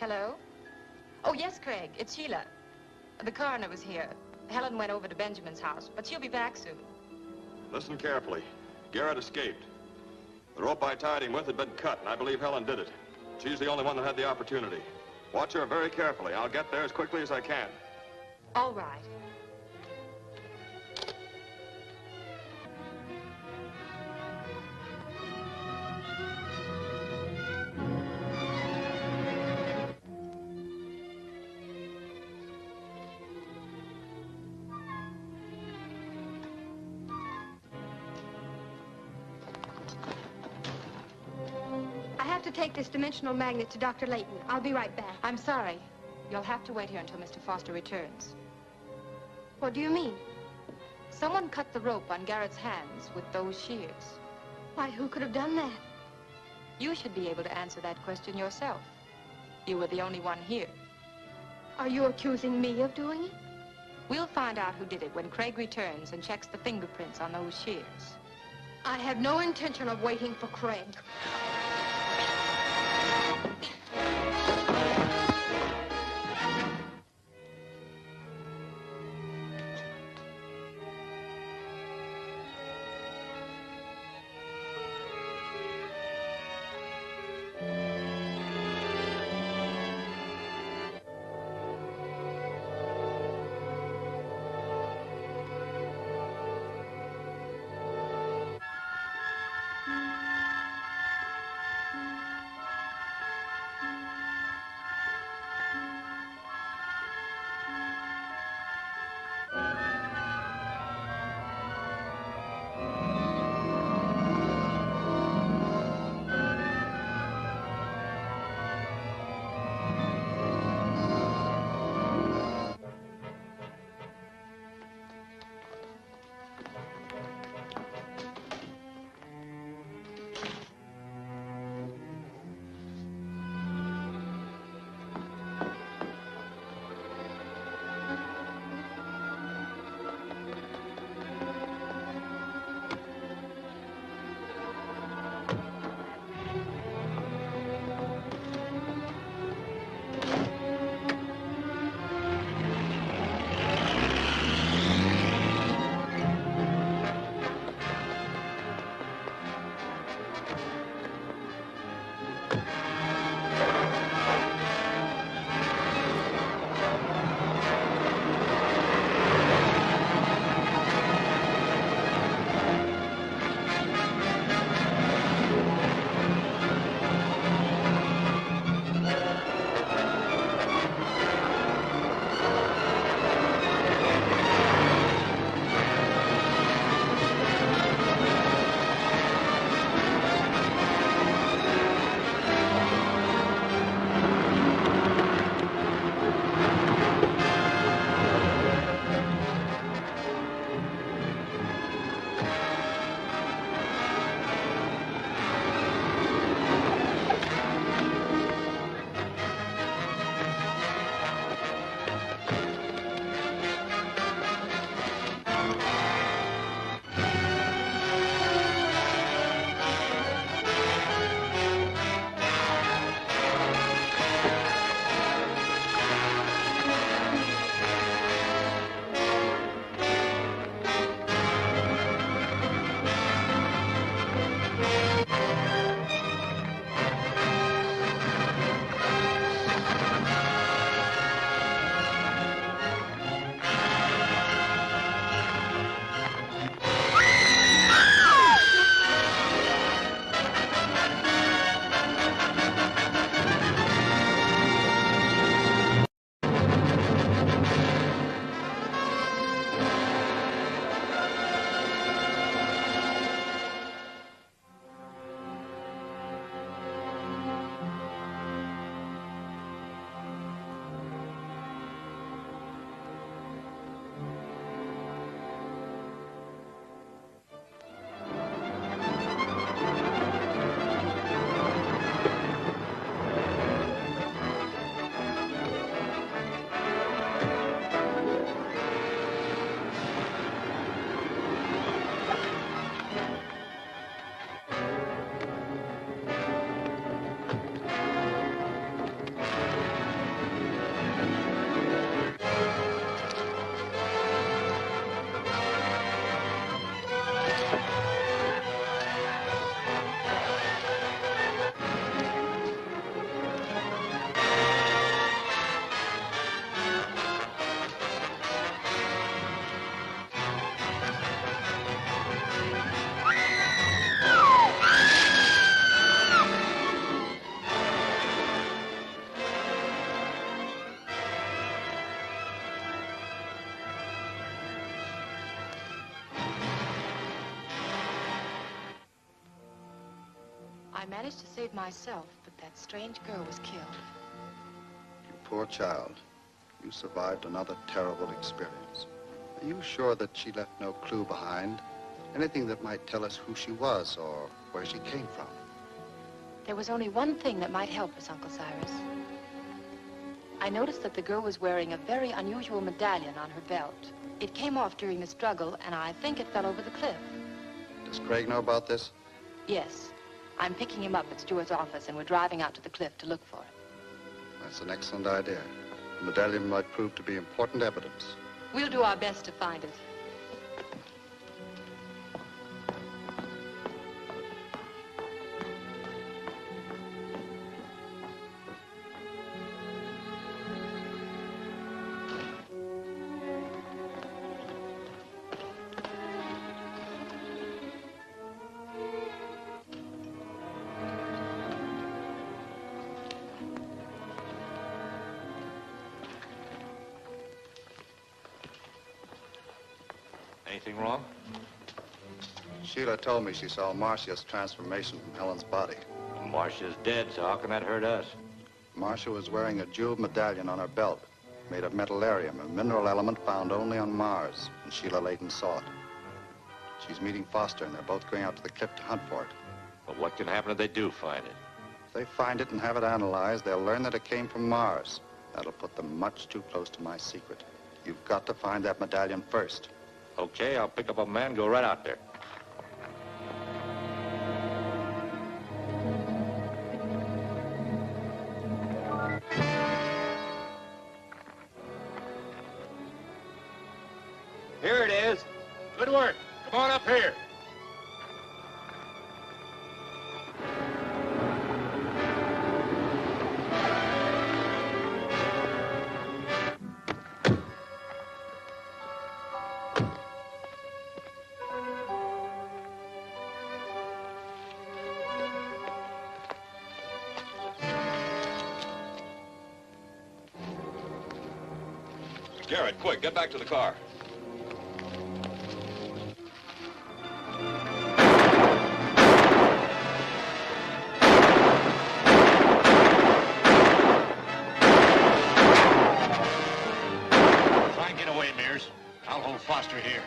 Hello? Oh, yes, Craig. It's Sheila. The coroner was here. Helen went over to Benjamin's house, but she'll be back soon. Listen carefully. Garrett escaped. The rope I tied him with had been cut, and I believe Helen did it. She's the only one that had the opportunity. Watch her very carefully. I'll get there as quickly as I can. All right. I have to take this dimensional magnet to Dr. Layton. I'll be right back. I'm sorry. You'll have to wait here until Mr. Foster returns. What do you mean? Someone cut the rope on Garrett's hands with those shears. Why, who could have done that? You should be able to answer that question yourself. You were the only one here. Are you accusing me of doing it? We'll find out who did it when Craig returns and checks the fingerprints on those shears. I have no intention of waiting for Craig. managed to save myself, but that strange girl was killed. You poor child. You survived another terrible experience. Are you sure that she left no clue behind? Anything that might tell us who she was or where she came from? There was only one thing that might help us, Uncle Cyrus. I noticed that the girl was wearing a very unusual medallion on her belt. It came off during the struggle, and I think it fell over the cliff. Does Craig know about this? Yes. I'm picking him up at Stewart's office, and we're driving out to the cliff to look for it. That's an excellent idea. The medallion might prove to be important evidence. We'll do our best to find it. Anything wrong? Sheila told me she saw Marcia's transformation from Helen's body. Marcia's dead, so how can that hurt us? Marcia was wearing a jeweled medallion on her belt, made of metallarium, a mineral element found only on Mars, and Sheila Layton saw it. She's meeting Foster, and they're both going out to the cliff to hunt for it. But what can happen if they do find it? If they find it and have it analyzed, they'll learn that it came from Mars. That'll put them much too close to my secret. You've got to find that medallion first. Okay, I'll pick up a man and go right out there. Here it is. Good work. Come on up here. Garrett, quick, get back to the car. Try and get away, Mears. I'll hold Foster here.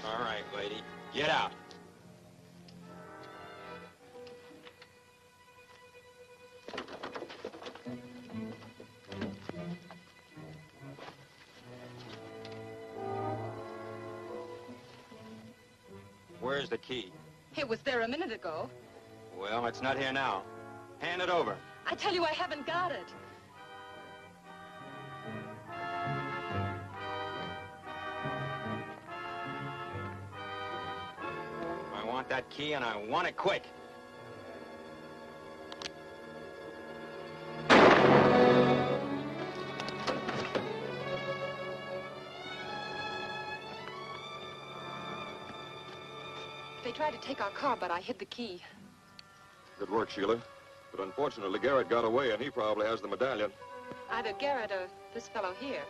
All right, lady. Get out. Where's the key? It was there a minute ago. Well, it's not here now. Hand it over. I tell you, I haven't got it. I want that key, and I want it quick. They tried to take our car, but I hid the key. Good work, Sheila. But unfortunately, Garrett got away, and he probably has the medallion. Either Garrett or this fellow here.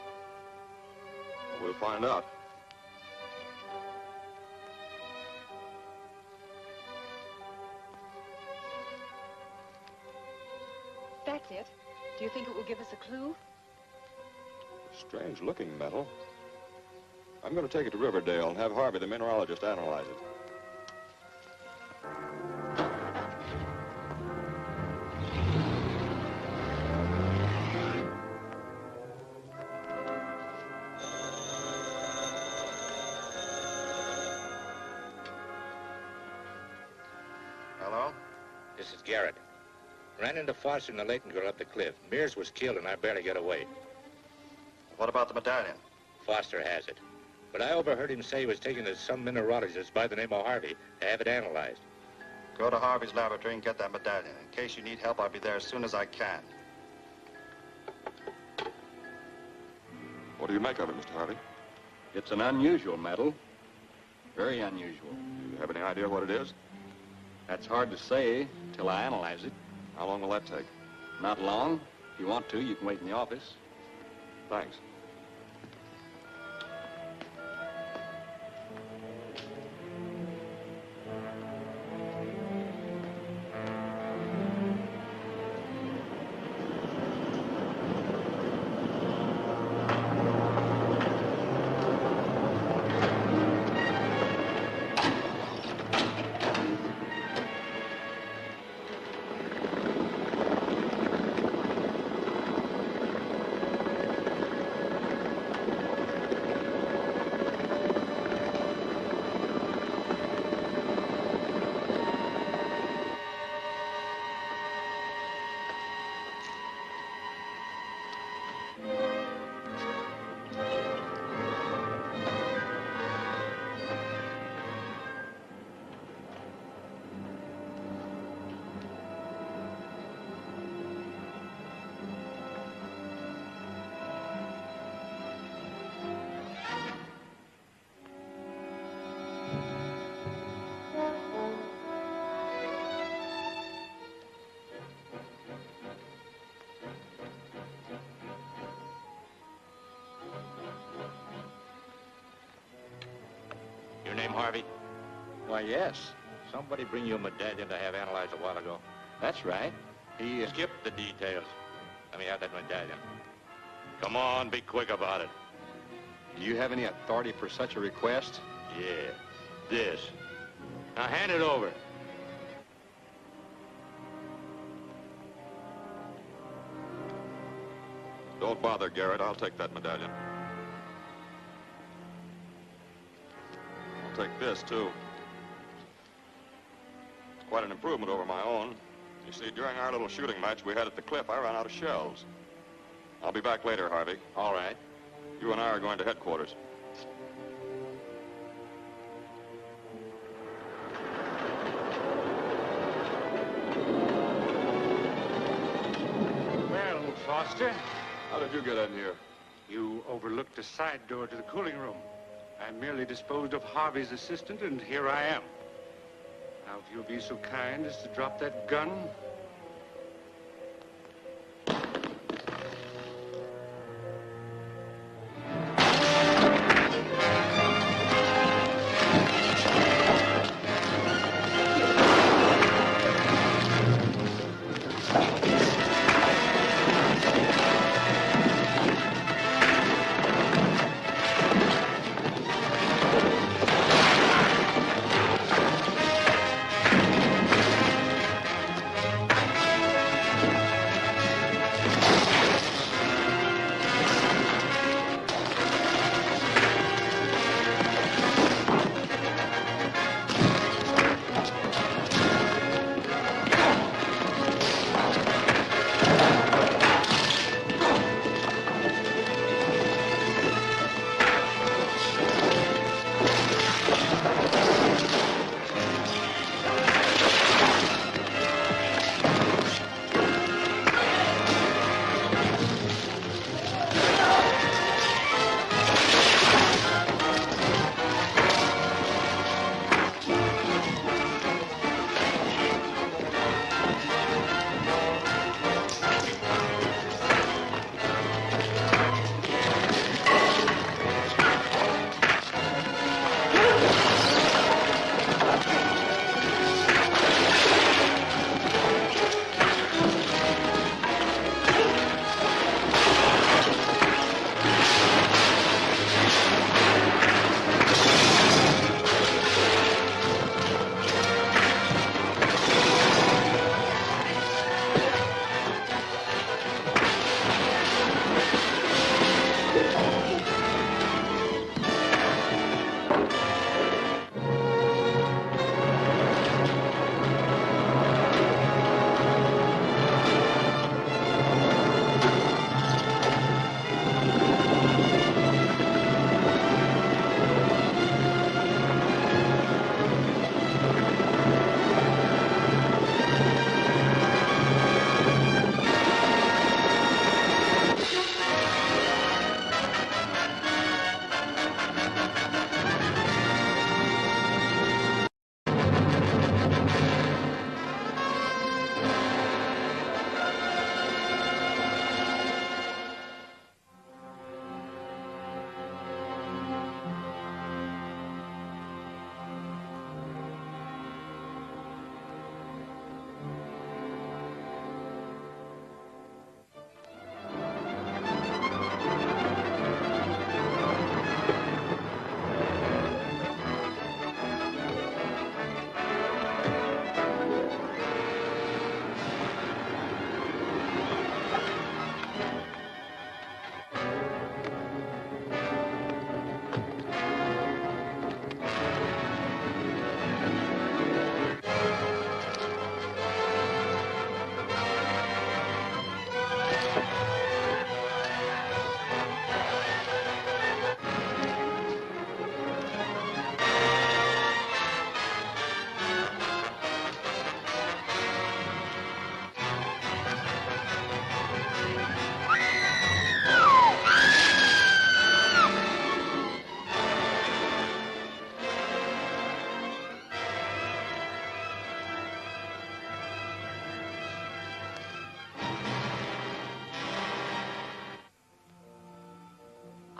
We'll find out. that's it. Do you think it will give us a clue? Strange-looking metal. I'm going to take it to Riverdale and have Harvey, the mineralogist, analyze it. Hello? This is Garrett. Ran into Foster and the Layton girl up the cliff. Mears was killed and I barely got away. What about the medallion? Foster has it. But I overheard him say he was taking it to some mineralogist by the name of Harvey to have it analyzed. Go to Harvey's laboratory and get that medallion. In case you need help, I'll be there as soon as I can. What do you make of it, Mr. Harvey? It's an unusual metal. Very unusual. Do you have any idea what it is? That's hard to say till I analyze it. How long will that take? Not long. If you want to, you can wait in the office. Thanks. Your name Harvey? Why, yes. Somebody bring you a medallion to have analyzed a while ago. That's right. He... Skip the details. Let me have that medallion. Come on, be quick about it. Do you have any authority for such a request? Yeah, this. Now hand it over. Don't bother, Garrett. I'll take that medallion. I'll take this, too. It's quite an improvement over my own. You see, during our little shooting match we had at the cliff, I ran out of shells. I'll be back later, Harvey. All right. You and I are going to headquarters. Well, Foster. How did you get in here? You overlooked a side door to the cooling room. I merely disposed of Harvey's assistant, and here I am. Now, if you'll be so kind as to drop that gun.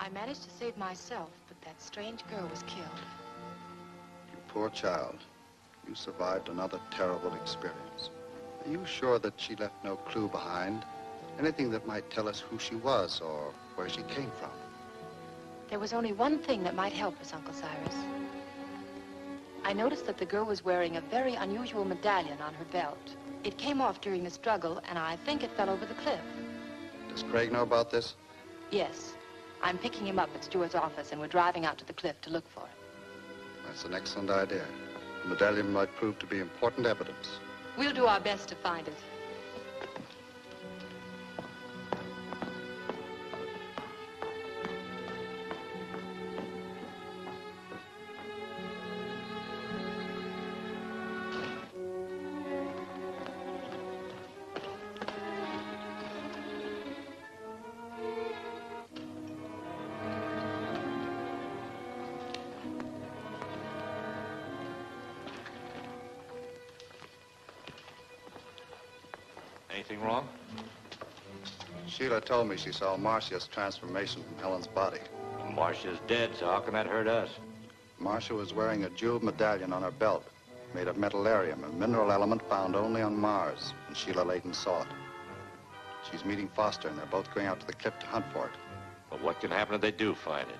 I managed to save myself, but that strange girl was killed. You poor child. You survived another terrible experience. Are you sure that she left no clue behind? Anything that might tell us who she was or where she came from? There was only one thing that might help us, Uncle Cyrus. I noticed that the girl was wearing a very unusual medallion on her belt. It came off during the struggle, and I think it fell over the cliff. Does Craig know about this? Yes. I'm picking him up at Stewart's office, and we're driving out to the cliff to look for him. That's an excellent idea. The medallion might prove to be important evidence. We'll do our best to find it. Anything wrong? Sheila told me she saw Marcia's transformation from Helen's body. Marcia's dead, so how can that hurt us? Marcia was wearing a jeweled medallion on her belt, made of metallarium, a mineral element found only on Mars, and Sheila Layton saw it. She's meeting Foster, and they're both going out to the cliff to hunt for it. But what can happen if they do find it?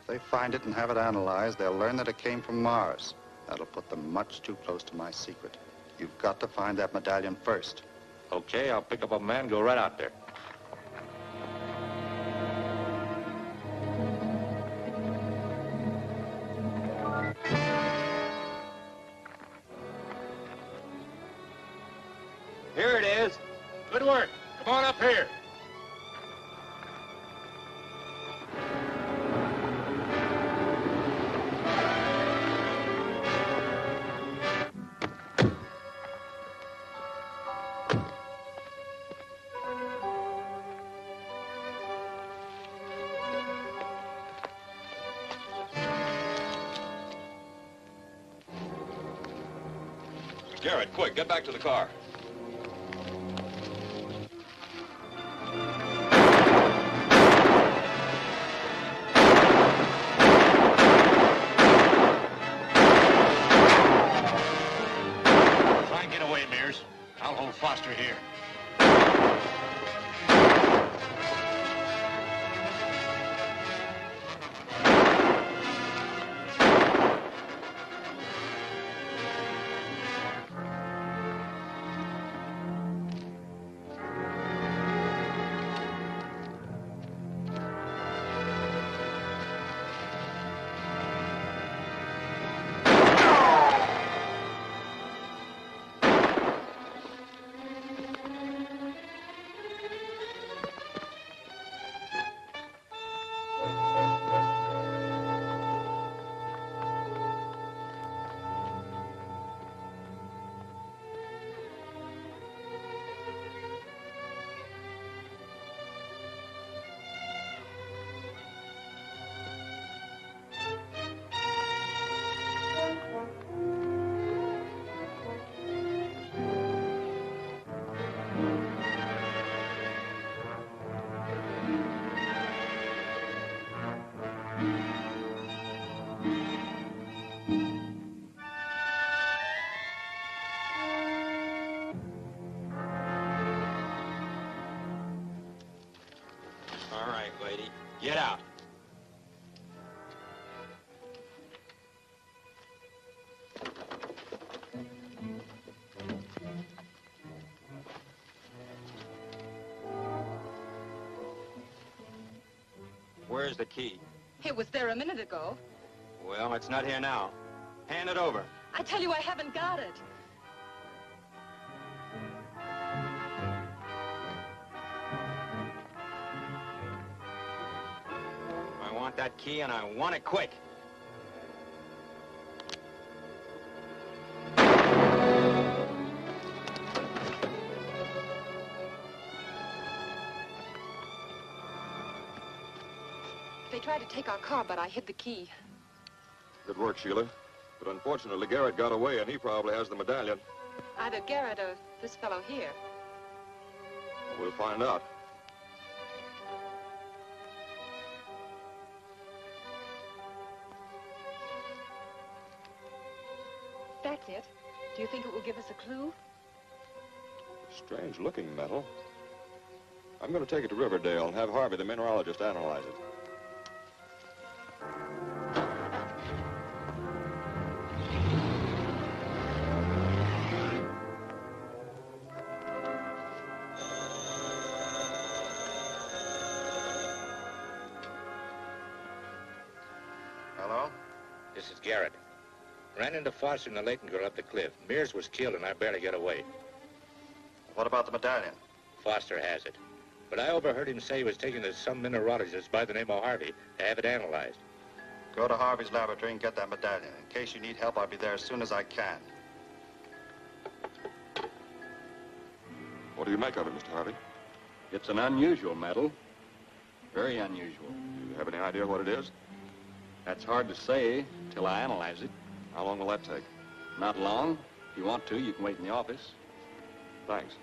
If they find it and have it analyzed, they'll learn that it came from Mars. That'll put them much too close to my secret. You've got to find that medallion first. Okay, I'll pick up a man and go right out there. Here it is. Good work. Come on up here. Garrett, quick, get back to the car. Try and get away, Mears. I'll hold Foster here. All right, lady. Get out. Where's the key? It was there a minute ago. Well, it's not here now. Hand it over. I tell you, I haven't got it. I want that key, and I want it quick. They tried to take our car, but I hid the key. Good work, Sheila. But unfortunately, Garrett got away, and he probably has the medallion. Either Garrett or this fellow here. We'll find out. that's it. Do you think it will give us a clue? Strange-looking metal. I'm going to take it to Riverdale and have Harvey, the mineralogist, analyze it. Hello? This is Garrett. Ran into Foster and the Layton girl up the cliff. Mears was killed and I barely got away. What about the medallion? Foster has it. But I overheard him say he was taking it to some mineralogist by the name of Harvey to have it analyzed. Go to Harvey's laboratory and get that medallion. In case you need help, I'll be there as soon as I can. What do you make of it, Mr. Harvey? It's an unusual metal. Very unusual. Do you have any idea what it is? That's hard to say till I analyze it. How long will that take? Not long. If you want to, you can wait in the office. Thanks.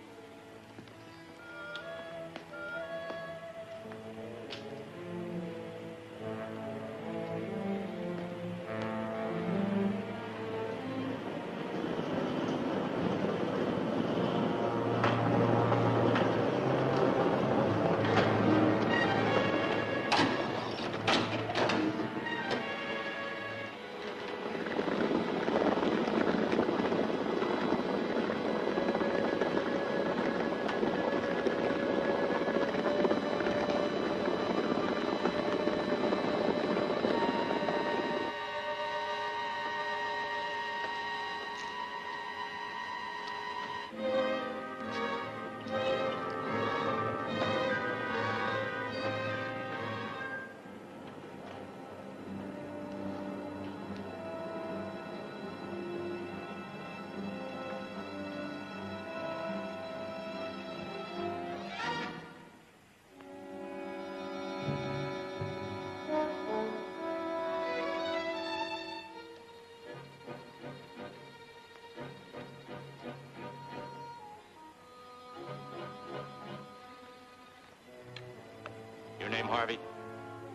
Your name Harvey?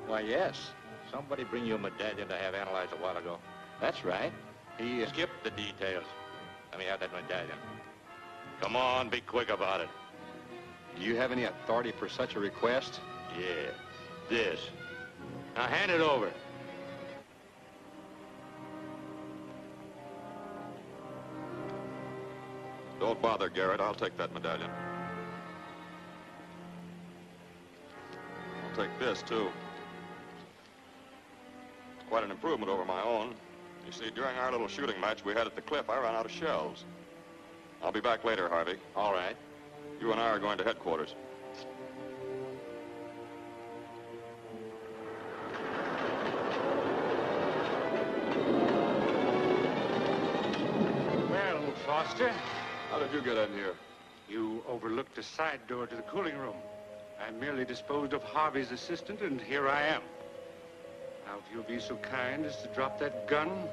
Why, yes. Somebody bring you a medallion to have analyzed a while ago. That's right. He... Skip the details. Let me have that medallion. Come on, be quick about it. Do you have any authority for such a request? Yeah, this. Now hand it over. Don't bother, Garrett. I'll take that medallion. I'll take this, too. It's quite an improvement over my own. You see, during our little shooting match we had at the cliff, I ran out of shells. I'll be back later, Harvey. All right. You and I are going to headquarters. Well, Foster. How did you get in here? You overlooked a side door to the cooling room. I merely disposed of Harvey's assistant, and here I am. Now, if you'll be so kind as to drop that gun.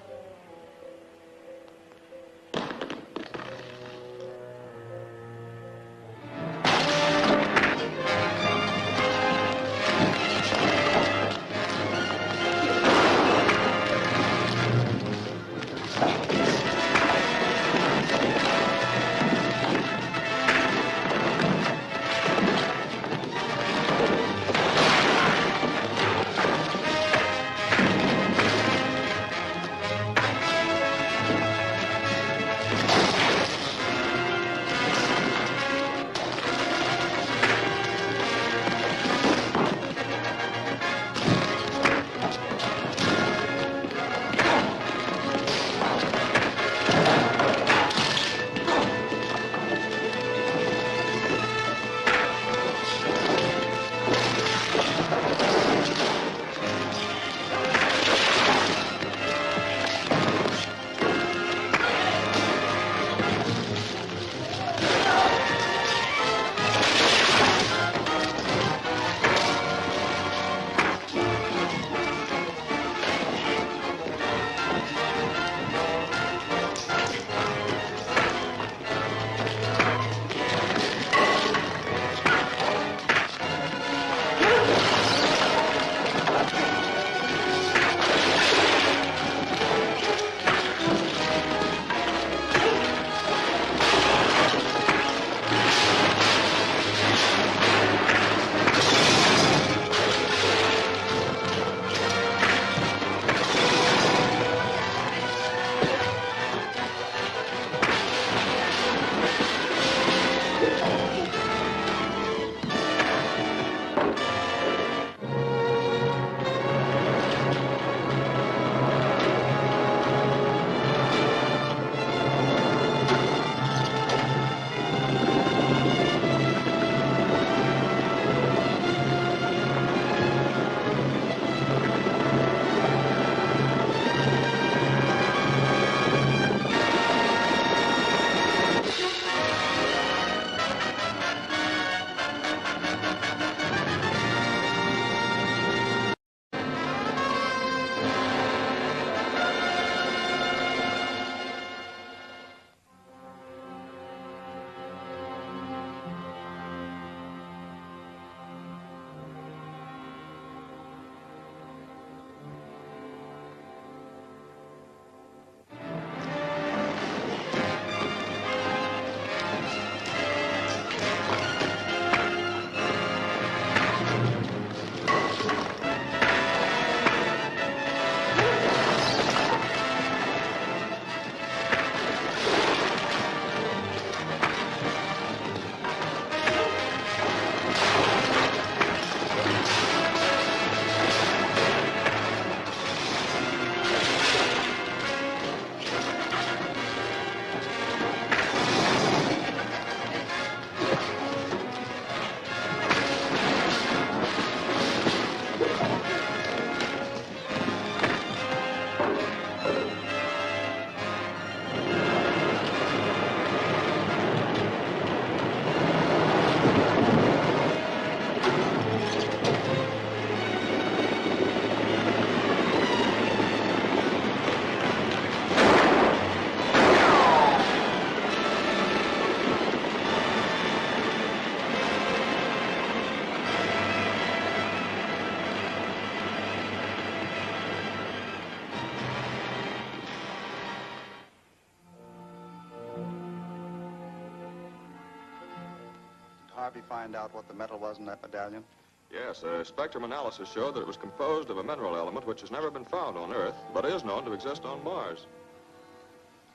Harvey find out what the metal was in that medallion? Yes, a spectrum analysis showed that it was composed of a mineral element which has never been found on Earth, but is known to exist on Mars.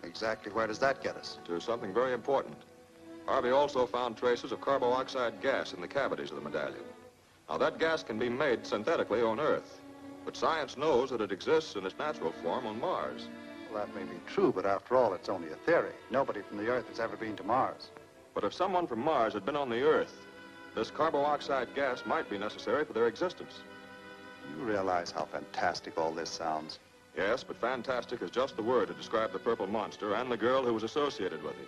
Exactly where does that get us? To something very important. Harvey also found traces of carboxide gas in the cavities of the medallion. Now, that gas can be made synthetically on Earth, but science knows that it exists in its natural form on Mars. Well, that may be true, but after all, it's only a theory. Nobody from the Earth has ever been to Mars. But if someone from Mars had been on the Earth, this carboxide gas might be necessary for their existence. You realize how fantastic all this sounds? Yes, but fantastic is just the word to describe the purple monster and the girl who was associated with him.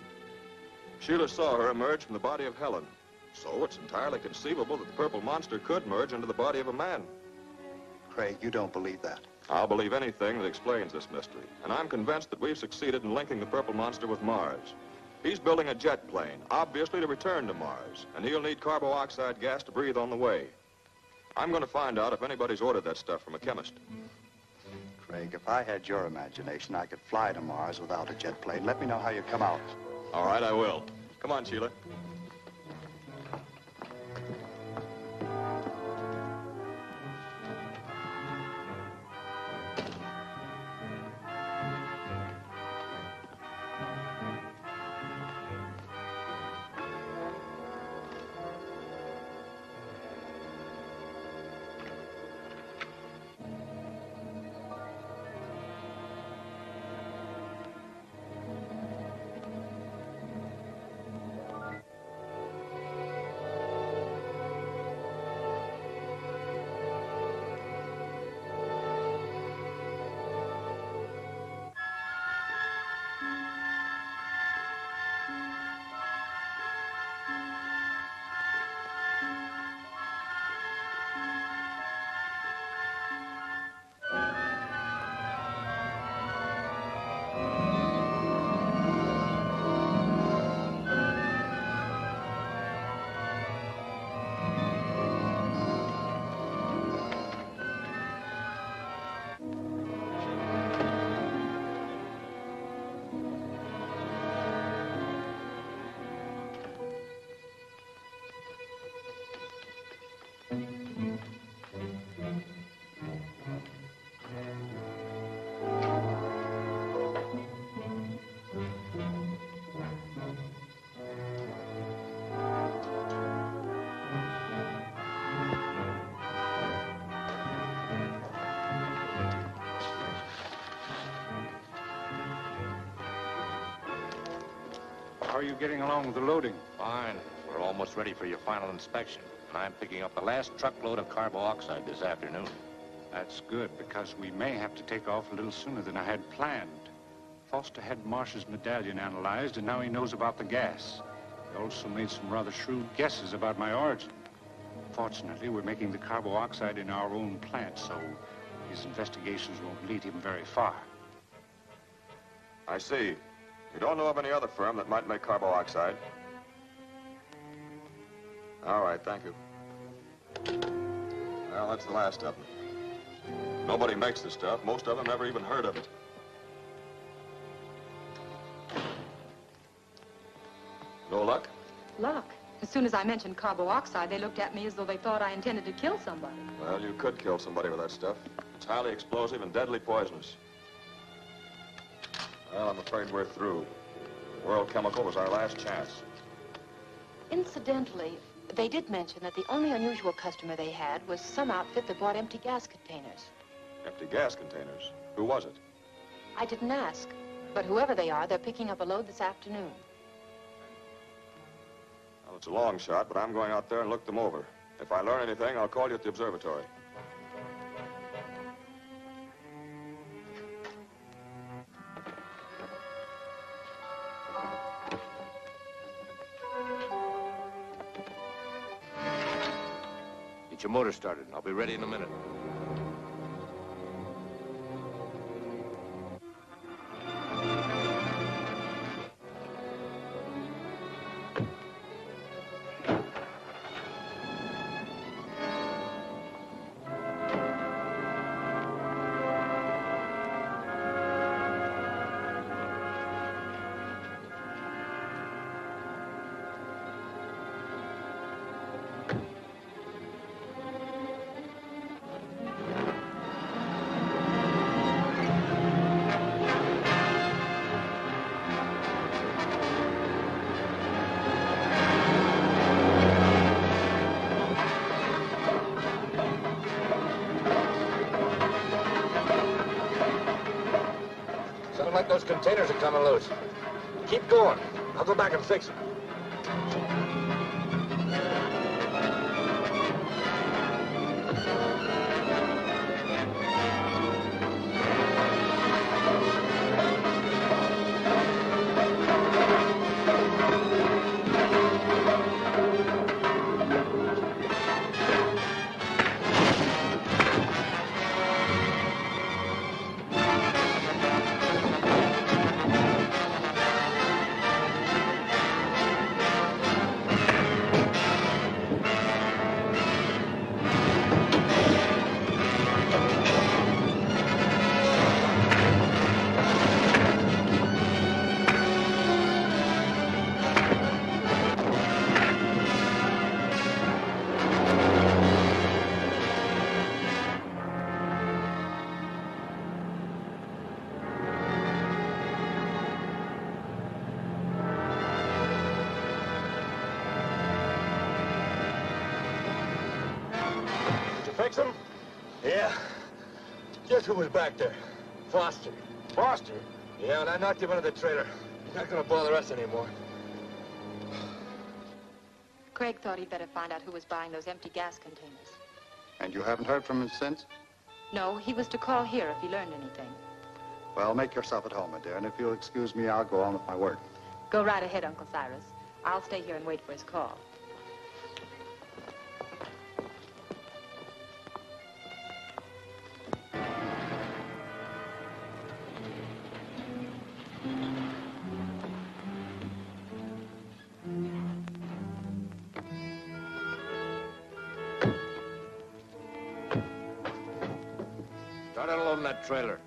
Sheila saw her emerge from the body of Helen, so it's entirely conceivable that the purple monster could merge into the body of a man. Craig, you don't believe that. I'll believe anything that explains this mystery, and I'm convinced that we've succeeded in linking the purple monster with Mars. He's building a jet plane, obviously to return to Mars, and he'll need carboxide gas to breathe on the way. I'm going to find out if anybody's ordered that stuff from a chemist. Craig, if I had your imagination, I could fly to Mars without a jet plane. Let me know how you come out. All right, I will. Come on, Sheila. How are you getting along with the loading? Fine. We're almost ready for your final inspection. And I'm picking up the last truckload of carboxide this afternoon. That's good, because we may have to take off a little sooner than I had planned. Foster had Marsh's medallion analyzed, and now he knows about the gas. He also made some rather shrewd guesses about my origin. Fortunately, we're making the carboxide in our own plant, so his investigations won't lead him very far. I see. You don't know of any other firm that might make carboxide? All right, thank you. Well, that's the last of them. Nobody makes this stuff. Most of them never even heard of it. No luck? Luck? As soon as I mentioned carboxide, they looked at me as though they thought I intended to kill somebody. Well, you could kill somebody with that stuff. It's highly explosive and deadly poisonous. Well, I'm afraid we're through. World Chemical was our last chance. Incidentally, they did mention that the only unusual customer they had was some outfit that bought empty gas containers. Empty gas containers? Who was it? I didn't ask, but whoever they are, they're picking up a load this afternoon. Well, it's a long shot, but I'm going out there and look them over. If I learn anything, I'll call you at the observatory. Get your motor started, and I'll be ready in a minute. containers are coming loose. Keep going. I'll go back and fix them. Fix them? Yeah. Guess who was back there? Foster. Foster? Yeah, and I knocked him under the trailer. He's not gonna bother us anymore. Craig thought he'd better find out who was buying those empty gas containers. And you haven't heard from him since? No, he was to call here if he learned anything. Well, make yourself at home, my dear, and if you'll excuse me, I'll go on with my work. Go right ahead, Uncle Cyrus. I'll stay here and wait for his call. Start unloading that trailer.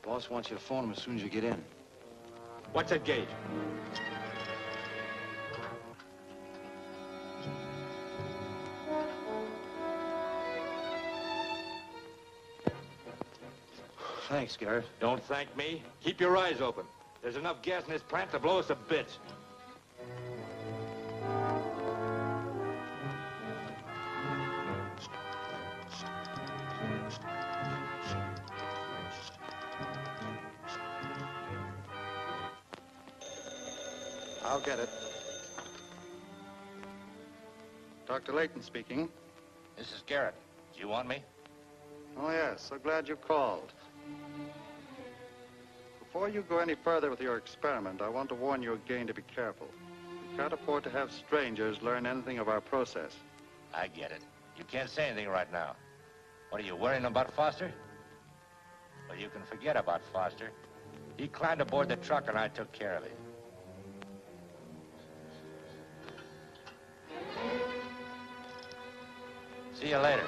Boss wants you to phone him as soon as you get in. What's that gauge? Thanks, Garrett. Don't thank me. Keep your eyes open. There's enough gas in this plant to blow us to bits. I'll get it. Dr. Layton speaking. This is Garrett. Do you want me? Oh, yes. So glad you called. Before you go any further with your experiment, I want to warn you again to be careful. You can't afford to have strangers learn anything of our process. I get it. You can't say anything right now. What are you worrying about, Foster? Well, you can forget about Foster. He climbed aboard the truck and I took care of him. See you later.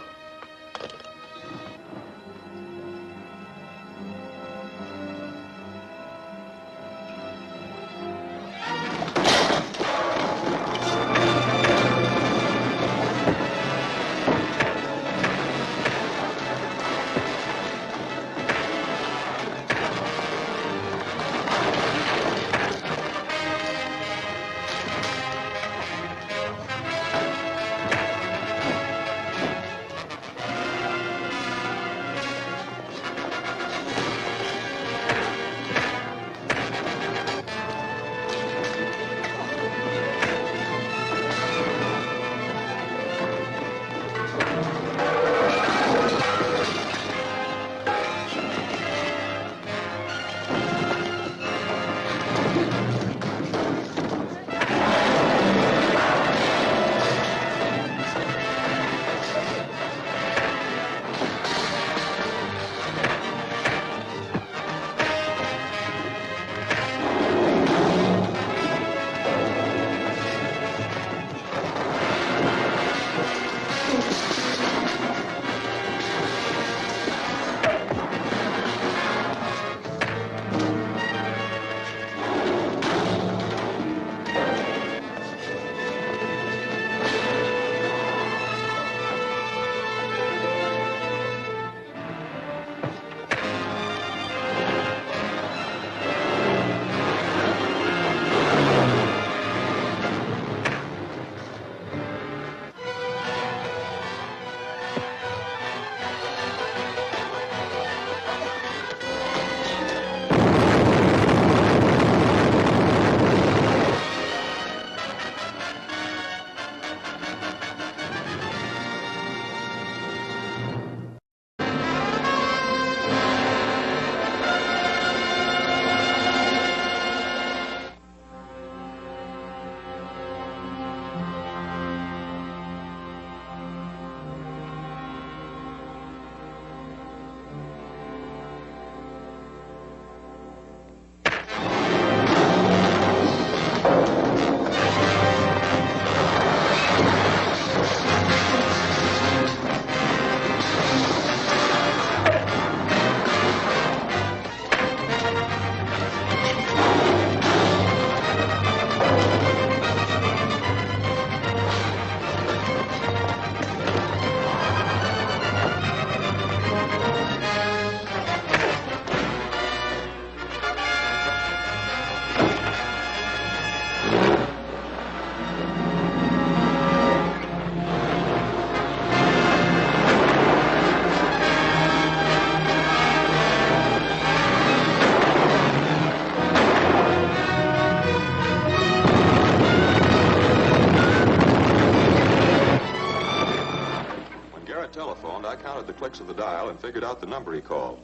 out the number he called.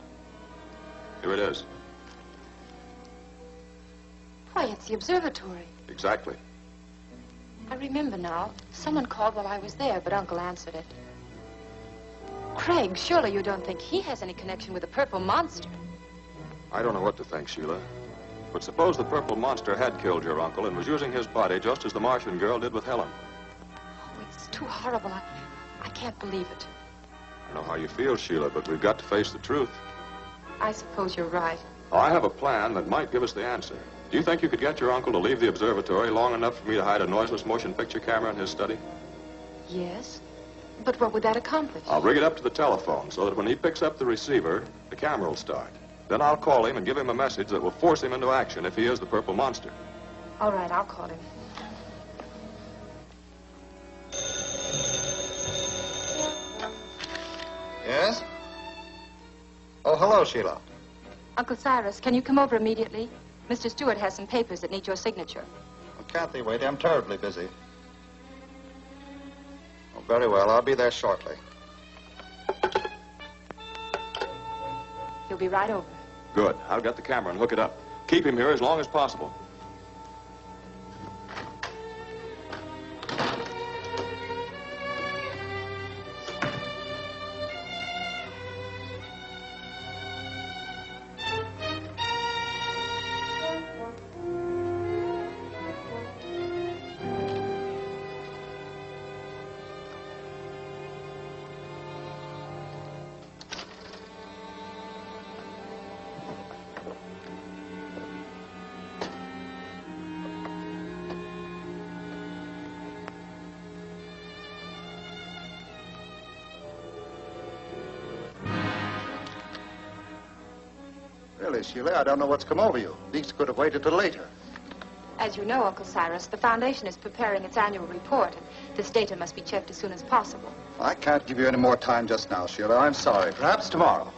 Here it is. Why, it's the observatory. Exactly. I remember now. Someone called while I was there, but Uncle answered it. Craig, surely you don't think he has any connection with the Purple Monster? I don't know what to think, Sheila. But suppose the Purple Monster had killed your uncle and was using his body just as the Martian girl did with Helen. Oh, it's too horrible. I can't believe it. I know how you feel, Sheila, but we've got to face the truth. I suppose you're right. I have a plan that might give us the answer. Do you think you could get your uncle to leave the observatory long enough for me to hide a noiseless motion picture camera in his study? Yes? But what would that accomplish? I'll rig it up to the telephone so that when he picks up the receiver, the camera will start. Then I'll call him and give him a message that will force him into action if he is the Purple Monster. All right, I'll call him. Yes? Oh, hello, Sheila. Uncle Cyrus, can you come over immediately? Mr. Stewart has some papers that need your signature. Well, can't they wait? I'm terribly busy. Oh, very well. I'll be there shortly. He'll be right over. Good. I'll get the camera and hook it up. Keep him here as long as possible. Really, Sheila, I don't know what's come over you. These could have waited till later. As you know, Uncle Cyrus, the Foundation is preparing its annual report, and this data must be checked as soon as possible. I can't give you any more time just now, Sheila. I'm sorry. Perhaps tomorrow.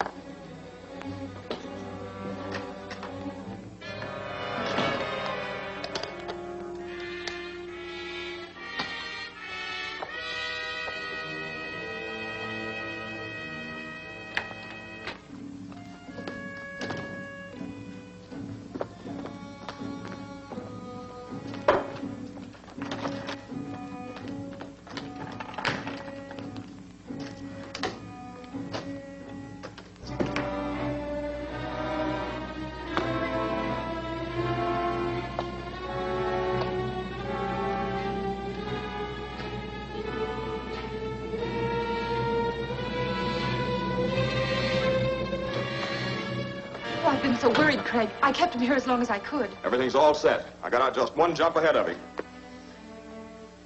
I've been so worried, Craig. I kept him here as long as I could. Everything's all set. I got out just one jump ahead of him.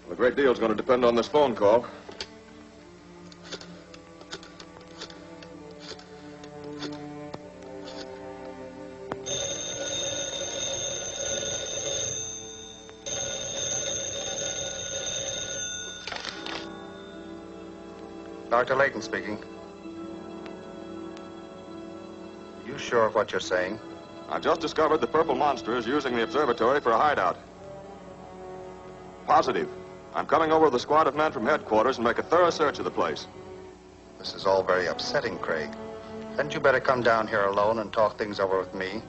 Well, a great deal's going to depend on this phone call. Dr. Layton speaking. You sure of what you're saying? I've just discovered the Purple Monster is using the observatory for a hideout. Positive. I'm coming over with a squad of men from headquarters and make a thorough search of the place. This is all very upsetting, Craig. Hadn't you better come down here alone and talk things over with me?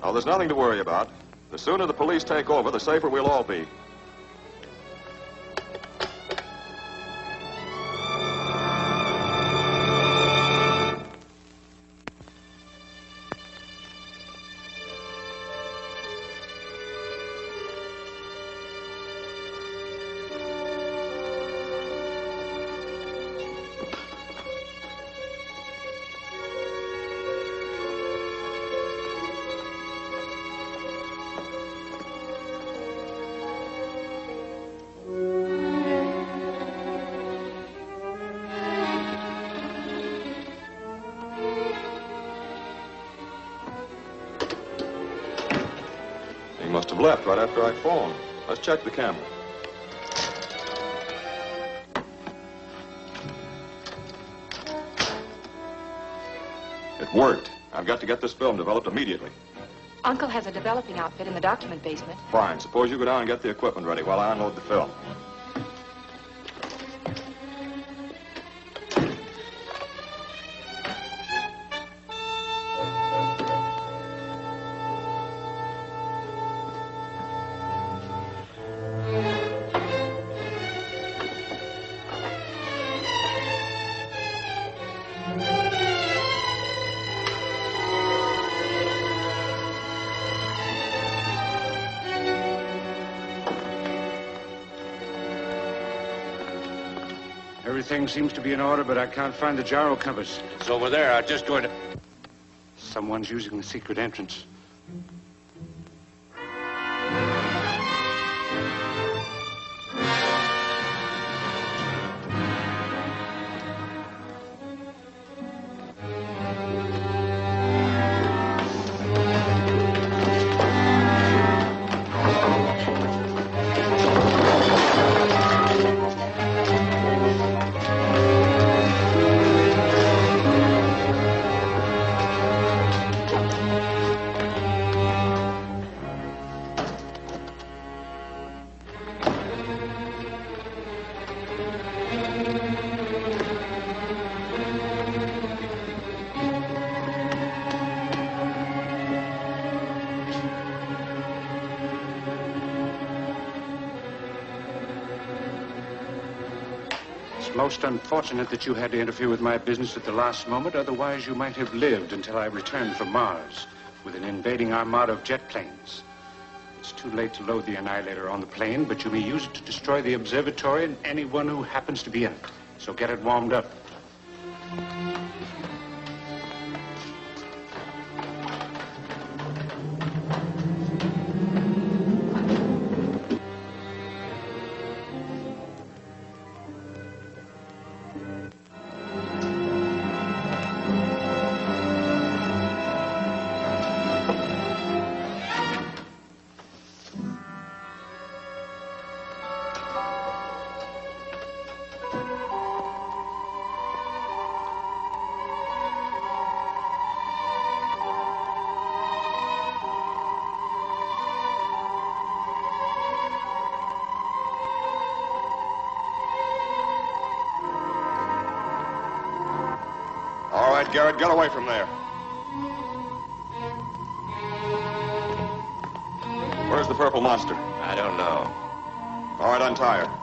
Oh, there's nothing to worry about. The sooner the police take over, the safer we'll all be. He must have left right after I phoned. Let's check the camera. It worked. I've got to get this film developed immediately. Uncle has a developing outfit in the document basement. Fine. Suppose you go down and get the equipment ready while I unload the film. Everything seems to be in order, but I can't find the gyro compass. It's over there. I'm just going to... Someone's using the secret entrance. Most unfortunate that you had to interfere with my business at the last moment. Otherwise, you might have lived until I returned from Mars with an invading armada of jet planes. It's too late to load the Annihilator on the plane, but you may use it to destroy the observatory and anyone who happens to be in it. So get it warmed up. All right, Garrett, get away from there. Where's the purple monster? I don't know. All right, untie her.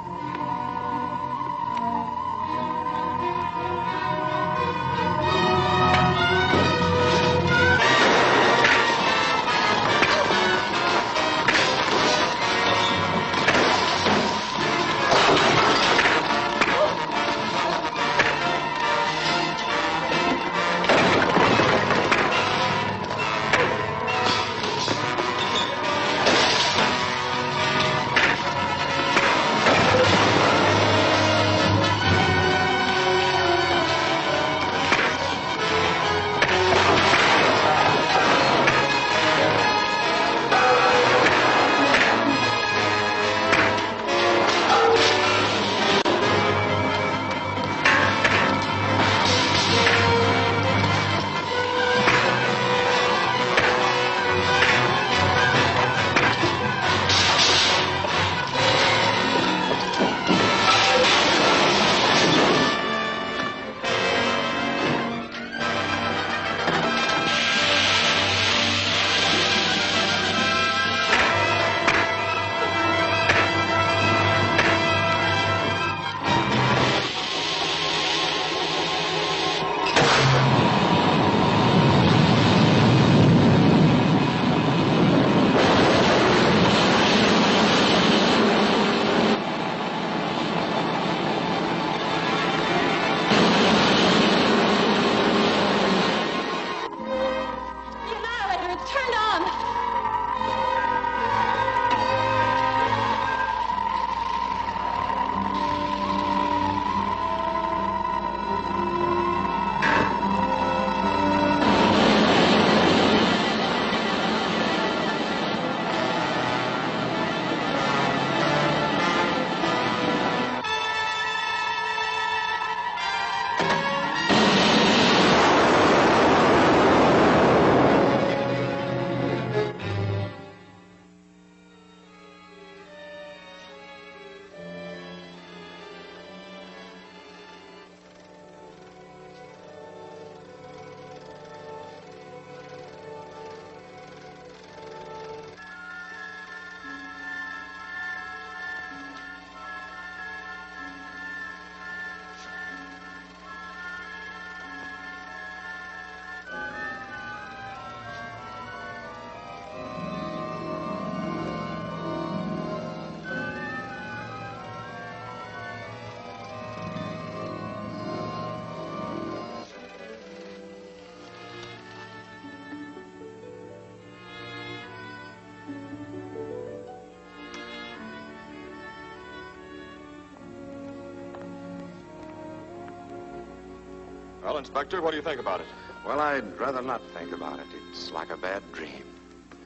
Well, Inspector, what do you think about it? Well, I'd rather not think about it. It's like a bad dream.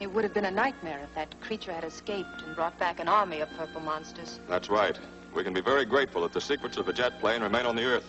It would have been a nightmare if that creature had escaped and brought back an army of purple monsters. That's right. We can be very grateful that the secrets of the jet plane remain on the Earth.